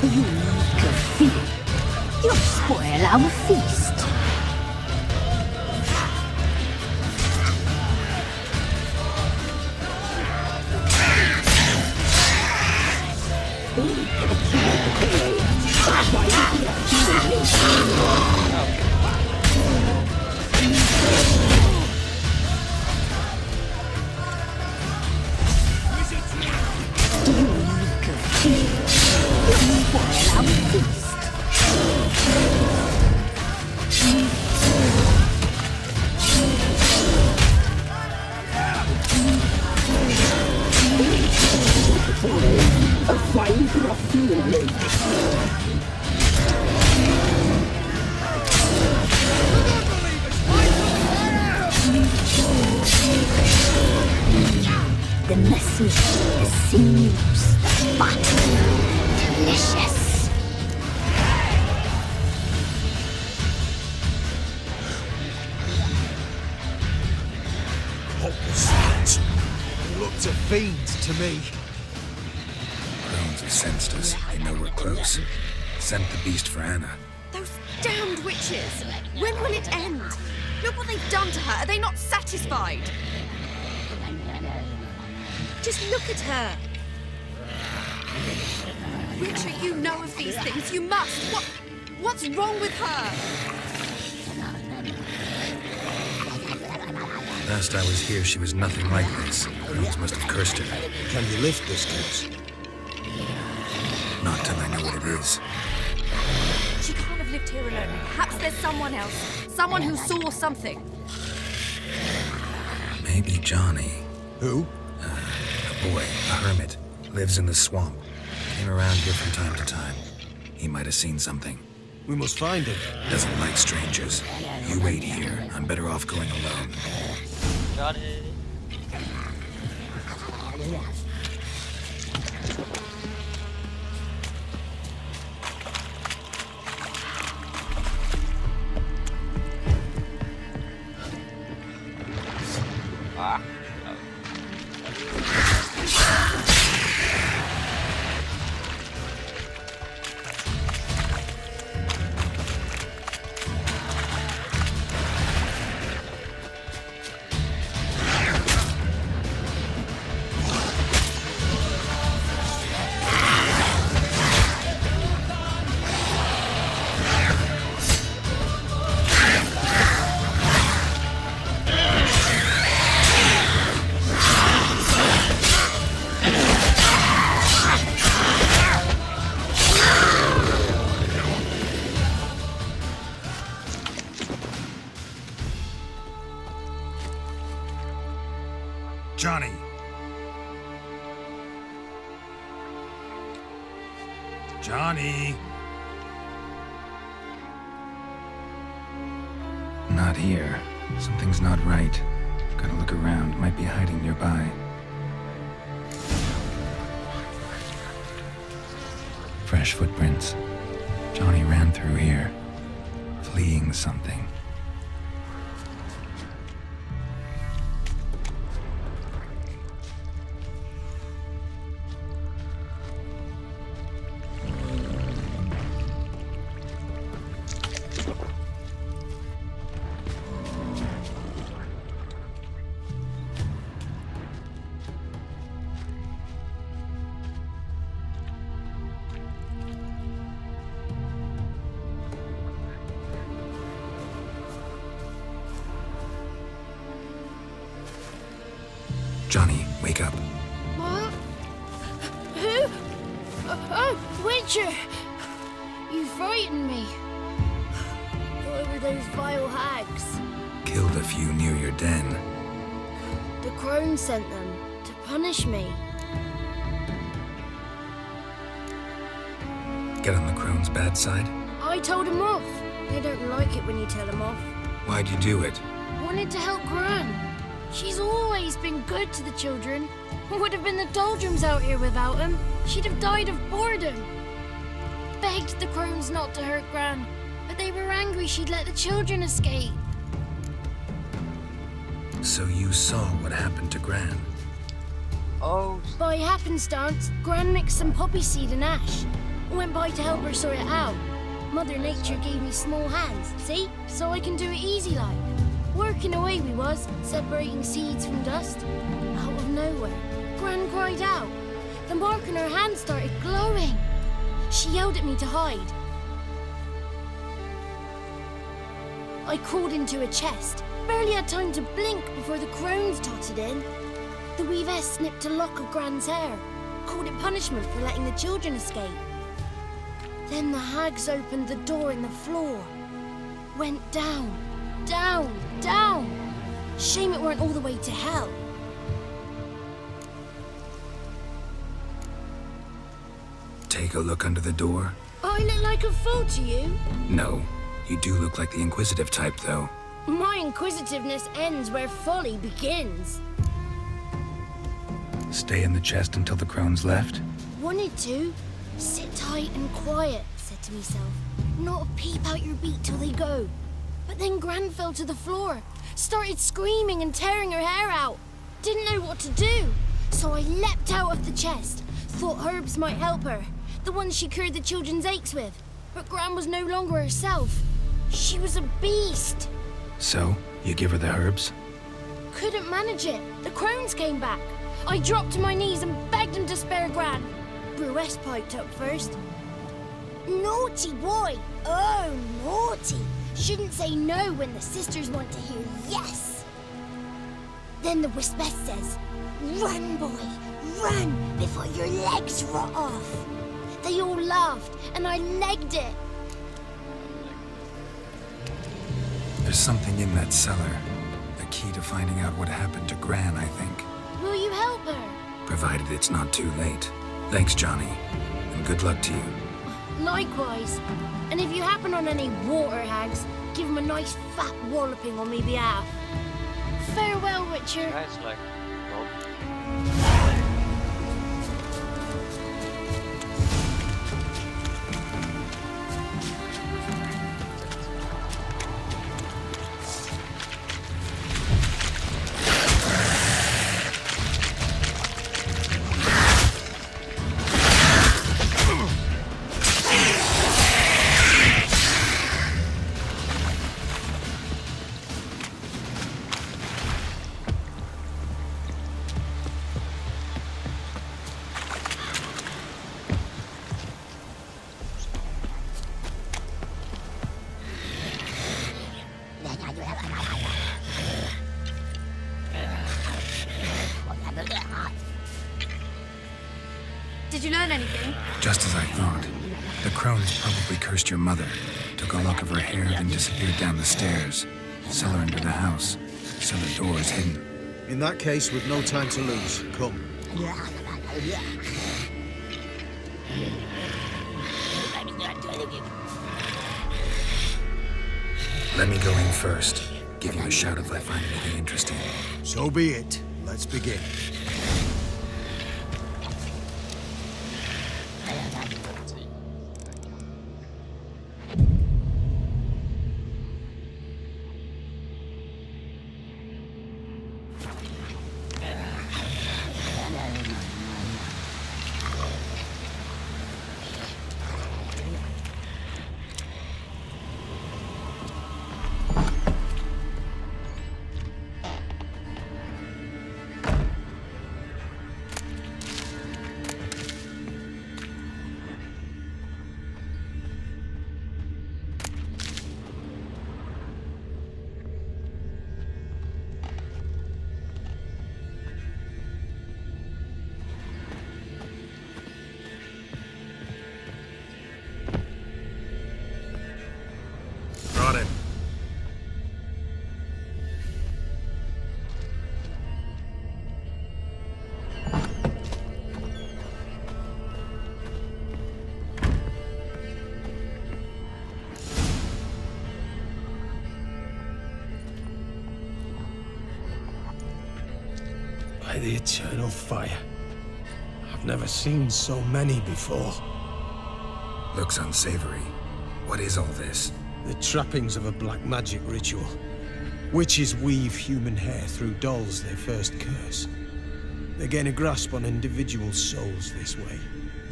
You make a fear. You'll spoil our feast. spoil our feast. A fine refueling. The message seems but delicious. What was that? They looked a fiend to me. Crones have sensed us. They know we're close. Sent the beast for Anna. Those damned witches! When will it end? Look what they've done to her. Are they not satisfied? Just look at her. Richard, you know of these things. You must. What's wrong with her? Last I was here, she was nothing like this. Crones must have cursed her. Can you lift this curse? Not till I know what it is. She can't have lived here alone. Perhaps there's someone else. Someone who saw something. Maybe Johnny. Who? A boy, a hermit. Lives in the swamp. Came around here from time to time. He might have seen something. We must find him. Doesn't like strangers. You wait here. I'm better off going alone. Got it. Ah. Johnny! Johnny! Not here. Something's not right. Gotta look around. Might be hiding nearby. Fresh footprints. Johnny ran through here, fleeing something. Johnny, wake up. What? Who? Oh, Witcher! You frightened me. Thought it were those vile hags. Killed a few near your den. The crone sent them to punish me. Get on the crone's bad side? I told them off. They don't like it when you tell them off. Why'd you do it? Wanted to help Gran. She's always been good to the children. Would have been the doldrums out here without him. She'd have died of boredom. Begged the crones not to hurt Gran, but they were angry she'd let the children escape. So you saw what happened to Gran? Oh. By happenstance, Gran mixed some poppy seed and ash. Went by to help her sort it out. Mother Nature gave me small hands, see? So I can do it easy like. Working away we was, separating seeds from dust. Out of nowhere, Gran cried out. The mark on her hand started glowing. She yelled at me to hide. I crawled into a chest. Barely had time to blink before the crones totted in. The weavess snipped a lock of Gran's hair. Called it punishment for letting the children escape. Then the hags opened the door in the floor. Went down, down, down. Shame it weren't all the way to hell. Take a look under the door. I look like a fool to you? No, you do look like the inquisitive type, though. My inquisitiveness ends where folly begins. Stay in the chest until the crone's left? Wanted to. Sit tight and quiet, said to myself. Not a peep out your beat till they go. But then Gran fell to the floor. Started screaming and tearing her hair out. Didn't know what to do. So I leapt out of the chest. Thought herbs might help her. The ones she cured the children's aches with. But Gran was no longer herself. She was a beast. So, you give her the herbs? Couldn't manage it. The crones came back. I dropped to my knees and begged him to spare Gran. Bruce piped up first. Naughty boy. Oh, naughty. Shouldn't say no when the sisters want to hear yes. Then the Wispess says, run, boy, run before your legs rot off. They all laughed and I legged it. There's something in that cellar. The key to finding out what happened to Gran, I think. Will you help her? Provided it's not too late. Thanks, Johnny. And good luck to you. Likewise. And if you happen on any water hags, give them a nice fat walloping on me behalf. Farewell, Witcher. Nice, like, Did you learn anything? Just as I thought. The crones probably cursed your mother, took a lock of her hair, then disappeared down the stairs. Cellar under the house. Cellar door is hidden. In that case, with no time to lose, come. Let me go in first. Give you a shout if I find anything interesting. So be it. Let's begin. By the eternal fire. I've never seen so many before. Looks unsavory. What is all this? The trappings of a black magic ritual. Witches weave human hair through dolls they first curse. They gain a grasp on individual souls this way.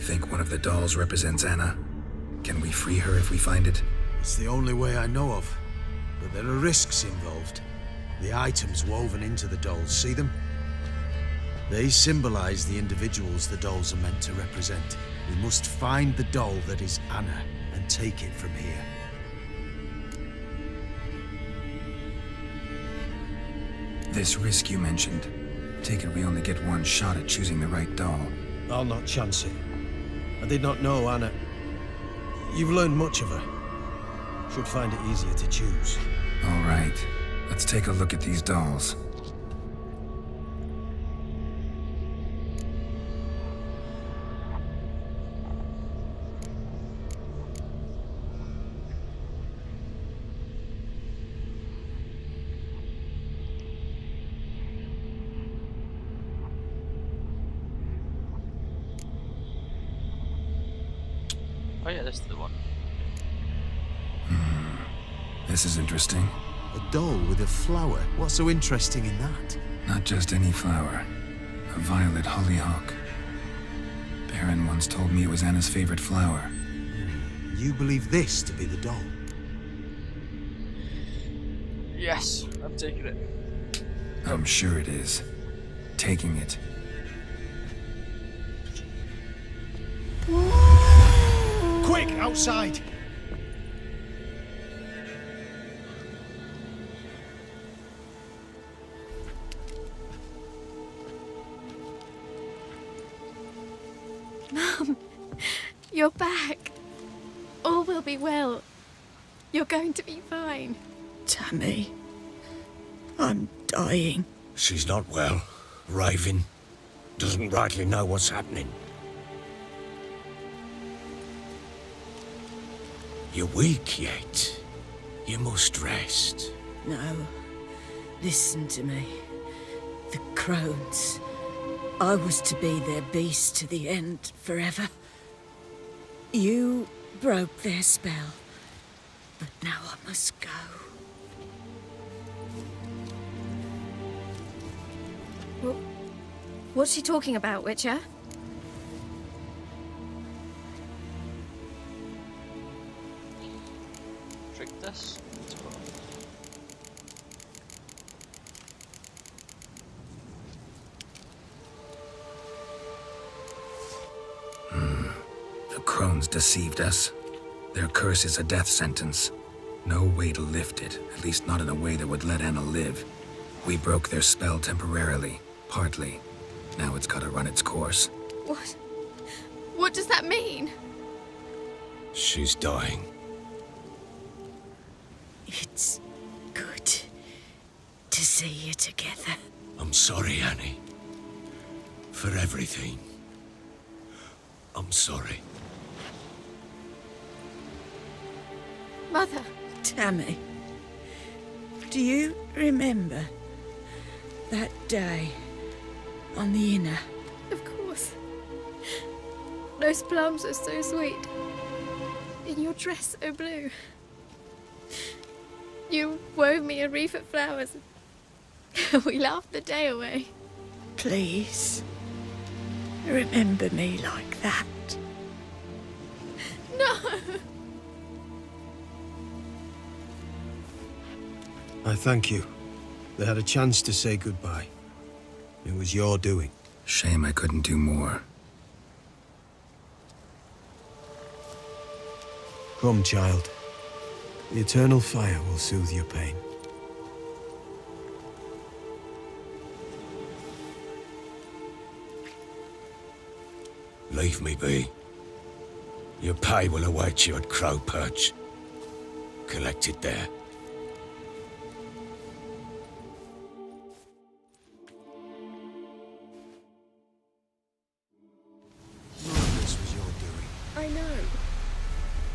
Think one of the dolls represents Anna? Can we free her if we find it? It's the only way I know of. But there are risks involved. The items woven into the dolls, see them? They symbolize the individuals the dolls are meant to represent. We must find the doll that is Anna and take it from here. This risk you mentioned. Take it we only get one shot at choosing the right doll. I'll not chance it. I did not know Anna. You've learned much of her. Should find it easier to choose. All right. Let's take a look at these dolls. Oh yeah, this is the one. This is interesting. A doll with a flower. What's so interesting in that? Not just any flower. A violet hollyhock. Baron once told me it was Anna's favorite flower. You believe this to be the doll? Yes, I'm taking it. I'm sure it is. Taking it. Quick, outside! Mum, you're back. All will be well. You're going to be fine. Tammy, I'm dying. She's not well. Raving. Doesn't rightly know what's happening. You're weak yet. You must rest. No, listen to me. The crones. I was to be their beast to the end, forever. You broke their spell, but now I must go. What's she talking about, Witcher? Trick this. Let's go. The crones deceived us. Their curse is a death sentence. No way to lift it, at least not in a way that would let Anna live. We broke their spell temporarily, partly. Now it's gotta run its course. What? What does that mean? She's dying. It's good to see you together. I'm sorry, Annie. For everything. I'm sorry. Mother. Tammy, do you remember that day on the inner? Of course. Those plums are so sweet. In your dress so blue. You wove me a wreath of flowers. We laughed the day away. Please, remember me like that. No! I thank you. They had a chance to say goodbye. It was your doing. Shame I couldn't do more. Come, child. The eternal fire will soothe your pain. Leave me be. Your pay will await you at Crow Perch. Collect it there. This was your doing. I know.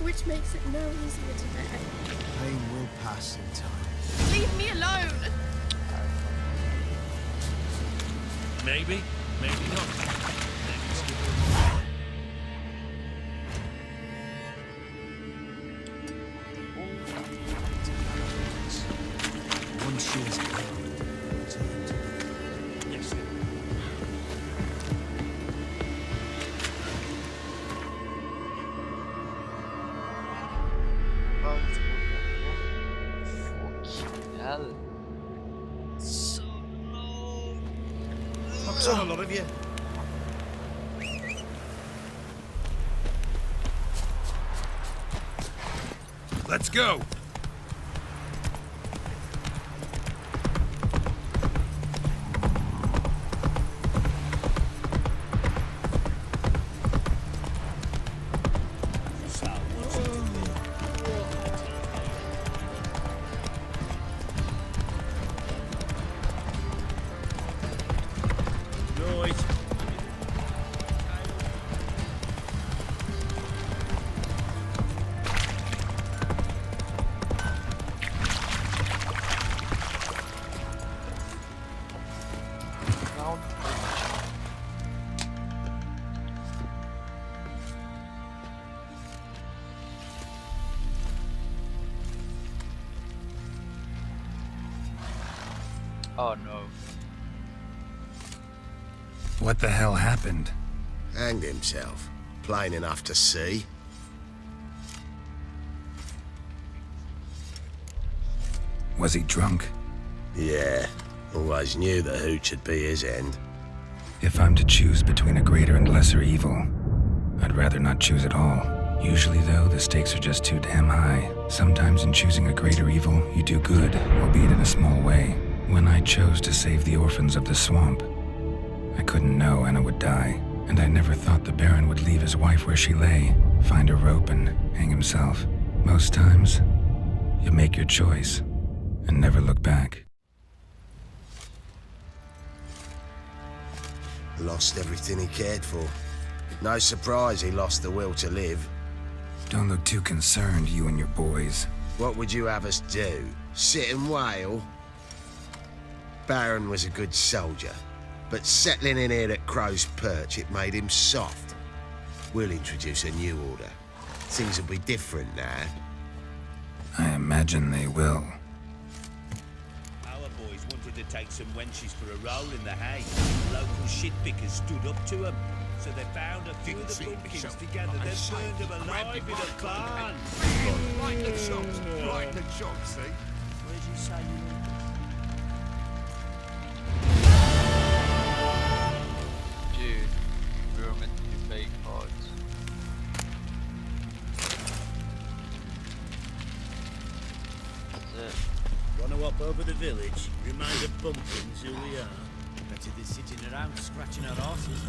Which makes it no easier to bear. Pain will pass in time. Leave me alone! Maybe, maybe not. Once she is gone, return to me. Yes. Fucking hell. So low. I've done a lot of you. Let's go. Oh no. What the hell happened? Hanged himself. Plain enough to see. Was he drunk? Yeah. Always knew the hooch would be his end. If I'm to choose between a greater and lesser evil, I'd rather not choose at all. Usually, though, the stakes are just too damn high. Sometimes in choosing a greater evil, you do good, albeit in a small way. When I chose to save the orphans of the swamp, I couldn't know Anna would die, and I never thought the Baron would leave his wife where she lay, find a rope and hang himself. Most times, you make your choice and never look back. Lost everything he cared for. No surprise he lost the will to live. Don't look too concerned, you and your boys. What would you have us do? Sit and wail? Baron was a good soldier, but settling in here at Crow's Perch, it made him soft. We'll introduce a new order. Things will be different now. I imagine they will. Our boys wanted to take some wenches for a roll in the hay. Local shitpickers stood up to them. So they found a few of the pumpkins together, then burned them alive in a barn. Right in the chops, right in the chops, see? Where'd you say you were? Dude, we were meant to be fake cards. That's it. Wanna hop over the village, remind the pumpkins who we are. Better than sitting around scratching our asses.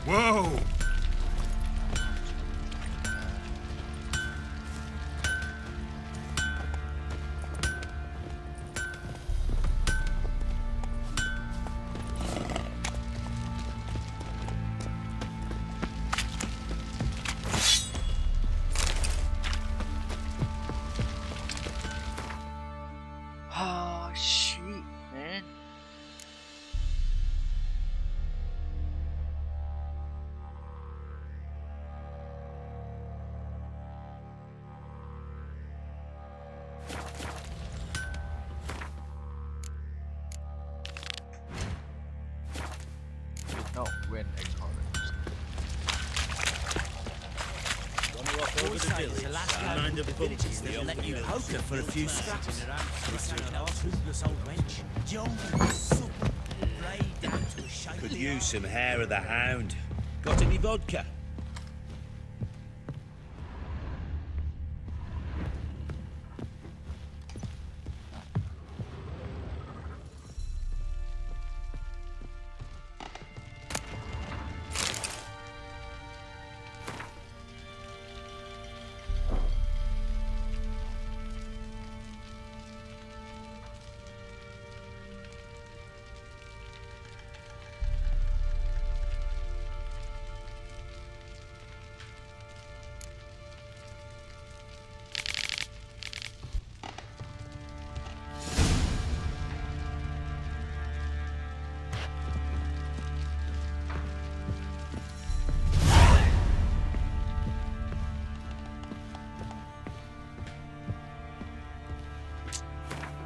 Whoa! Oh shit, man. Did not win a contest. Wanna hop over the village, remind the pumpkins they'll let you poker for a few scraps. Could use some hair of the hound. Got any vodka?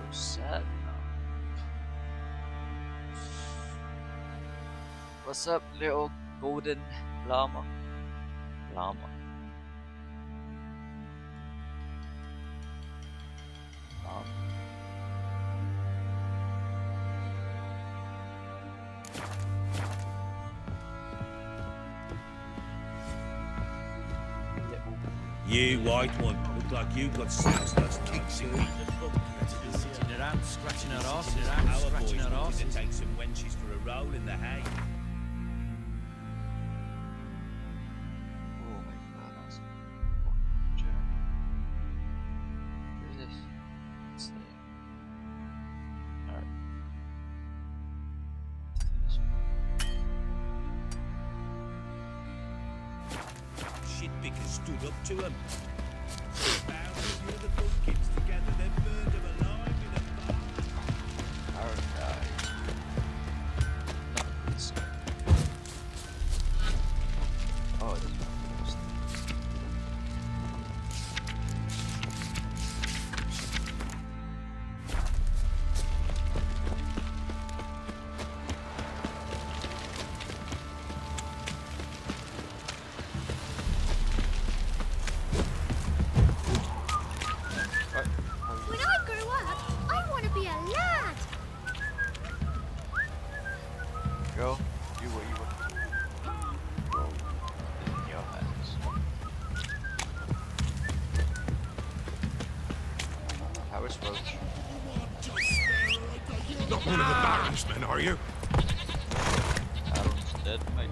Sad. What's up, little golden llama? Llama. You white one, look like you got snaps those kicks in me. Sitting around scratching our asses. Our boys wanted to take some wenches for a roll in the hay. Oh my god, that's a fucking journey. Where's this? It's there. Alright. Shitpickers stood up to him. Found a few of the pumpkins together, then burned them alive in a barn. Not good stuff. Power Roach. Not one of the Baron's men, are you? Baron's dead, mate.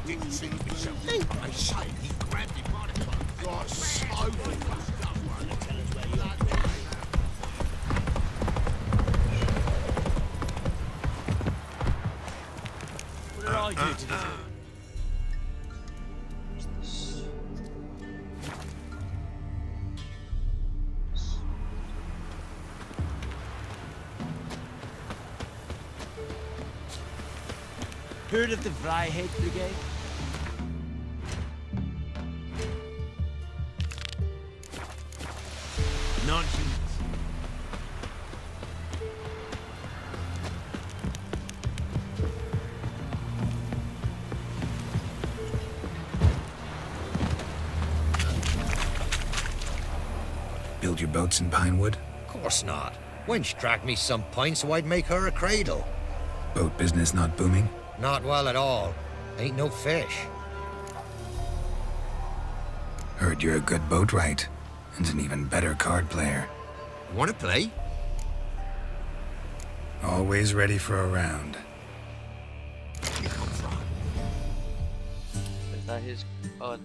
Didn't see myself. I say he grabbed him by the collar. Right, smoking. What did I do to this? Heard of the Flyhead Brigade? Nonsense. Build your boats in Pinewood? Course not. Wench dragged me some pine so I'd make her a cradle. Boat business not booming? Not well at all. Ain't no fish. Heard you're a good boatwright, and an even better card player. Wanna play? Always ready for a round. Is that his card?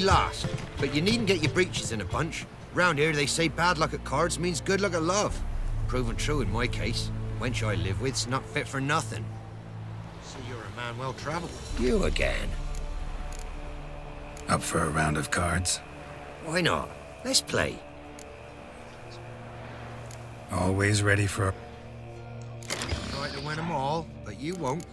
lost, but you needn't get your breeches in a bunch. Round here they say bad luck at cards means good luck at love. Proven true in my case. Wench I live with's not fit for nothing. So you're a man well traveled. You again. Up for a round of cards? Why not? Let's play. Always ready for... Try to win them all, but you won't.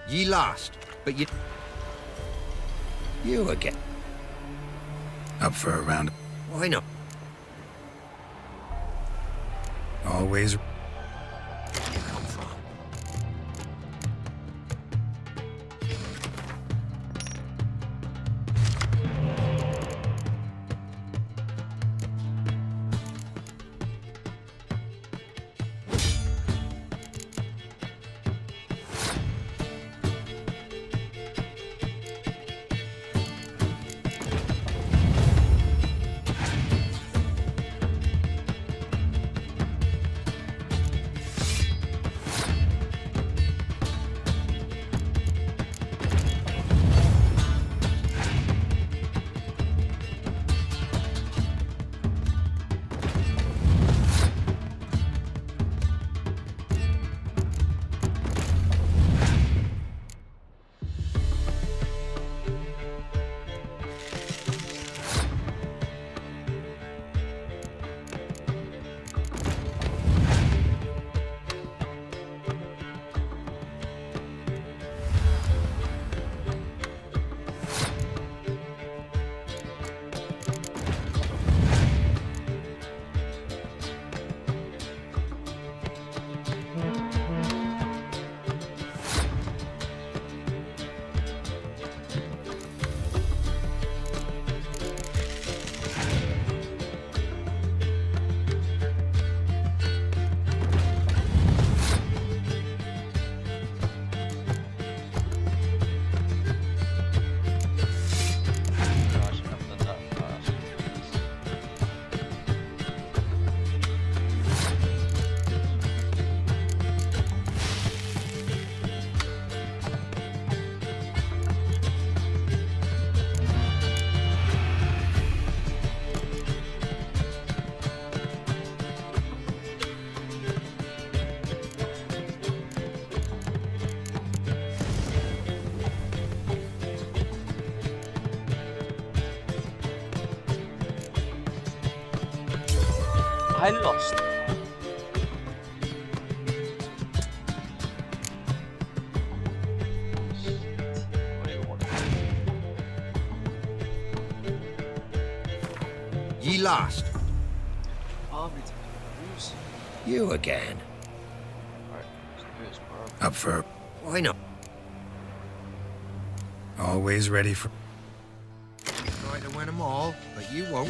Ye lost, but you again. Up for a round. Why not? Always... I lost. Ye lost. Arbitrary rules. You again. Right, let's do this, bro. Up for... Why not? Always ready for... Try to win them all, but you won't.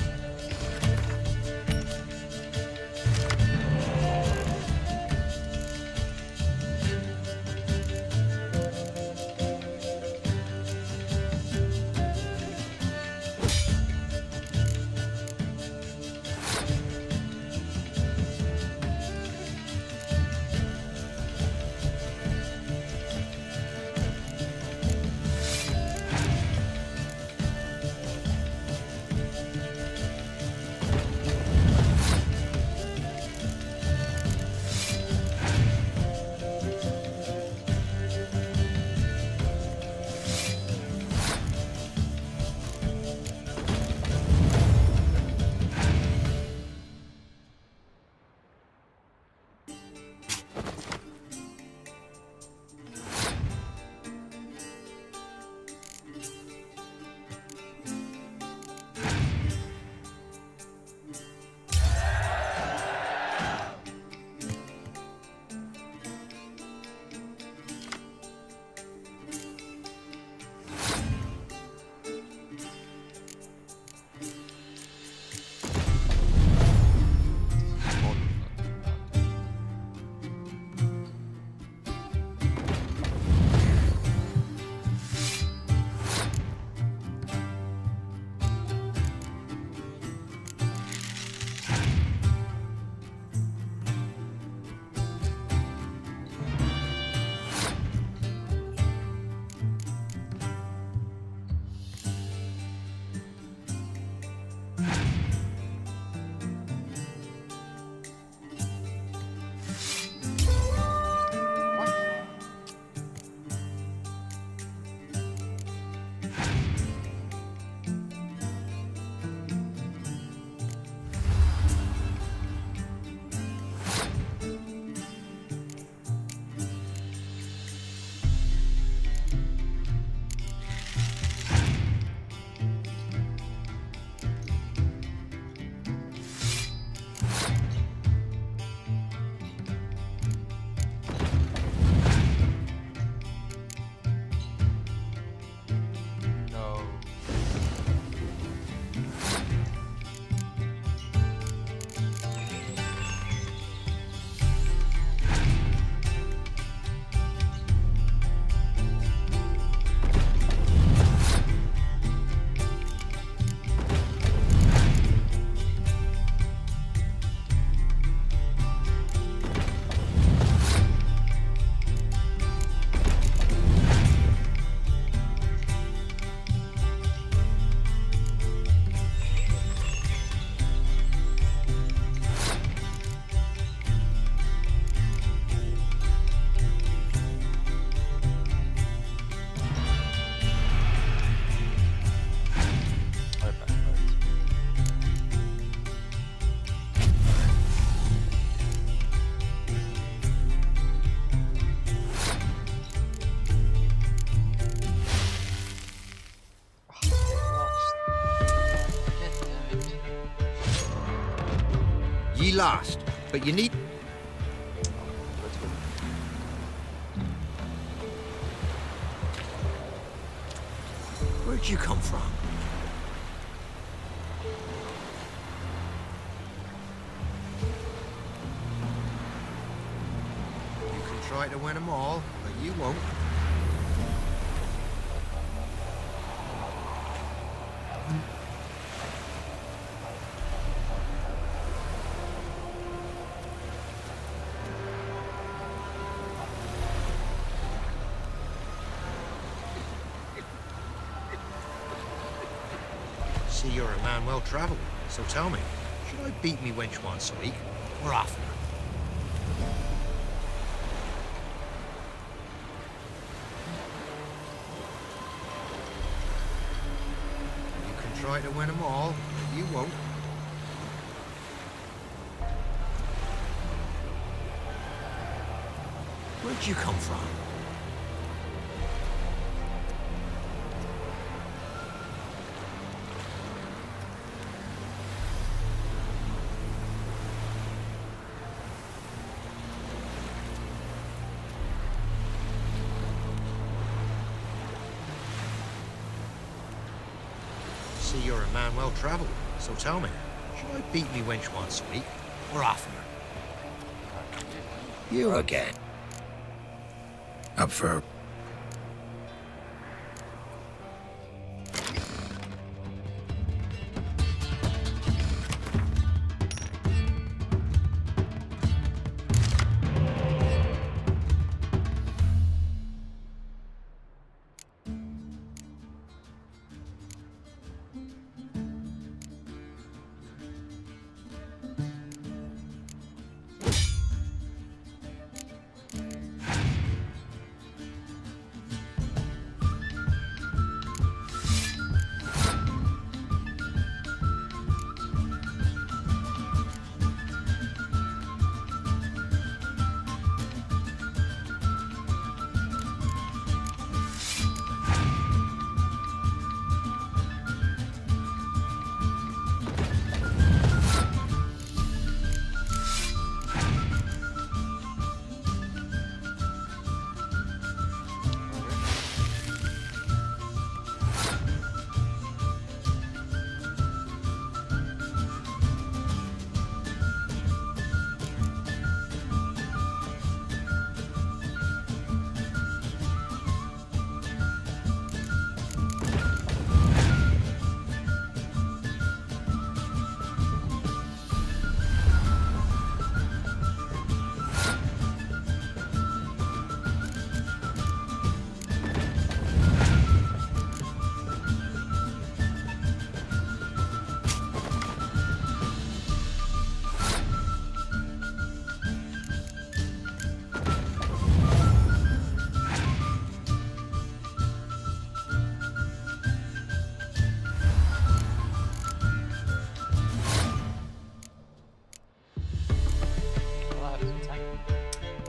Ye lost, but you need... Where'd you come from? You can try to win them all, but you won't. See, you're a man well-travelled, so tell me, should I beat me wench once a week, or oftener? You can try to win them all, but you won't. Where'd you come from? See, you're a man well travelled. So tell me, should I beat me wench once a week, or oftener? You again. Up for...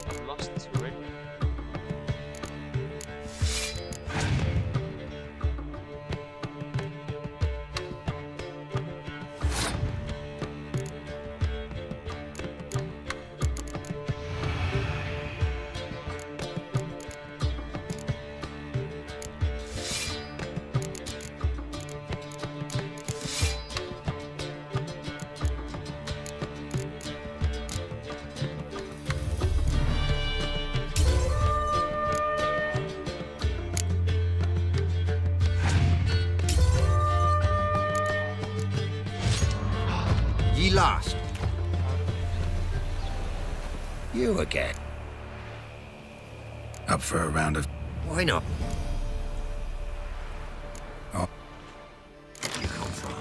I've lost this already. Ye last. You again. Up for a round of... Why not? Oh. Where'd you come from?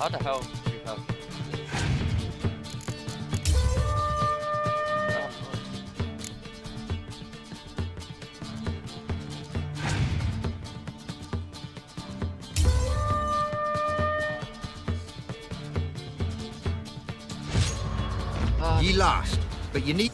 How the hell do you have... Ye lost, but you need...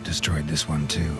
Destroyed this one too.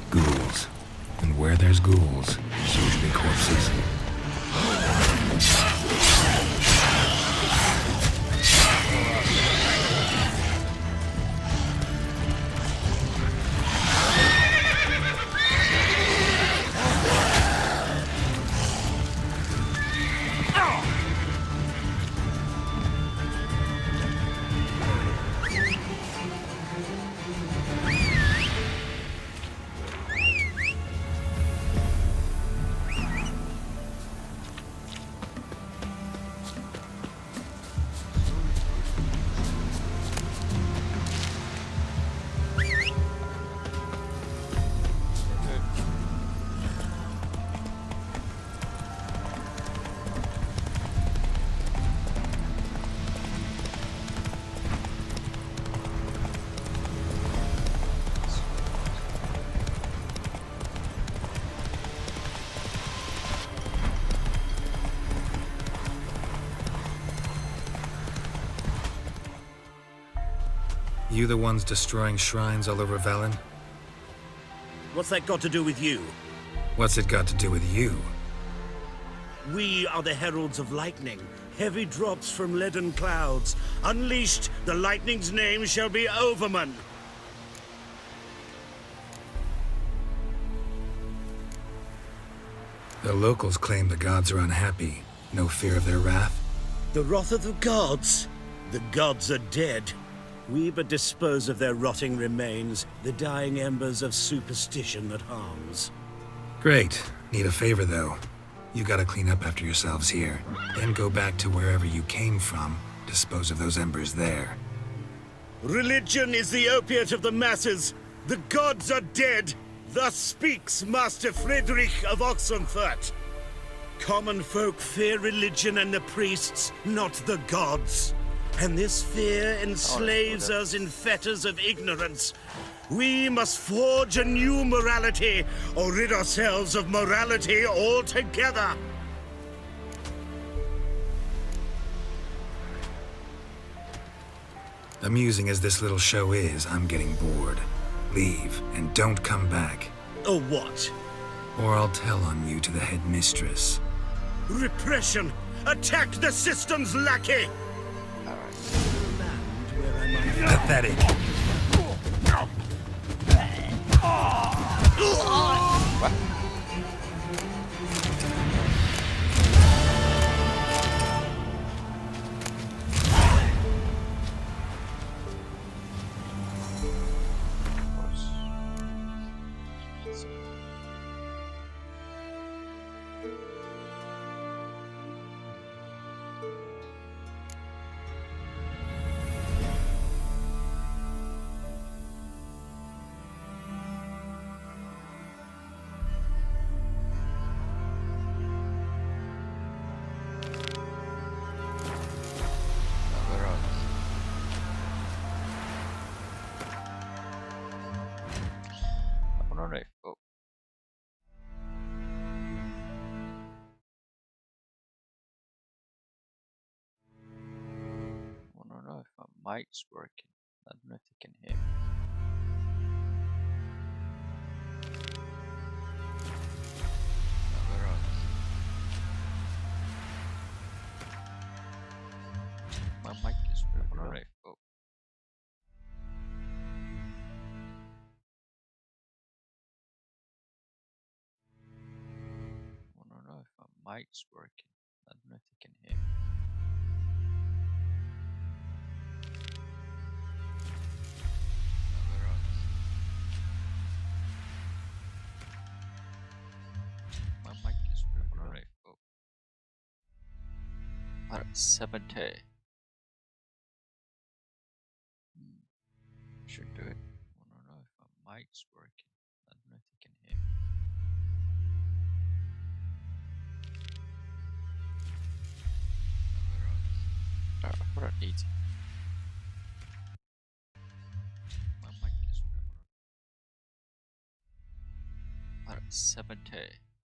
Ghouls. And where there's ghouls, there's usually corpses. You the ones destroying shrines all over Velen? What's that got to do with you? What's it got to do with you? We are the heralds of lightning. Heavy drops from leaden clouds. Unleashed, the lightning's name shall be Overman. The locals claim the gods are unhappy. No fear of their wrath? The wrath of the gods? The gods are dead. We but dispose of their rotting remains, the dying embers of superstition that harms. Great. Need a favor, though. You gotta clean up after yourselves here. Then go back to wherever you came from. Dispose of those embers there. Religion is the opiate of the masses. The gods are dead. Thus speaks Master Friedrich of Oxenfurt. Common folk fear religion and the priests, not the gods. And this fear enslaves us in fetters of ignorance. We must forge a new morality, or rid ourselves of morality altogether. Amusing as this little show is, I'm getting bored. Leave, and don't come back. Or what? Or I'll tell on you to the headmistress. Repression! Attack the system's lackey! Pathetic. Mic's working. I don't know if you can hear me. My mic is working. Alright, oh. I don't know if my mic's working. I don't know if you can hear me. My mic is working. Alright, oh. Alright, 70. Should do it. I don't know if my mic's working. I don't know if you can hear me. Alright, I put it 80. My mic is working. Alright, 70.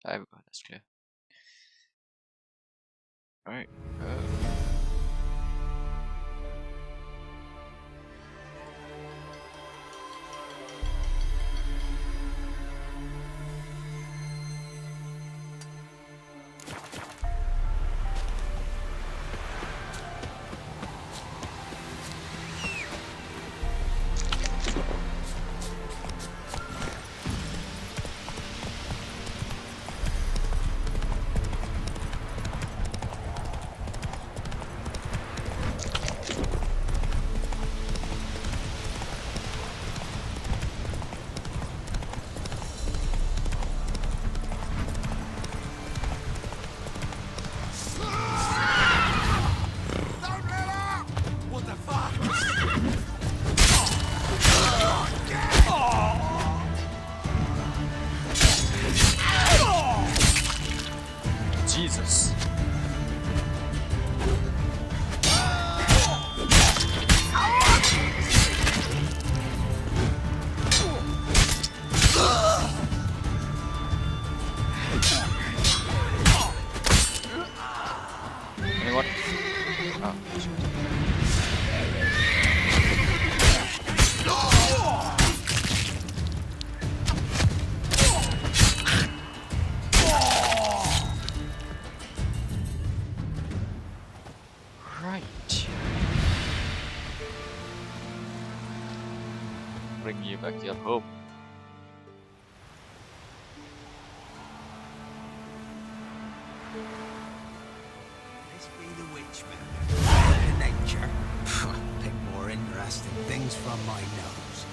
There we go, that's clear. Alright, Jesus. Anyone? Oh. back here home. This be the witch man. Nature. Pick more interesting things from my nose.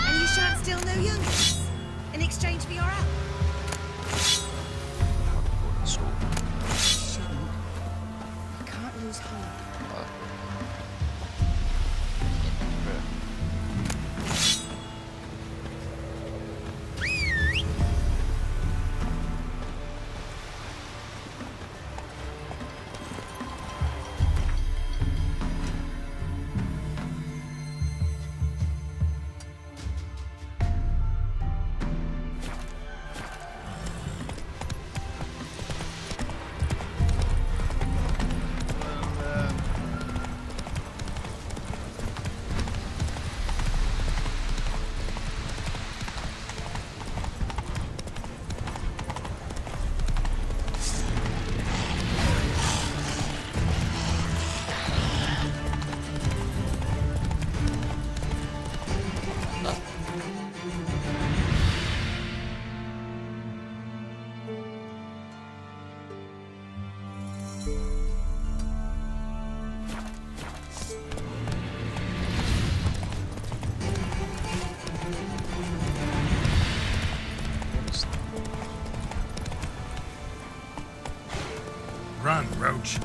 And you shan't steal no youngsters in exchange for your help. Shouldn't. I can't lose hope. Run, Roach.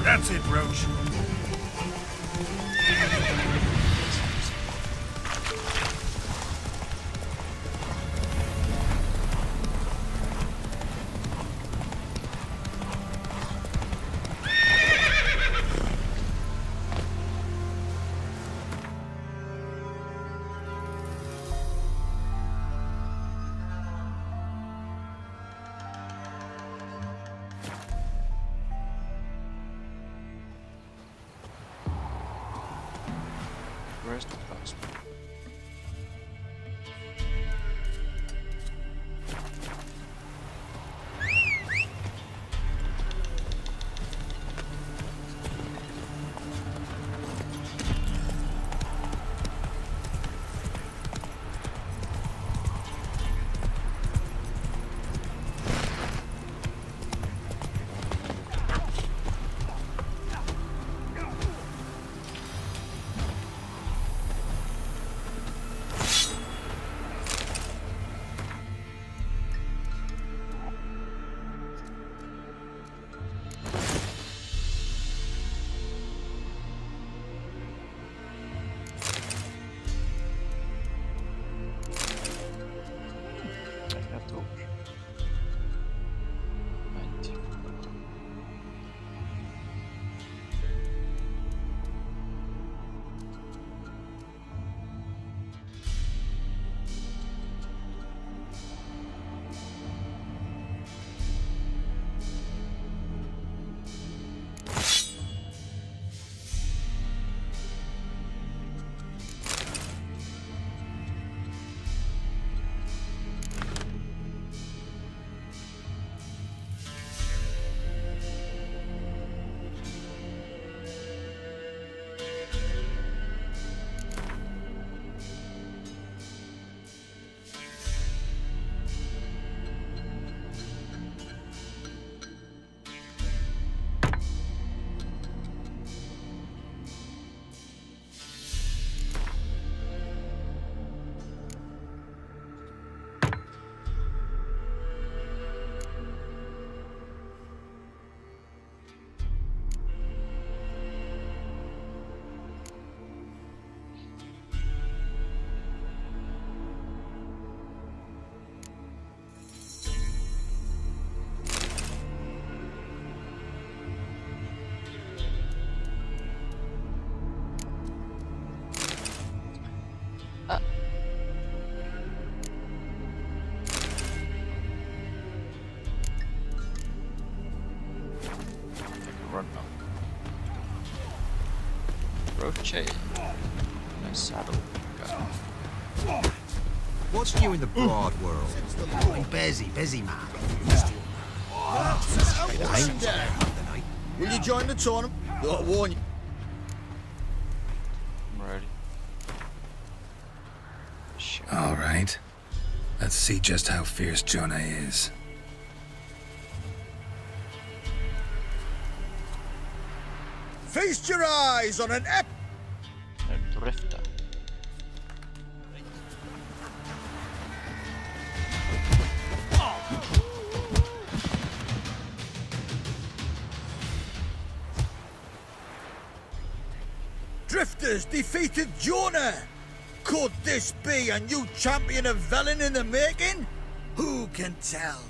That's it, Roach. Where's the passport? Rotate. Nice saddle. What's new in the broad world? I'm busy man. Will you join the tournament? I'll warn you. I'm ready. All right. Let's see just how fierce Jonah is. Feast your eyes on an Drifter. Drifters defeated Jonah! Could this be a new champion of Velen in the making? Who can tell?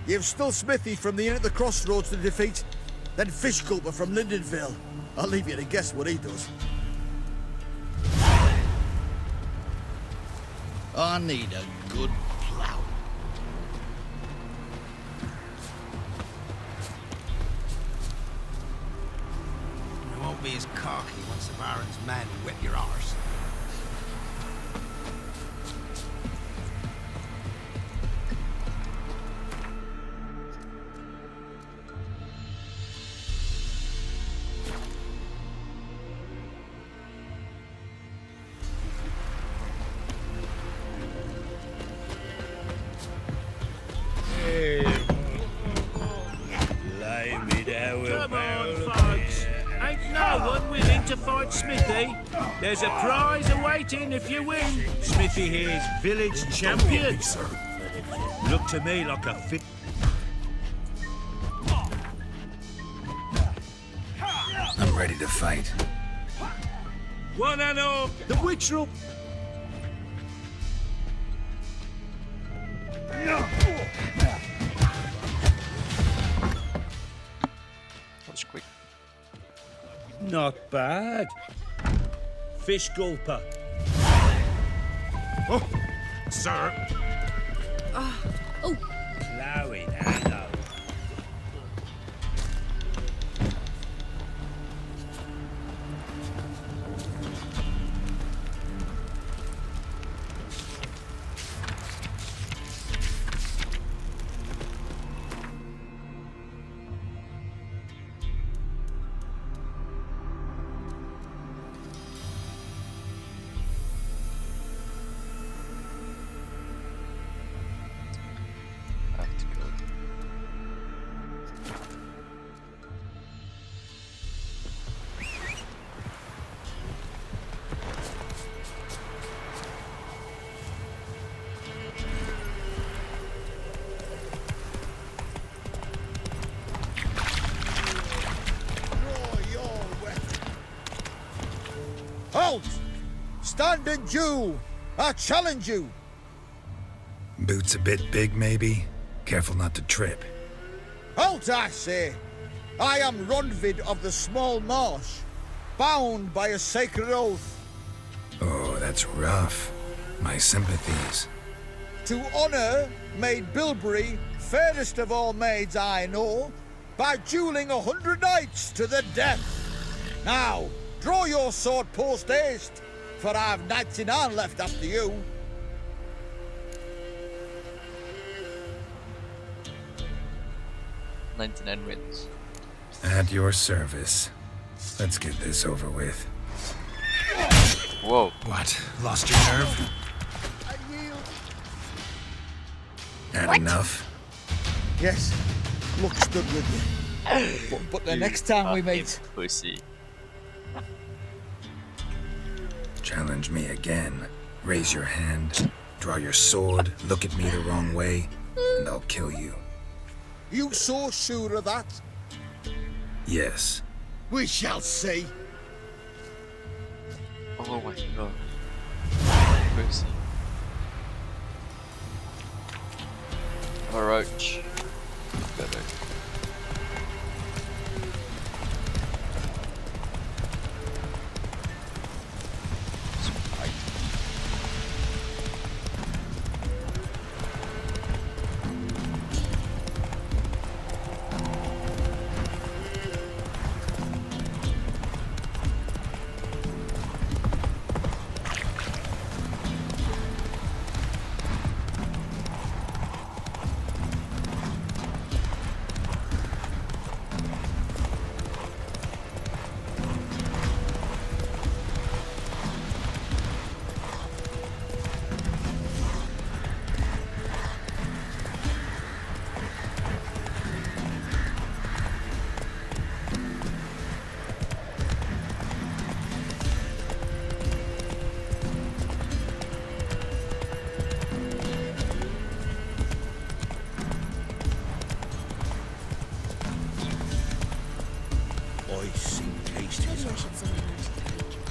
You've still Smithy from the Inn at the Crossroads to defeat, then Fish Gulper from Lindenville. I'll leave you to guess what he does. I need a good plough. You won't be as cocky once the Baron's men whip your arse. Smithy, there's a prize awaiting if you win. Smithy here's village champion. Look to me like a fit. I'm ready to fight. One and all, the witch room. That was quick. Not bad. Fish Gulper. Oh, sir. Oh. Plowing, hello. Halt! Stand and Jew! I challenge you! Boots a bit big, maybe? Careful not to trip. Halt, I say! I am Ronvid of the Small Marsh, bound by a sacred oath. Oh, that's rough. My sympathies. To honor Maid Bilberry, fairest of all maids I know, by dueling 100 knights to the death. Now, draw your sword post haste, for I've 99 left after you. $99 wins. At your service. Let's get this over with. Whoa. What? Lost your nerve? Had enough? Yes, looks good with you. But the next time we meet... Pussy. Challenge me again. Raise your hand, draw your sword, look at me the wrong way, and I'll kill you. You so sure of that? Yes. We shall see. Oh my god. Pussy. A roach. Better.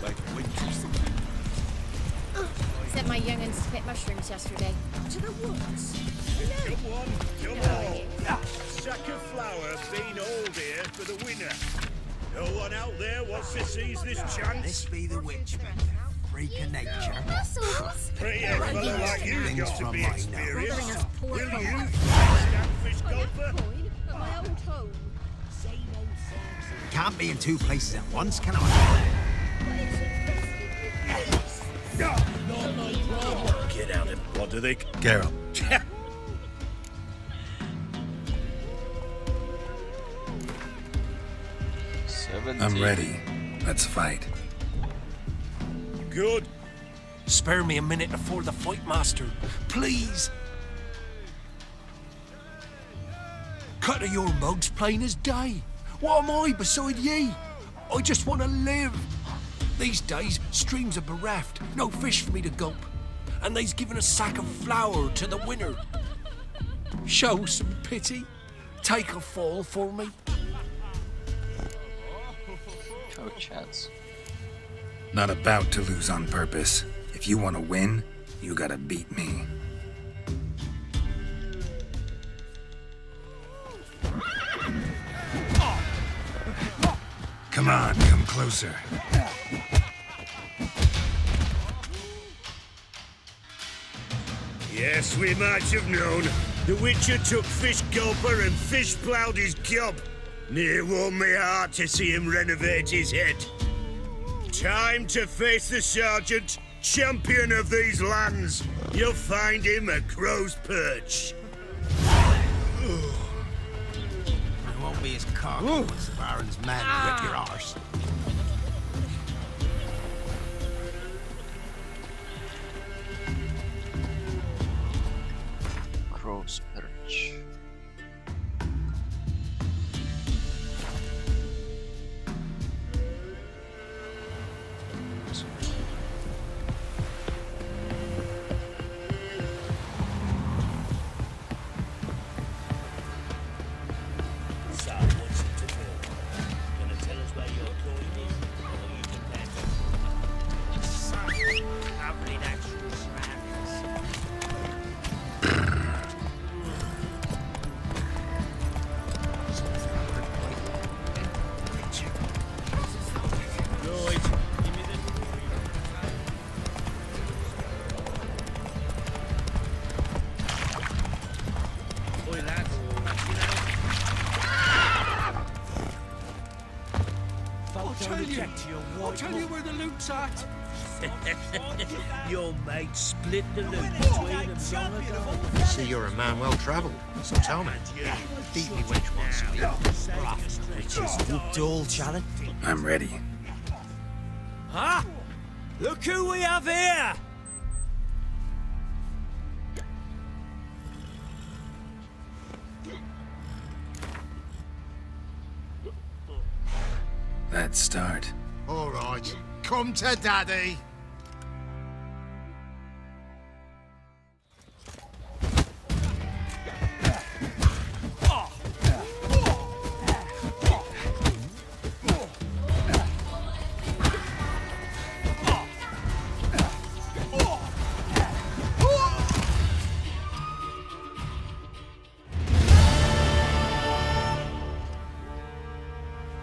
Like Sent my young'uns to pick mushrooms yesterday. To the woods. Come on, come on. Sack of flour being hauled here for the winner. No one out there wants to seize this chance. This be the witch, man. Freak of nature. Muscles. Pretty a fella like you've Things got to from be my experienced. poor Will folk. you, Stanfish Gulper? At my old home. Can't be in two places at once, can I? Get out of what do they... Geralt. I'm ready. Let's fight. Good. Spare me a minute before the fight, master. Please. Cut of your mug's plain as day. What am I beside ye? I just want to live. These days, streams are bereft. No fish for me to gulp. And they's given a sack of flour to the winner. Show some pity. Take a fall for me. No chance. Not about to lose on purpose. If you want to win, you gotta beat me. Come on, come closer. Yes, we might have known. The Witcher took Fish Gulper and fish ploughed his gob. Near warmed me heart to see him renovate his head. Time to face the Sergeant, champion of these lands. You'll find him at Crow's Perch. You won't be as cocky once the Baron's men whip your arse. Crow's Perch. So, what's it to do? Gonna tell us where your coin is? Or you can bet? Covering actual surroundings. Right, give me the... Oi, lads. I'll tell you where the loot's at. Your mate split the loot between them long ago. I see you're a man well travelled. So tell me, beat me which one's Which is whooped all, Challenge. I'm ready. Huh? Look who we have here! Let's start. All right, come to daddy.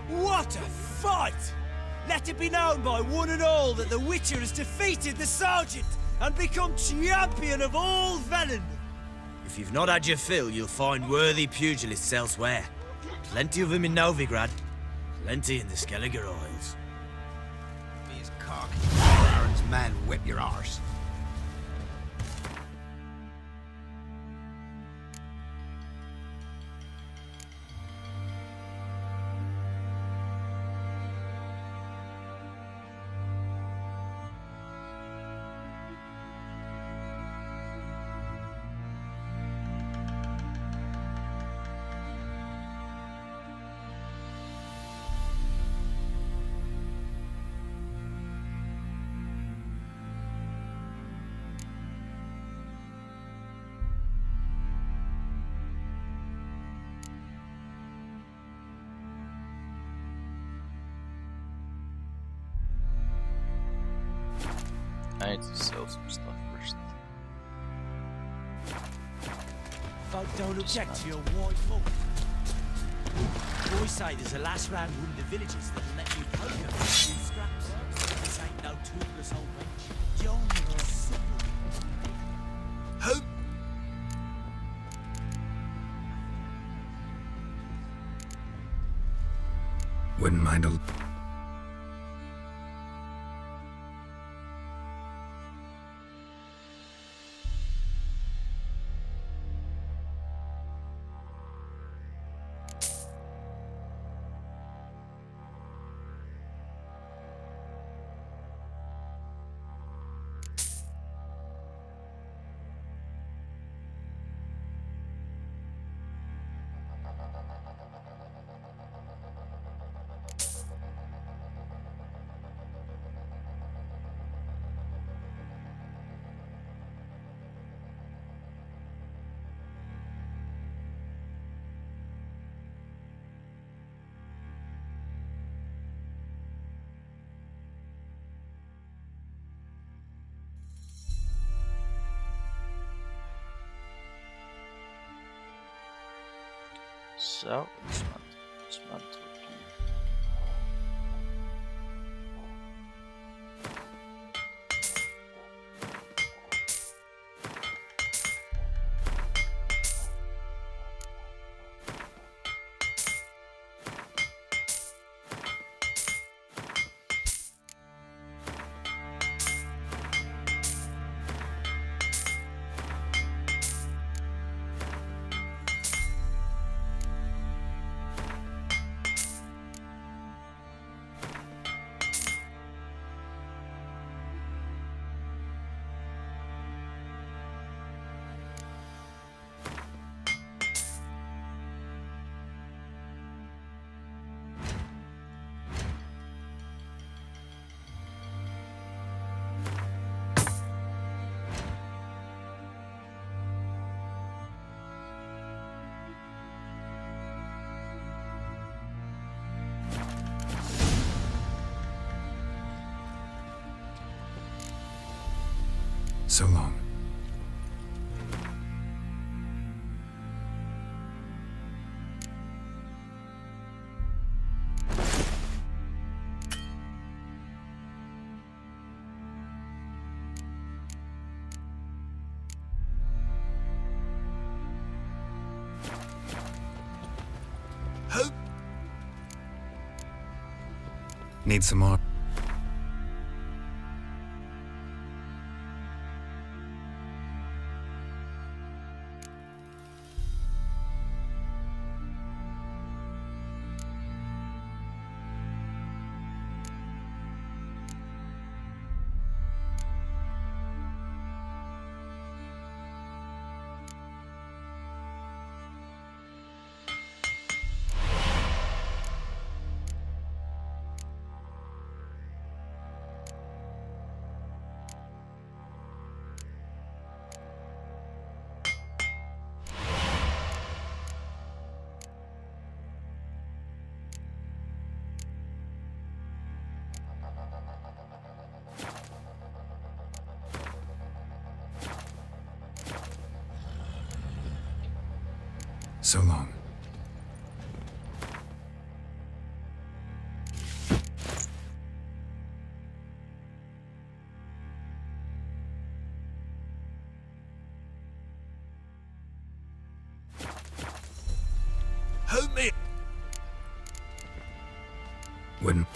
What a fight! Let it be known by one and all that the Witcher has defeated the Sergeant and become champion of all Velen. If you've not had your fill, you'll find worthy pugilists elsewhere. Plenty of them in Novigrad, plenty in the Skelliger Isles. Be as cocky as the Baron's men whip your arse. I need to sell some stuff first. Folk don't object to your white mug. Boys say there's a last round one of the villages that'll let you poke them with scraps. This ain't no toothless old wench. John, you're a simple. Who? Wouldn't mind a... So, this month will So long. Need some more. So long. Help me! Wouldn't.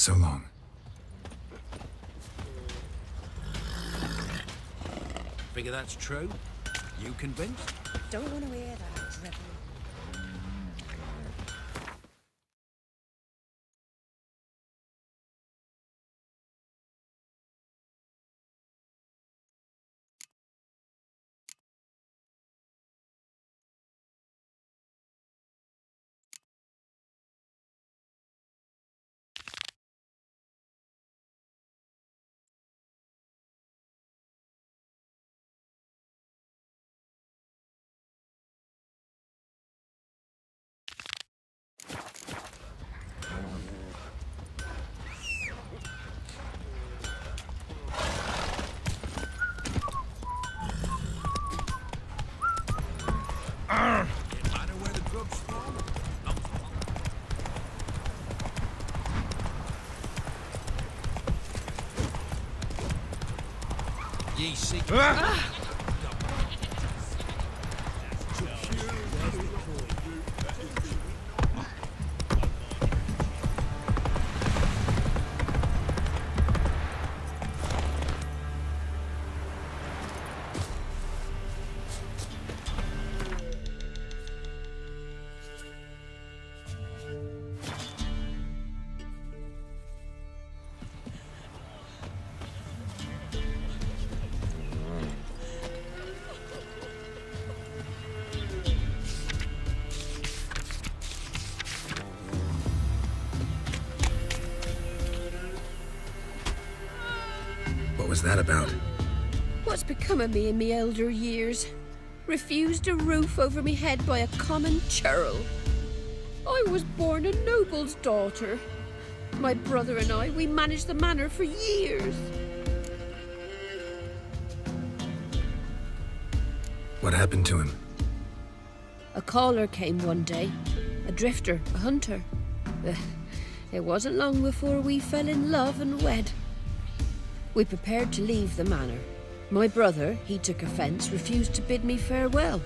So long. Figure that's true? You convinced? Don't want to hear that, Rebel. matter where the grub's from. Ye seek. What was that about? What's become of me in me elder years? Refused a roof over me head by a common churl. I was born a noble's daughter. My brother and I, we managed the manor for years. What happened to him? A caller came one day. A drifter, a hunter. It wasn't long before we fell in love and wed. We prepared to leave the manor. My brother, he took offence, refused to bid me farewell.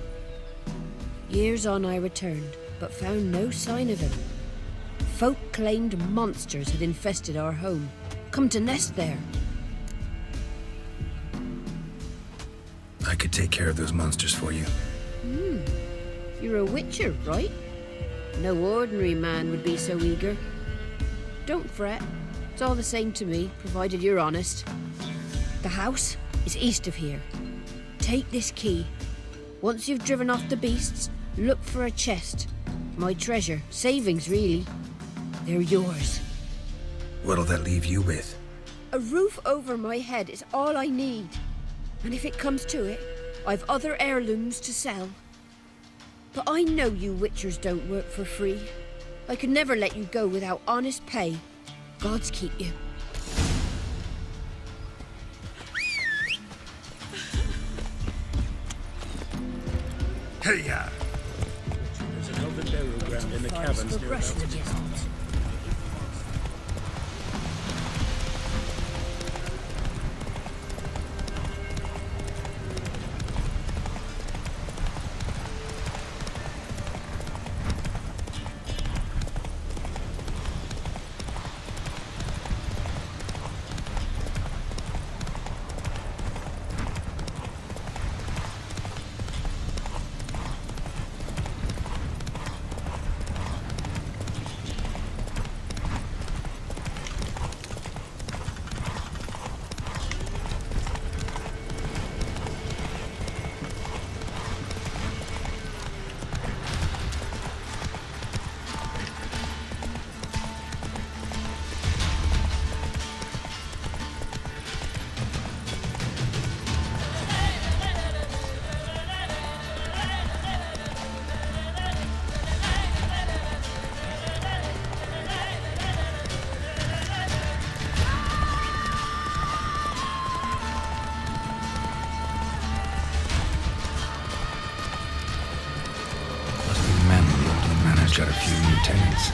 Years on I returned, but found no sign of him. Folk claimed monsters had infested our home, come to nest there. I could take care of those monsters for you. You're a witcher, right? No ordinary man would be so eager. Don't fret. It's all the same to me, provided you're honest. The house is east of here. Take this key. Once you've driven off the beasts, look for a chest. My treasure, savings really. They're yours. What'll that leave you with? A roof over my head is all I need. And if it comes to it, I've other heirlooms to sell. But I know you witchers don't work for free. I could never let you go without honest pay. Gods keep you. Hey-ya! There's another burial ground in the caverns nearabouts. Got a few new tenants.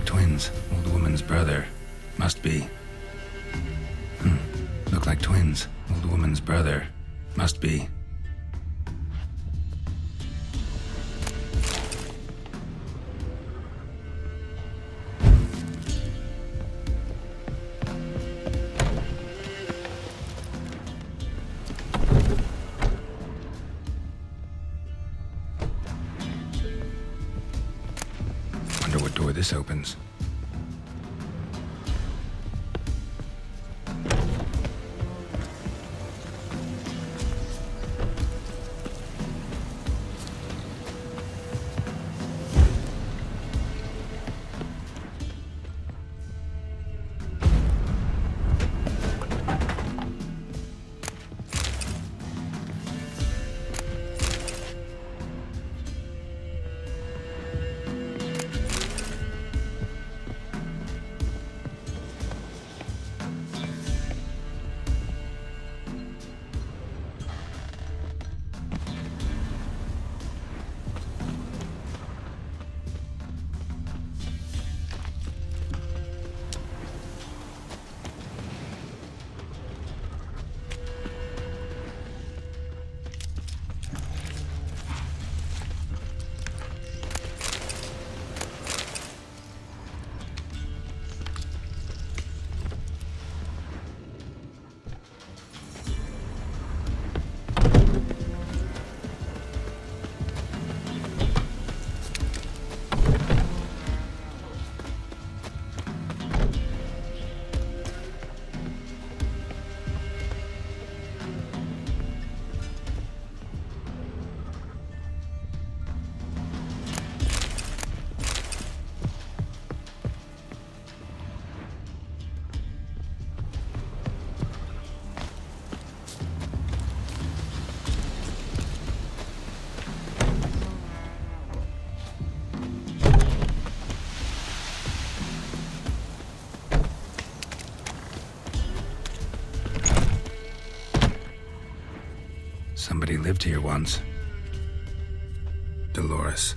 like twins. Old woman's brother. Must be. Look like twins. Old woman's brother. Must be. Wonder what door this opens. Somebody lived here once. Dolores.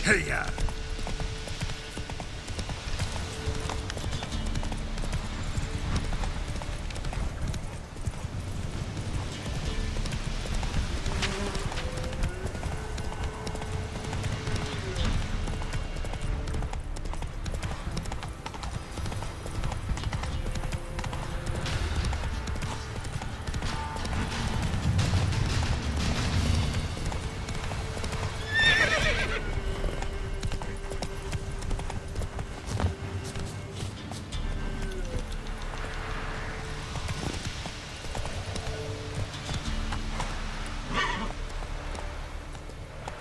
Hey-ya!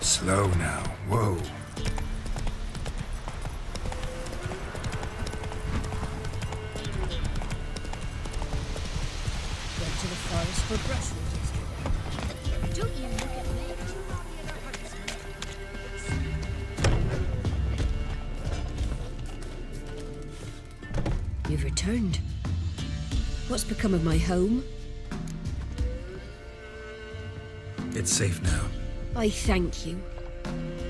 Slow now. Whoa. Went to the forest for brushwood yesterday. Don't you look at me. You've returned. What's become of my home? It's safe now. I thank you.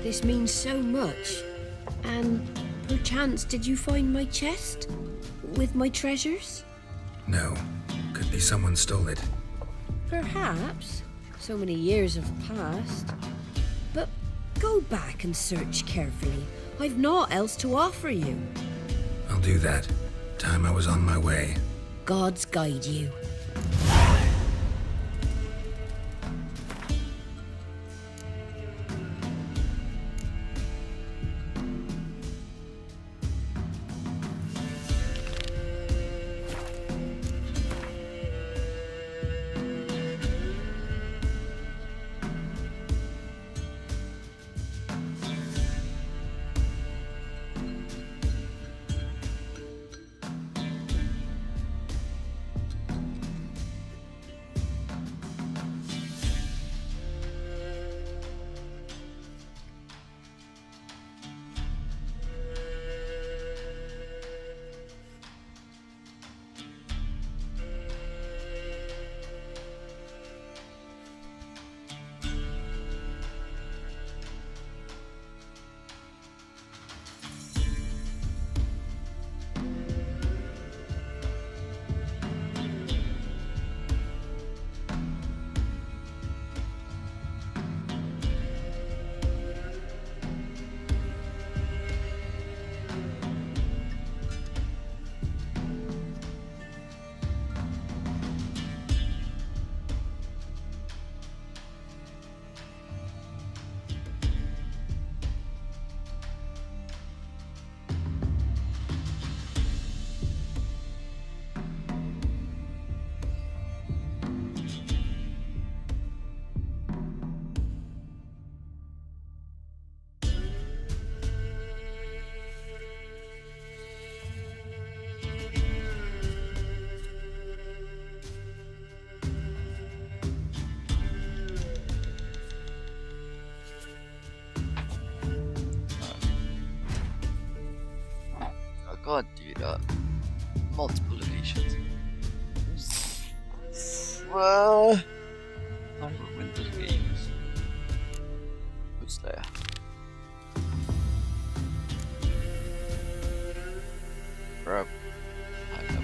This means so much. And perchance did you find my chest? With my treasures? No. Could be someone stole it. Perhaps. So many years have passed. But go back and search carefully. I've naught else to offer you. I'll do that. Time I was on my way. Gods guide you. Can't do that. Multiple locations. Well, I will win the games. Who's there? Bro, I know.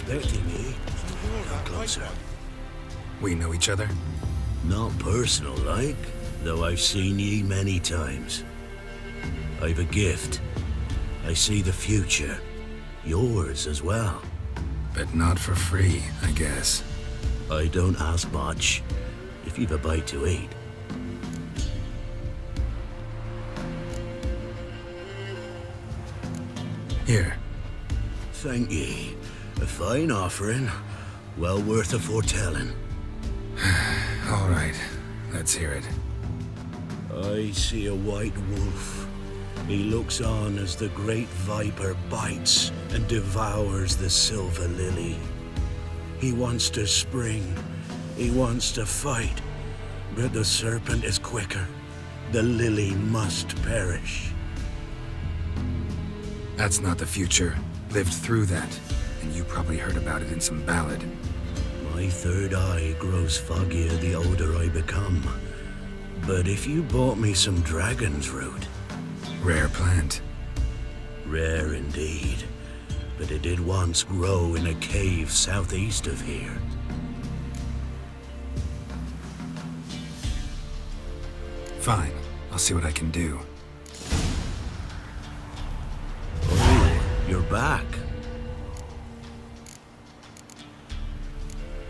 Expecting me? Come closer. We know each other? Not personal like, though I've seen ye many times. I've a gift. I see the future. Yours as well. But not for free, I guess. I don't ask much, if you've a bite to eat. Here. Thank ye. A fine offering. Well worth a foretelling. All right, let's hear it. I see a white wolf. He looks on as the great viper bites and devours the silver lily. He wants to spring. He wants to fight. But the serpent is quicker. The lily must perish. That's not the future. Lived through that, and you probably heard about it in some ballad. My third eye grows foggier the older I become. But if you bought me some dragon's root... Rare plant. Rare indeed. But it did once grow in a cave southeast of here. Fine. I'll see what I can do. Oh, you're back.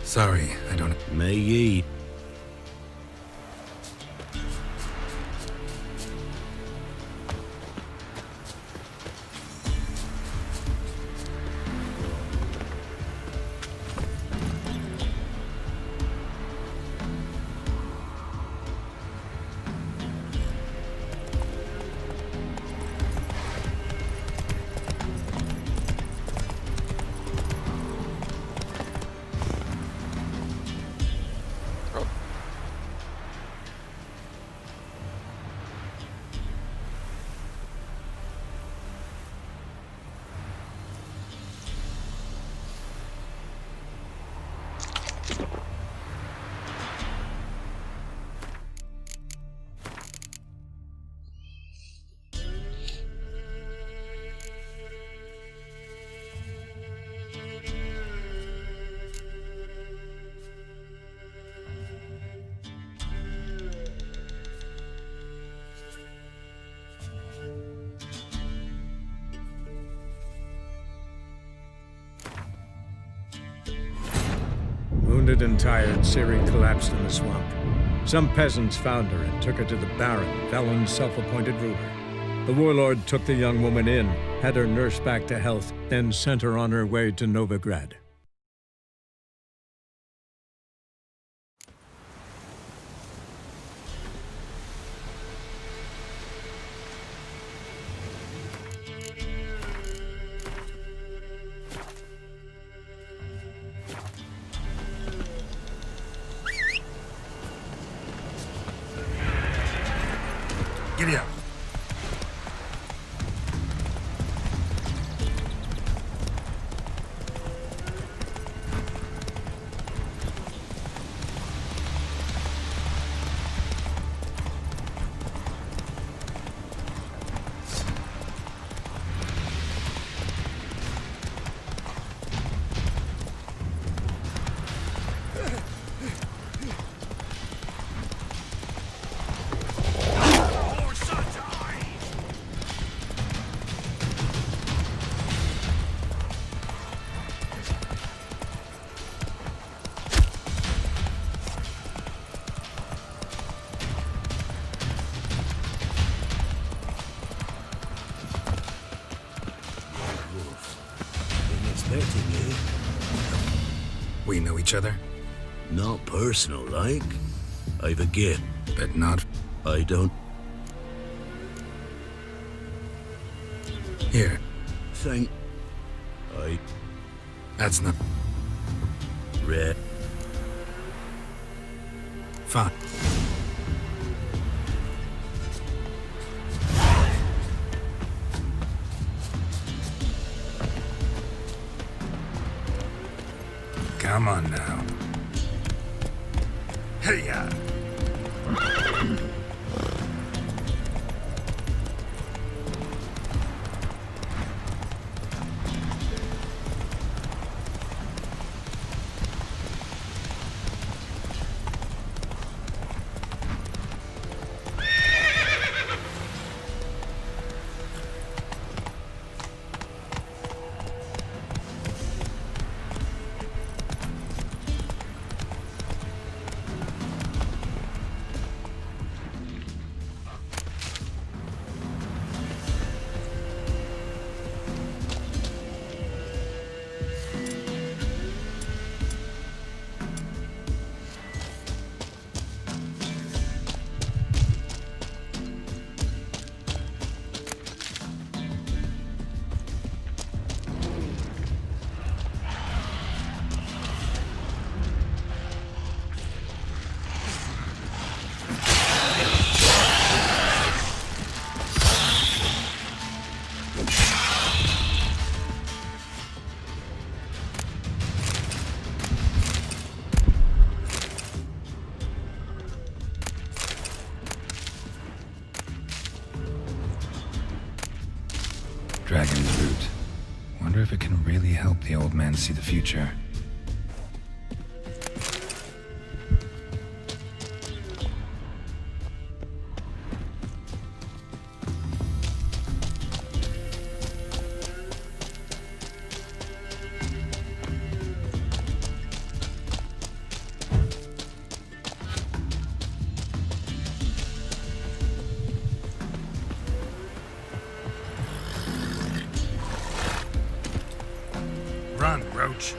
Sorry, I don't... May ye... Wounded and tired, Siri collapsed in the swamp. Some peasants found her and took her to the Baron, Velen's self-appointed ruler. The warlord took the young woman in, had her nursed back to health, then sent her on her way to Novigrad. Giddy up. We know each other? Not personal, like. I've a gift. But not... I don't... Here. Thank... I... That's not... Red. Fine. Come on now. Hey-ya! dragon's root. Wonder if it can really help the old man see the future. Run, Roach.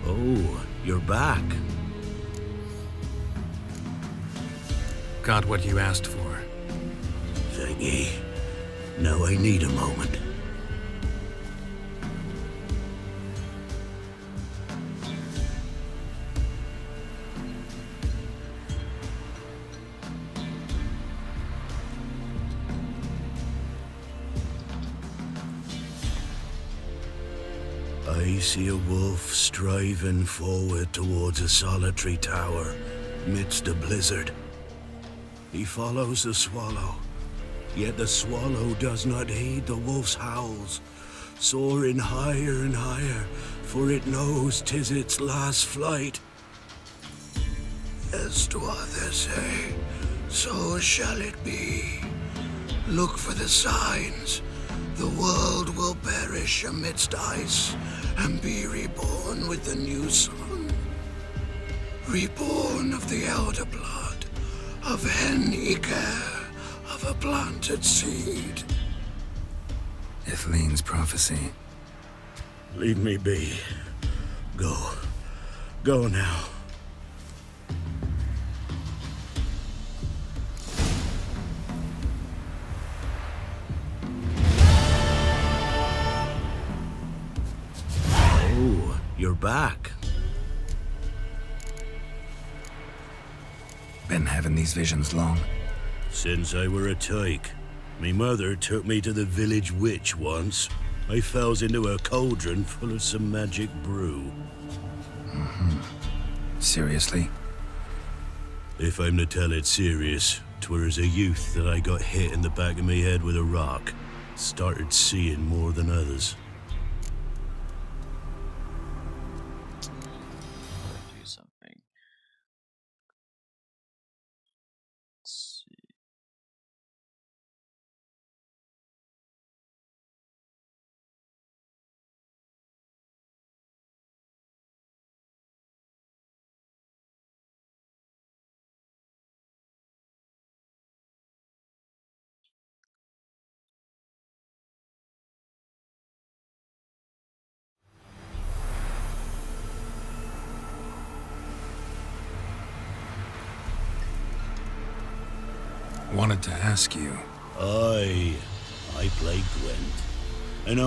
Oh, you're back. Got what you asked for. Thingy. Now I need a moment. I see a wolf striving forward towards a solitary tower midst a blizzard. He follows the swallow, yet the swallow does not heed the wolf's howls, soaring higher and higher, for it knows 'tis its last flight. As to others say, so shall it be. Look for the signs. The world will perish amidst ice and be reborn with the new sun. Reborn of the elder blood, of Hen-Iker, of a planted seed. Ithleen's prophecy. Leave me be. Go. Go now. Oh, you're back. Been having these visions long? Since I were a tyke. Me mother took me to the village witch once. I fells into a cauldron full of some magic brew. Seriously? If I'm to tell it serious, 'twere as a youth that I got hit in the back of me head with a rock. Started seeing more than others. Do something. Let's see. Wanted to ask you. I play Gwent. And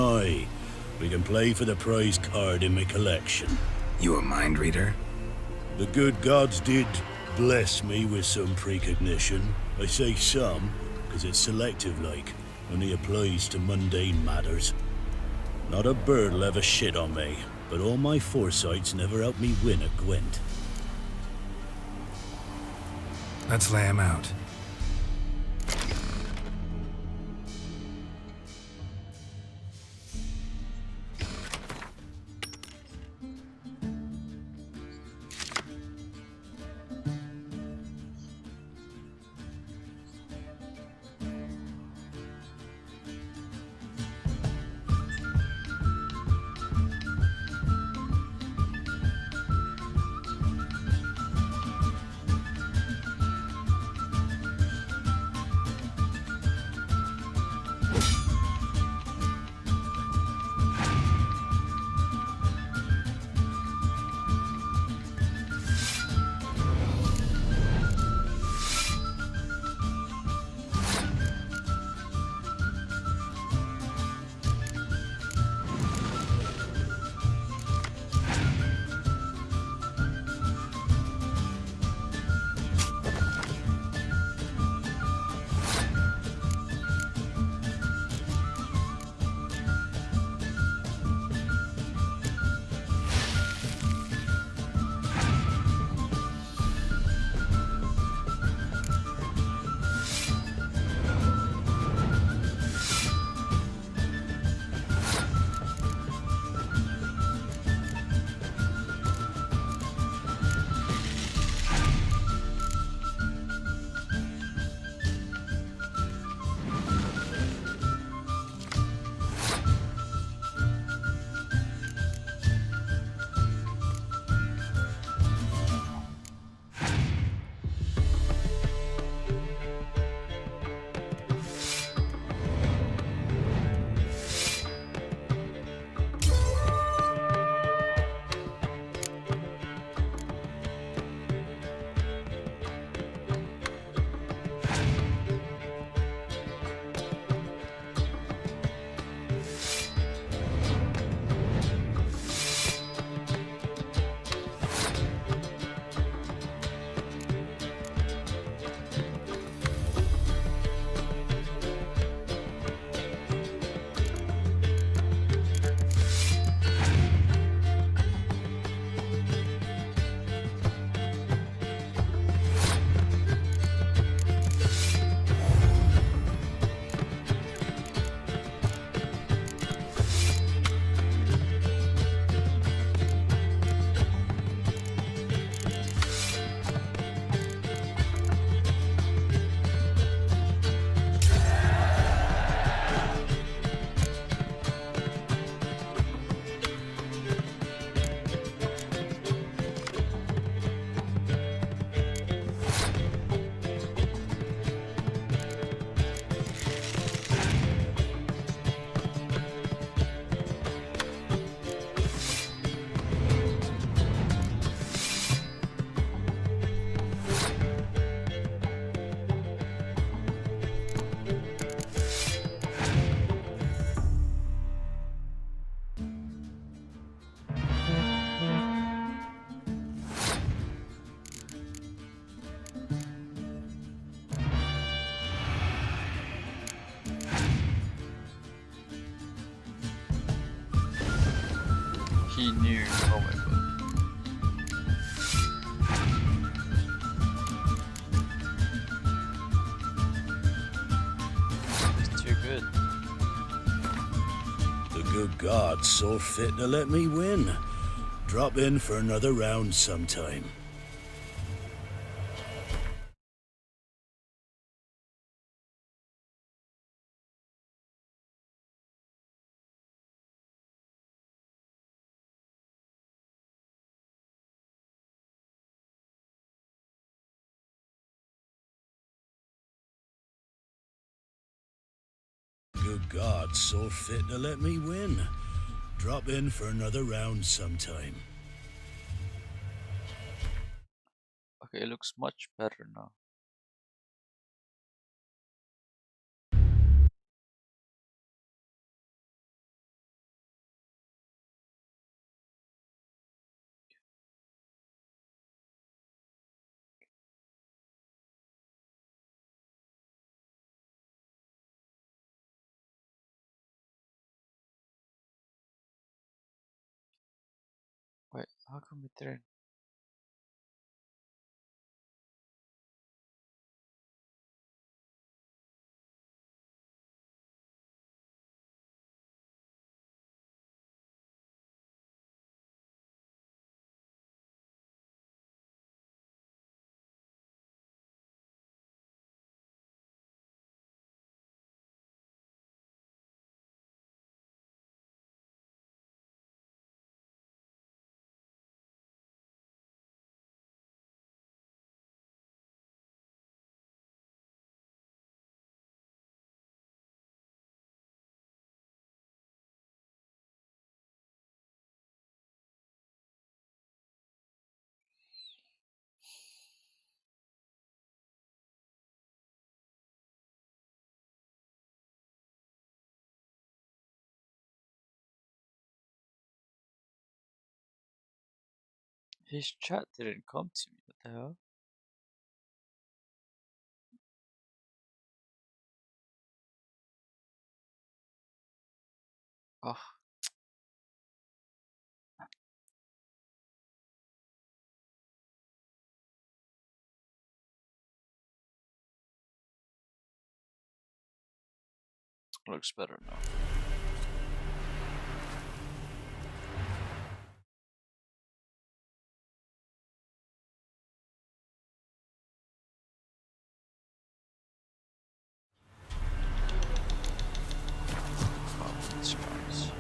we can play for the prize card in my collection. You a mind reader? The good gods did bless me with some precognition. I say some, because it's selective like, only applies to mundane matters. Not a bird'll ever shit on me, but all my foresights never helped me win at Gwent. Let's lay him out. he knew. Oh my god. He's too good. The good gods saw fit to let me win. Drop in for another round sometime. Good God saw fit to let me win. Drop in for another round sometime. Okay, it looks much better now. Wait, how come it didn't? His chat didn't come to me. What the hell? Oh. Looks better now. Oh, that's nice.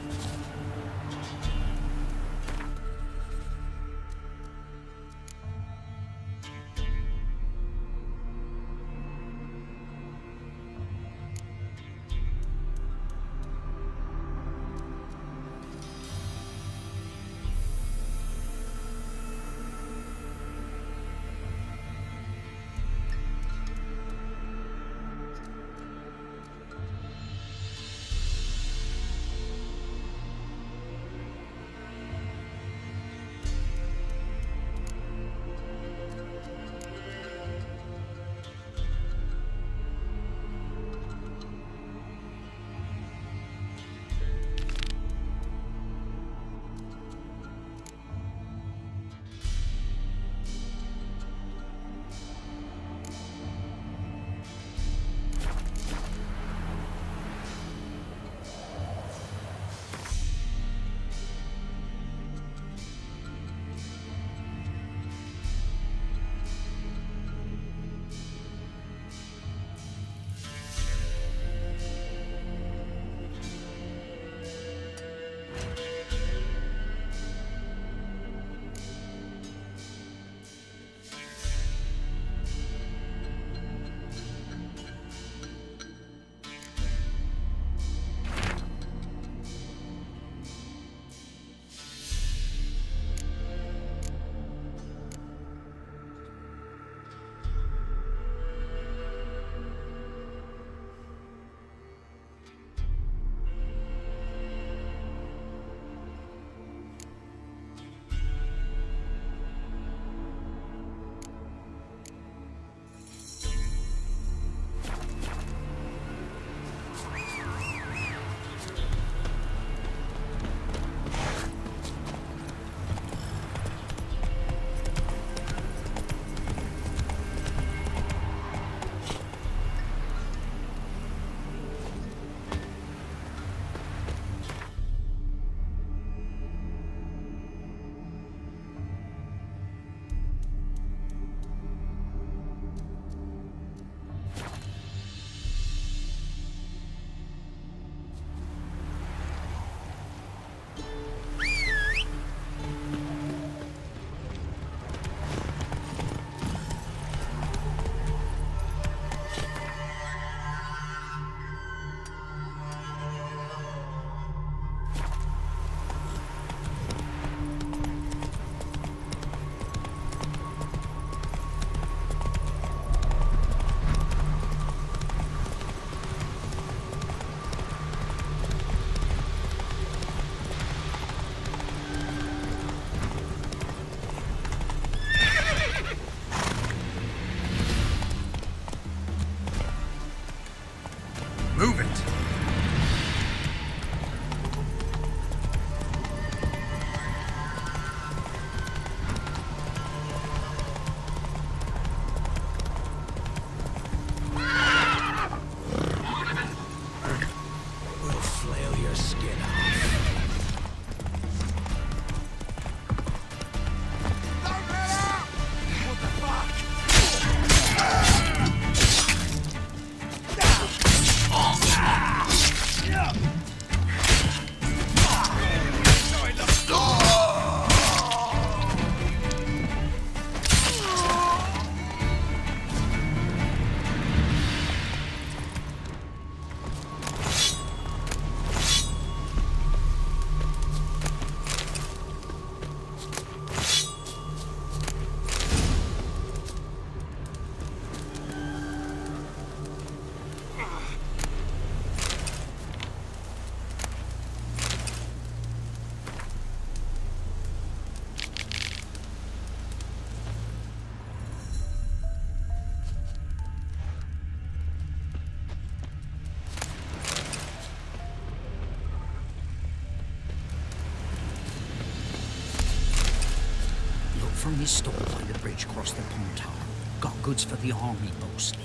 from your store by the bridge across the Pontar. Got goods for the army mostly,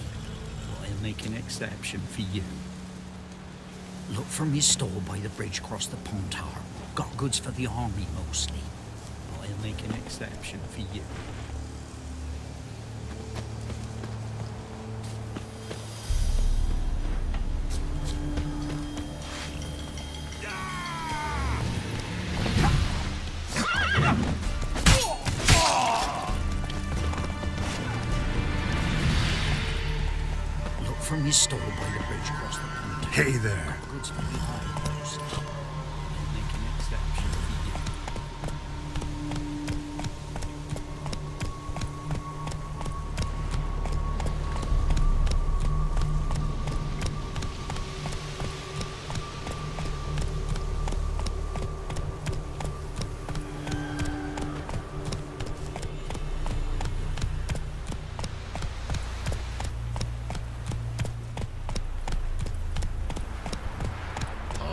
but I'll make an exception for you. Look from your store by the bridge across the Pontar. Got goods for the army mostly, but I'll make an exception for you. From your store by the bridge across the pond. Hey there. Goods from behind those. Make an exception for you.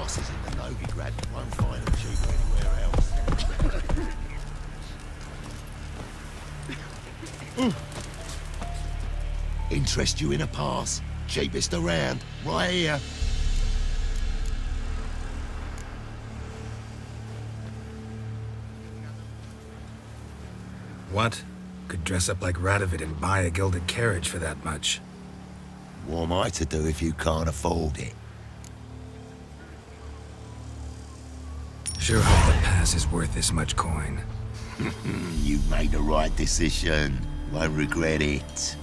Arses in the Novigrad won't find them cheaper anywhere else. Interest you in a pass? Cheapest around, right here. What? Could dress up like Radovid and buy a gilded carriage for that much. What am I to do if you can't afford it? Sure hope the pass is worth this much coin. You made the right decision. Won't regret it.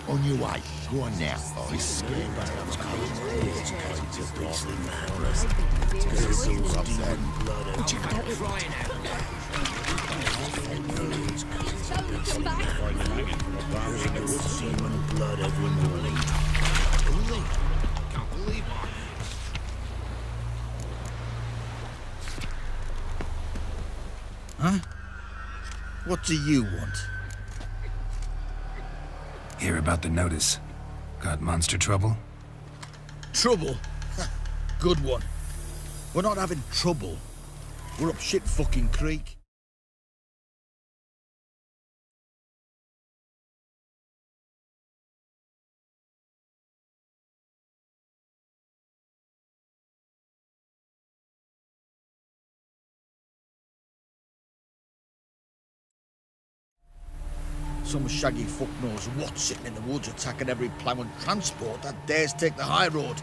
On your way. Go on now. This scared blood every morning. Can't believe it. Huh? What do you want? Hear about the notice. Got monster trouble? Trouble? Good one. We're not having trouble. We're up shit fucking creek. Some shaggy fuck knows what's sitting in the woods attacking every plough and transport that dares take the high road.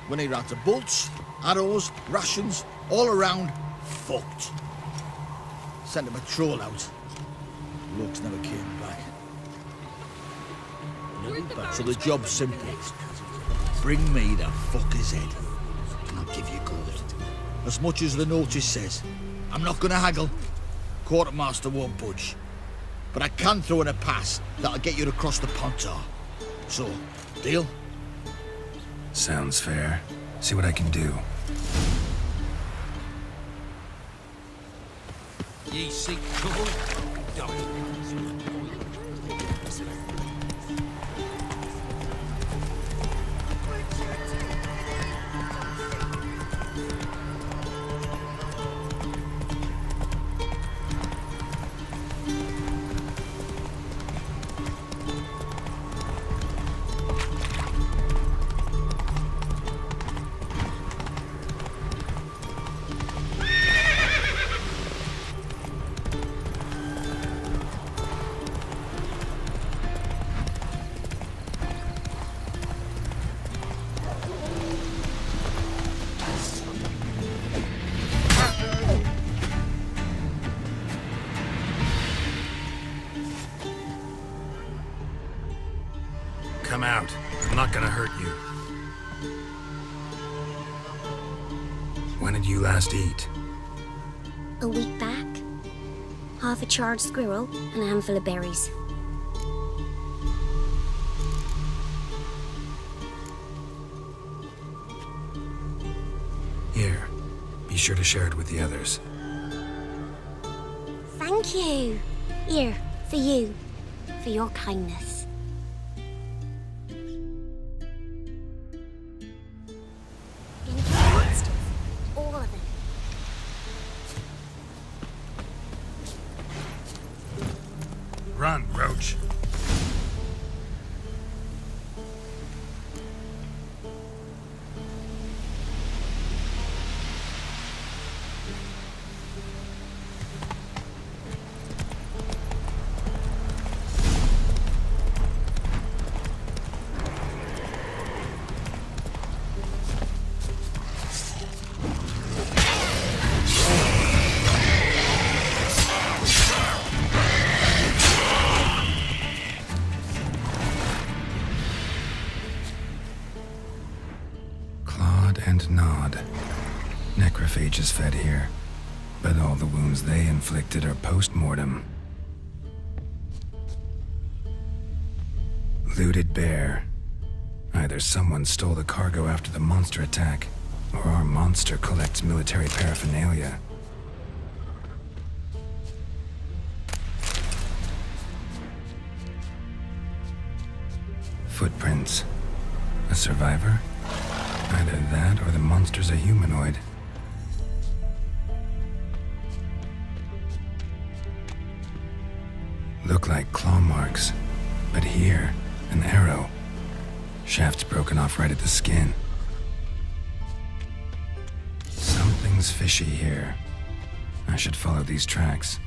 When he ran to bolts, arrows, rations, all around, fucked. Sent a patrol out. Blokes never came back. So the job's simple. Bring me the fucker's head, and I'll give you gold. As much as the notice says. I'm not gonna haggle. Quartermaster won't budge. But I can throw in a pass that'll get you across the Pontar. So, deal? Sounds fair. See what I can do. Ye seek trouble? Come out. I'm not gonna hurt you. When did you last eat? A week back. Half a charred squirrel and a handful of berries. Here. Be sure to share it with the others. Thank you. Here, for you. For your kindness. All of it. Run, Roach. And nod. Necrophages fed here, but all the wounds they inflicted are post-mortem. Looted bear. Either someone stole the cargo after the monster attack, or our monster collects military paraphernalia. Footprints. A survivor? Either that or the monster's a humanoid. Look like claw marks, but here, an arrow. Shaft's broken off right at the skin. Something's fishy here. I should follow these tracks.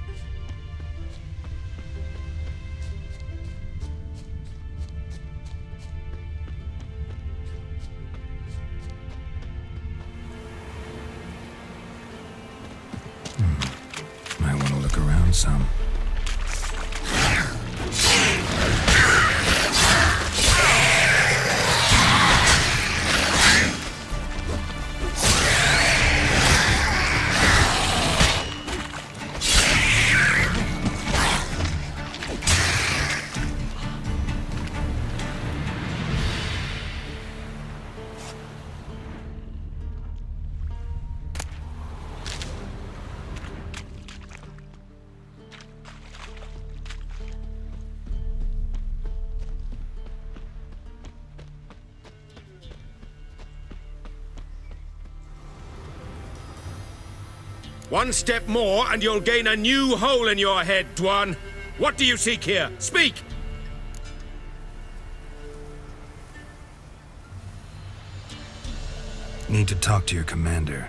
Might want to look around some. One step more and you'll gain a new hole in your head, Dwan. What do you seek here? Speak! Need to talk to your commander.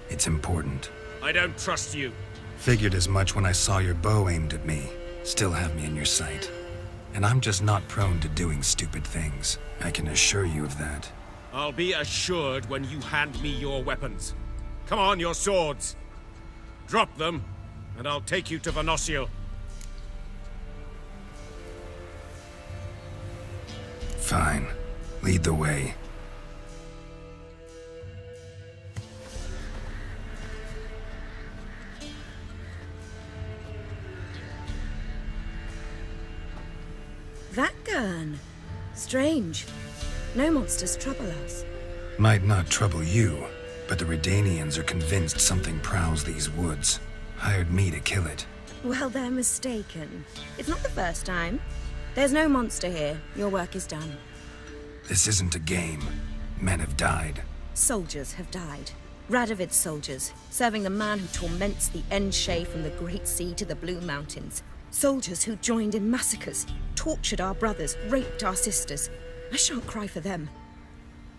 It's important. I don't trust you. Figured as much when I saw your bow aimed at me. Still have me in your sight. And I'm just not prone to doing stupid things. I can assure you of that. I'll be assured when you hand me your weapons. Come on, your swords. Drop them, and I'll take you to Venosio. Fine. Lead the way. That gun. Strange. No monsters trouble us. Might not trouble you, but the Redanians are convinced something prowls these woods. Hired me to kill it. Well, they're mistaken. It's not the first time. There's no monster here. Your work is done. This isn't a game. Men have died. Soldiers have died. Radovid's soldiers, serving the man who torments the Endshay from the Great Sea to the Blue Mountains. Soldiers who joined in massacres, tortured our brothers, raped our sisters. I shan't cry for them.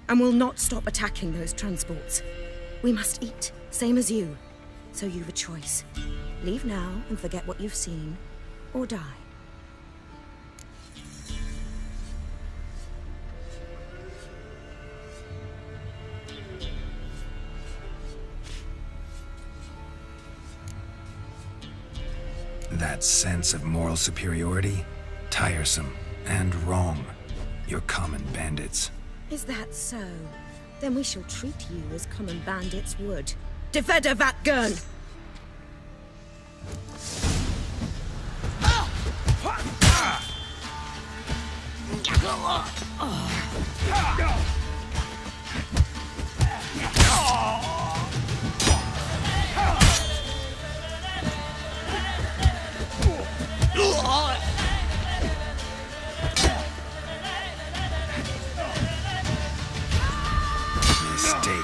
And will not stop attacking those transports. We must eat, same as you. So you've a choice. Leave now and forget what you've seen, or die. That sense of moral superiority? Tiresome and wrong. You're common bandits. Is that so? Then we shall treat you as common bandits would. Defender Vatgern! Mistake.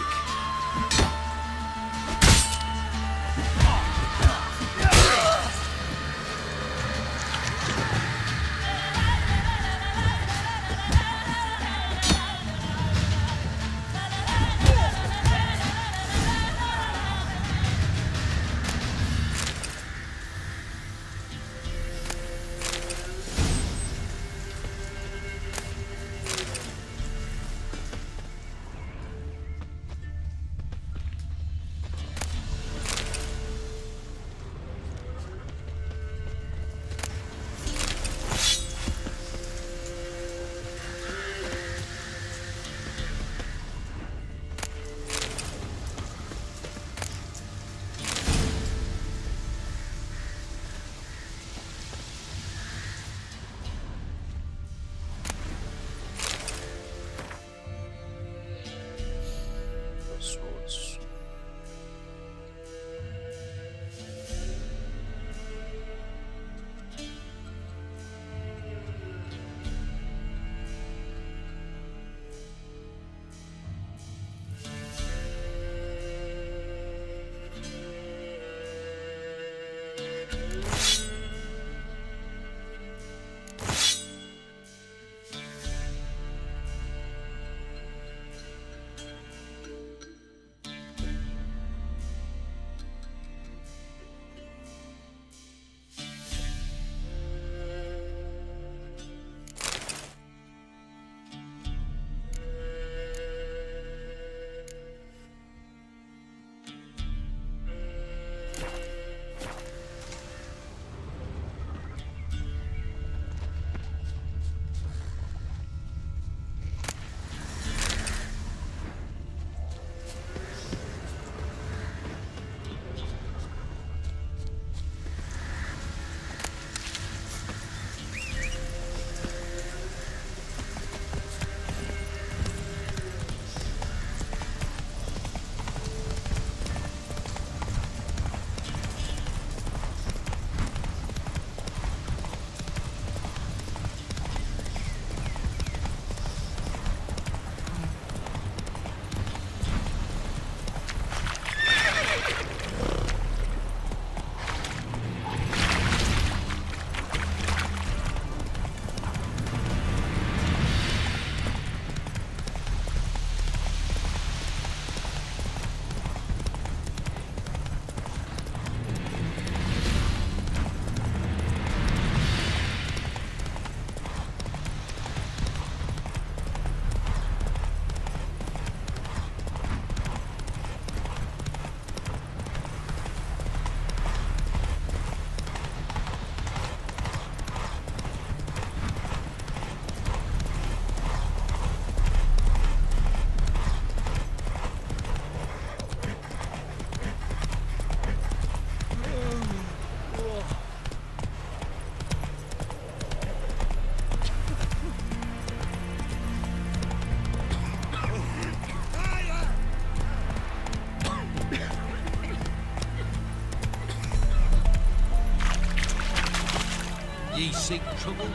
Ye seek trouble?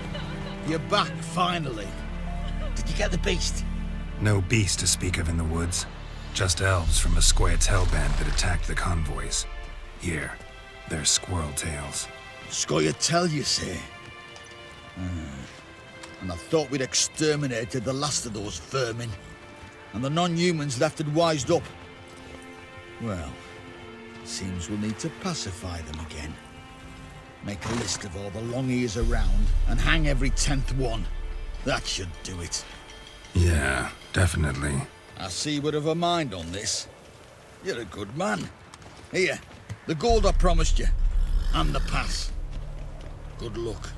You're back, finally. Did you get the beast? No beast to speak of in the woods. Just elves from a Scoia'tael band that attacked the convoys. Here, they're squirrel tails. Scoia'tael, you say? And I thought we'd exterminated the last of those vermin. And the non-humans left and wised up. Well, seems we'll need to pacify them again. Make a list of all the long ears around and hang every 10th one. That should do it. Yeah, definitely. I see you would have a mind on this. You're a good man. Here, the gold I promised you. And the pass. Good luck.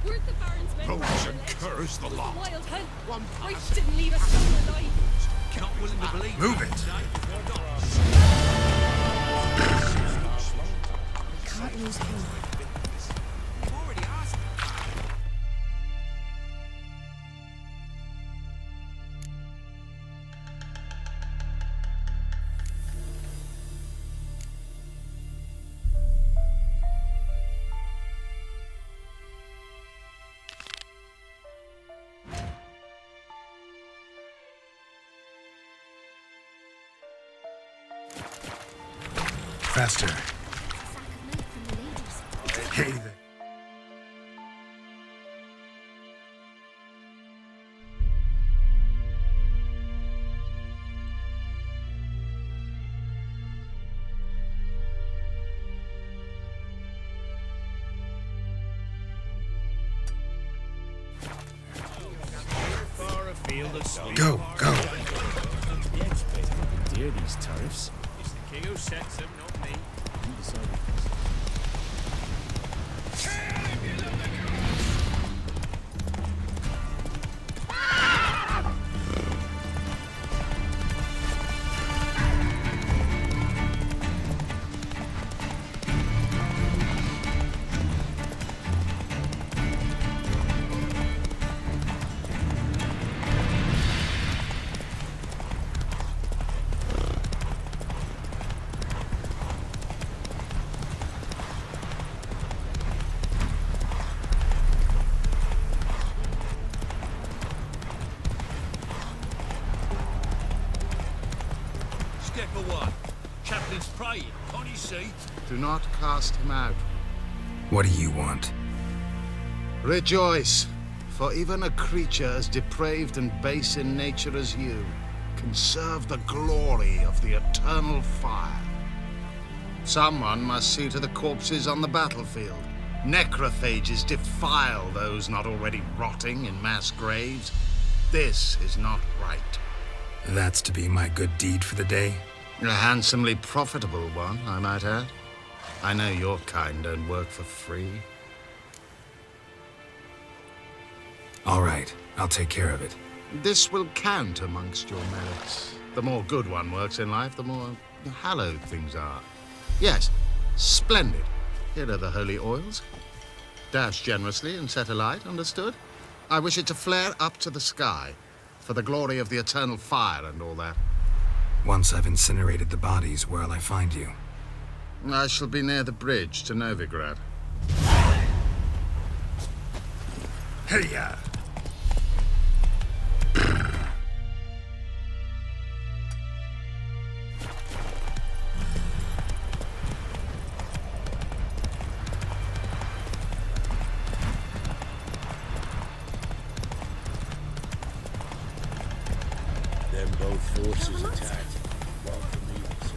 We're the Baron's men. Roach and curse the lot. Wild hunt. Rafe didn't leave us alive. Not willing to believe. Move it! Can't lose him. Faster. Hey there. Go, go. Dear these tariffs. It's the king who sets them, not me. You decided Step away. Chaplain's praying, can't you see? Do not cast him out. What do you want? Rejoice, for even a creature as depraved and base in nature as you can serve the glory of the eternal fire. Someone must see to the corpses on the battlefield. Necrophages defile those not already rotting in mass graves. This is not right. That's to be my good deed for the day? A handsomely profitable one, I might add. I know your kind don't work for free. All right, I'll take care of it. This will count amongst your merits. The more good one works in life, the more hallowed things are. Yes, splendid. Here are the holy oils. Dash generously and set alight, understood? I wish it to flare up to the sky, for the glory of the eternal fire and all that. Once I've incinerated the bodies, where'll I find you? I shall be near the bridge to Novigrad. Hey-ya! Then both forces attacked. Welcome each other.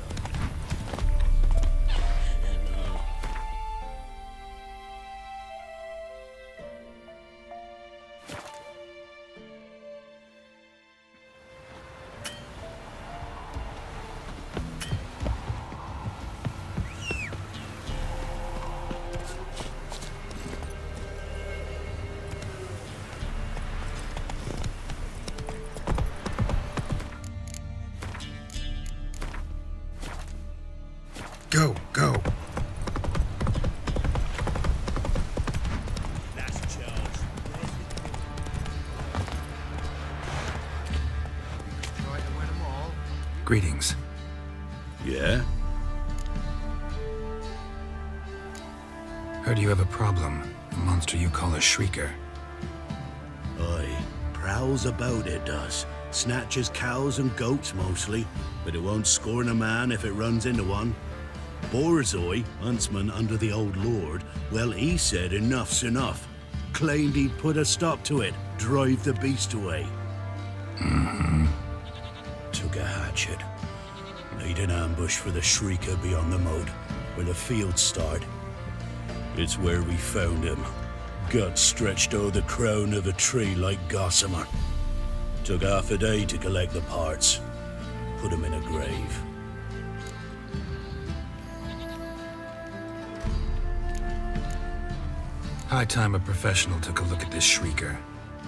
Go, go. Last charge. Try to win them all. Greetings. Yeah? Heard you have a problem. A monster you call a shrieker. Aye, prowls about it does. Snatches cows and goats mostly, but it won't scorn a man if it runs into one. Borzoi, huntsman under the old lord, well, he said enough's enough. Claimed he'd put a stop to it, drive the beast away. Took a hatchet. Made an ambush for the shrieker beyond the moat, where the fields start. It's where we found him. Gut stretched o'er the crown of a tree like gossamer. Took half a day to collect the parts. Put him in a grave. High time a professional took a look at this shrieker.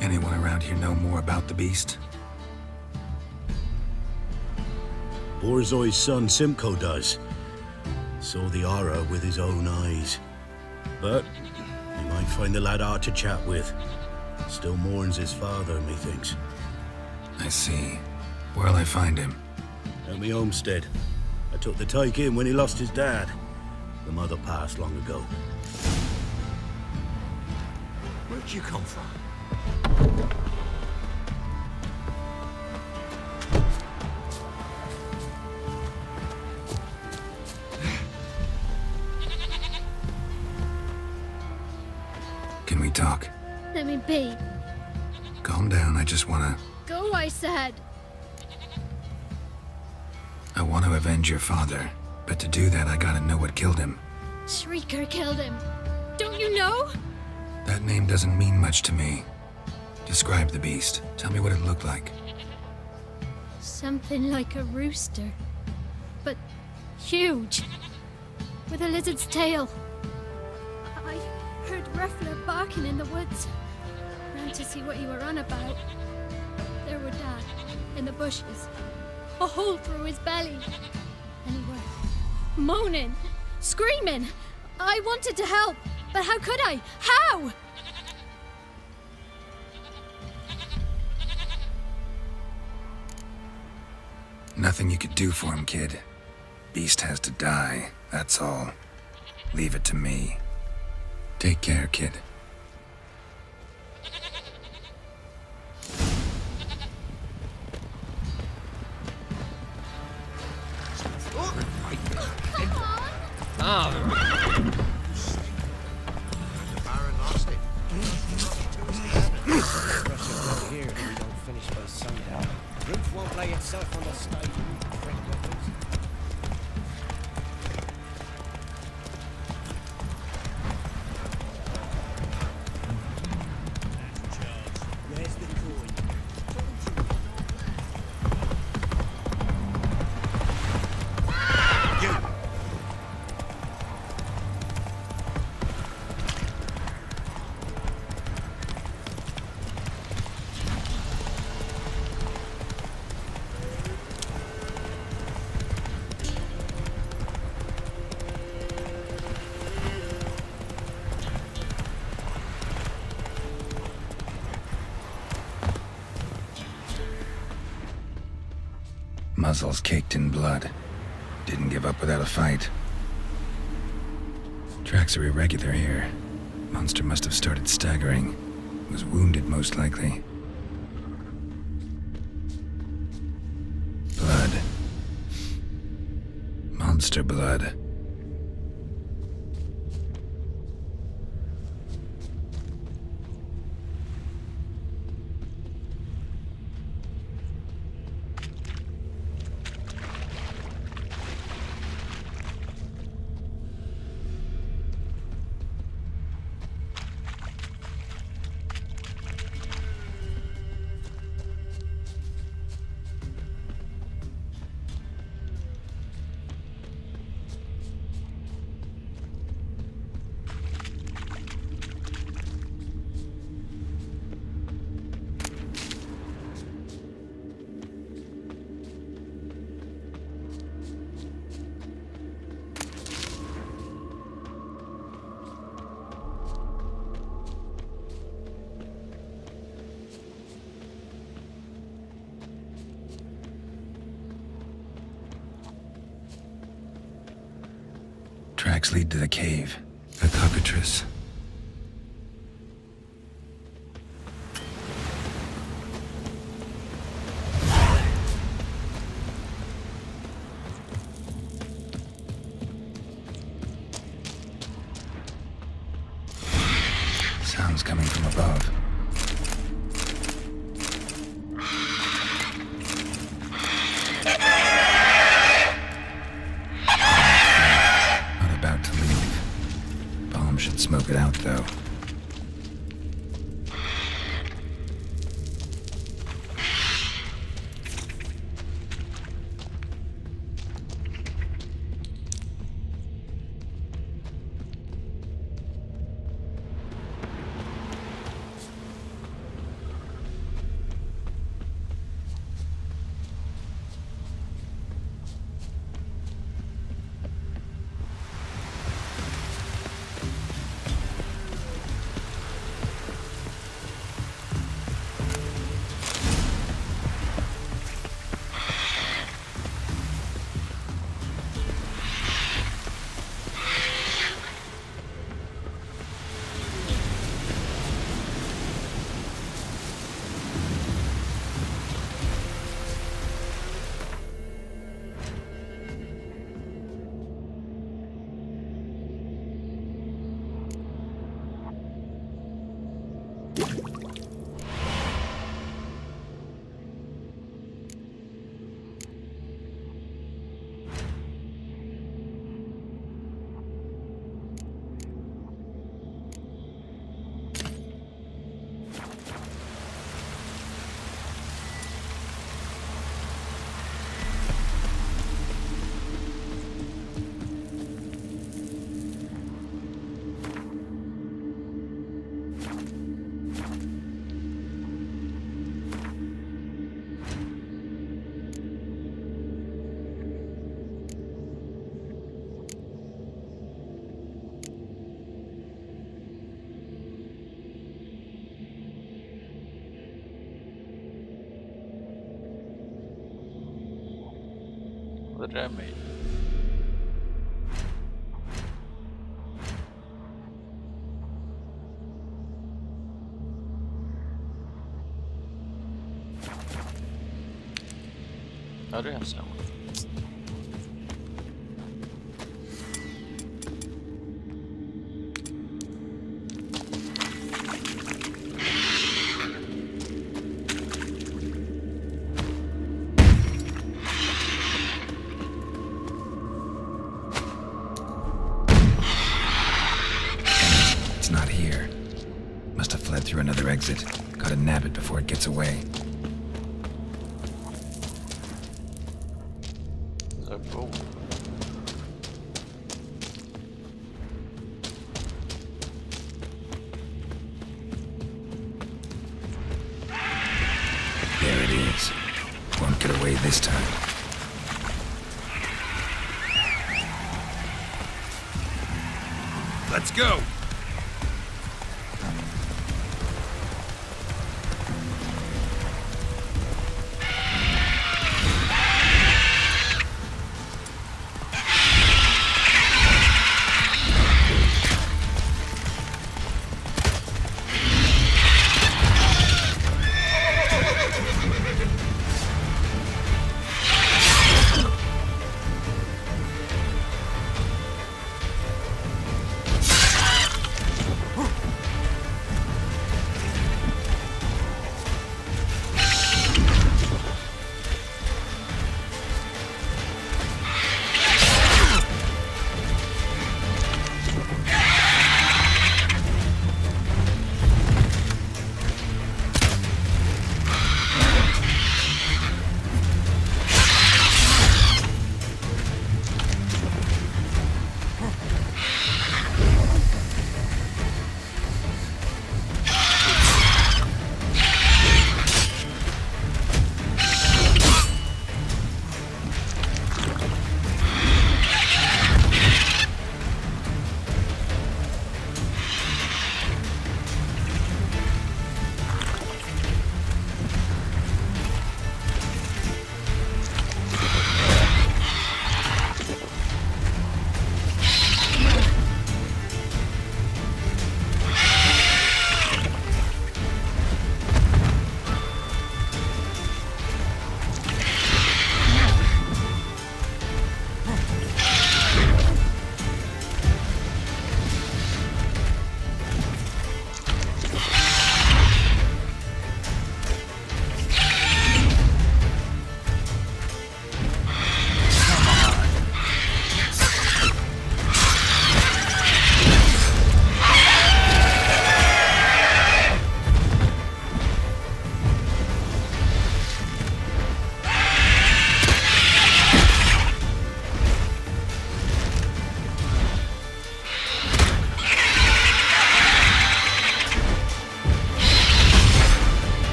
Anyone around here know more about the beast? Borzoi's son Simcoe does. Saw the aura with his own eyes. But you might find the lad hard to chat with. Still mourns his father, methinks. I see. Where'll I find him? At me homestead. I took the tyke in when he lost his dad. The mother passed long ago. Where'd you come from? Can we talk? Let me be. Calm down, I just wanna... Go, I said. I want to avenge your father. But to do that, I gotta know what killed him. Shrieker killed him. Don't you know? That name doesn't mean much to me. Describe the beast. Tell me what it looked like. Something like a rooster. But huge. With a lizard's tail. I heard Ruffler barking in the woods. Ran to see what you were on about. There were Dad, in the bushes. A hole through his belly. And he were moaning, screaming. I wanted to help, but how could I? How? Nothing you could do for him, kid. Beast has to die, that's all. Leave it to me. Take care, kid. The Baron lost it. Here, if we don't finish by sundown. Roof won't lay itself on the stage. Where's the coin? Muzzles caked in blood. Didn't give up without a fight. Tracks are irregular here. Monster must have started staggering. Was wounded, most likely. Blood. Monster blood. Tracks lead to the cave. A cockatrice. Sounds coming from above. Not about to leave. Bomb should smoke it out, though. What did I make? I do have someone. It's not here. Must have fled through another exit. Gotta nab it before it gets away. So cool. There it is. Won't get away this time. Let's go!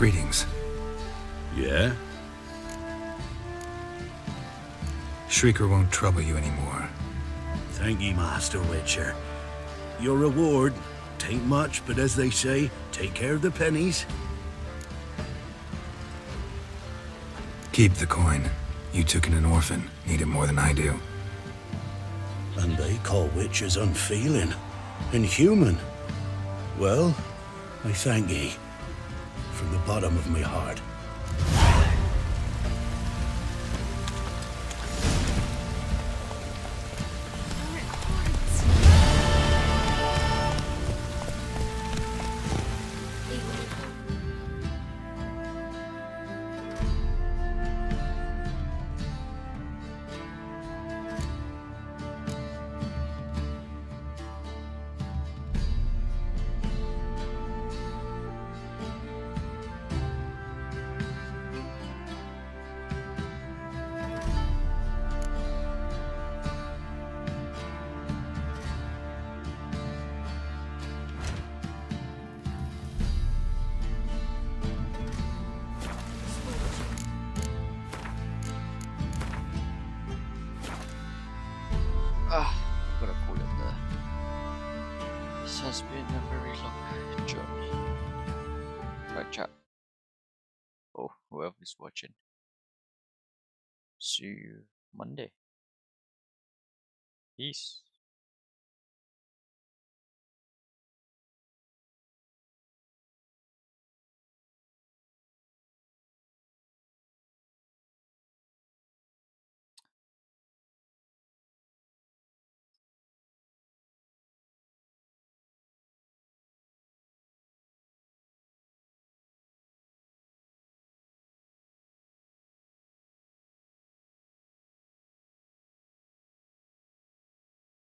Greetings. Yeah? Shrieker won't trouble you anymore. Thank ye, Master Witcher. Your reward, tain't much, but as they say, take care of the pennies. Keep the coin. You took in an orphan. Need it more than I do. And they call witches unfeeling, inhuman. Well, I thank ye, from the bottom of my heart. I'm gonna call it there. This has been a very long journey. Right, chat. Oh, whoever's watching. See you Monday. Peace.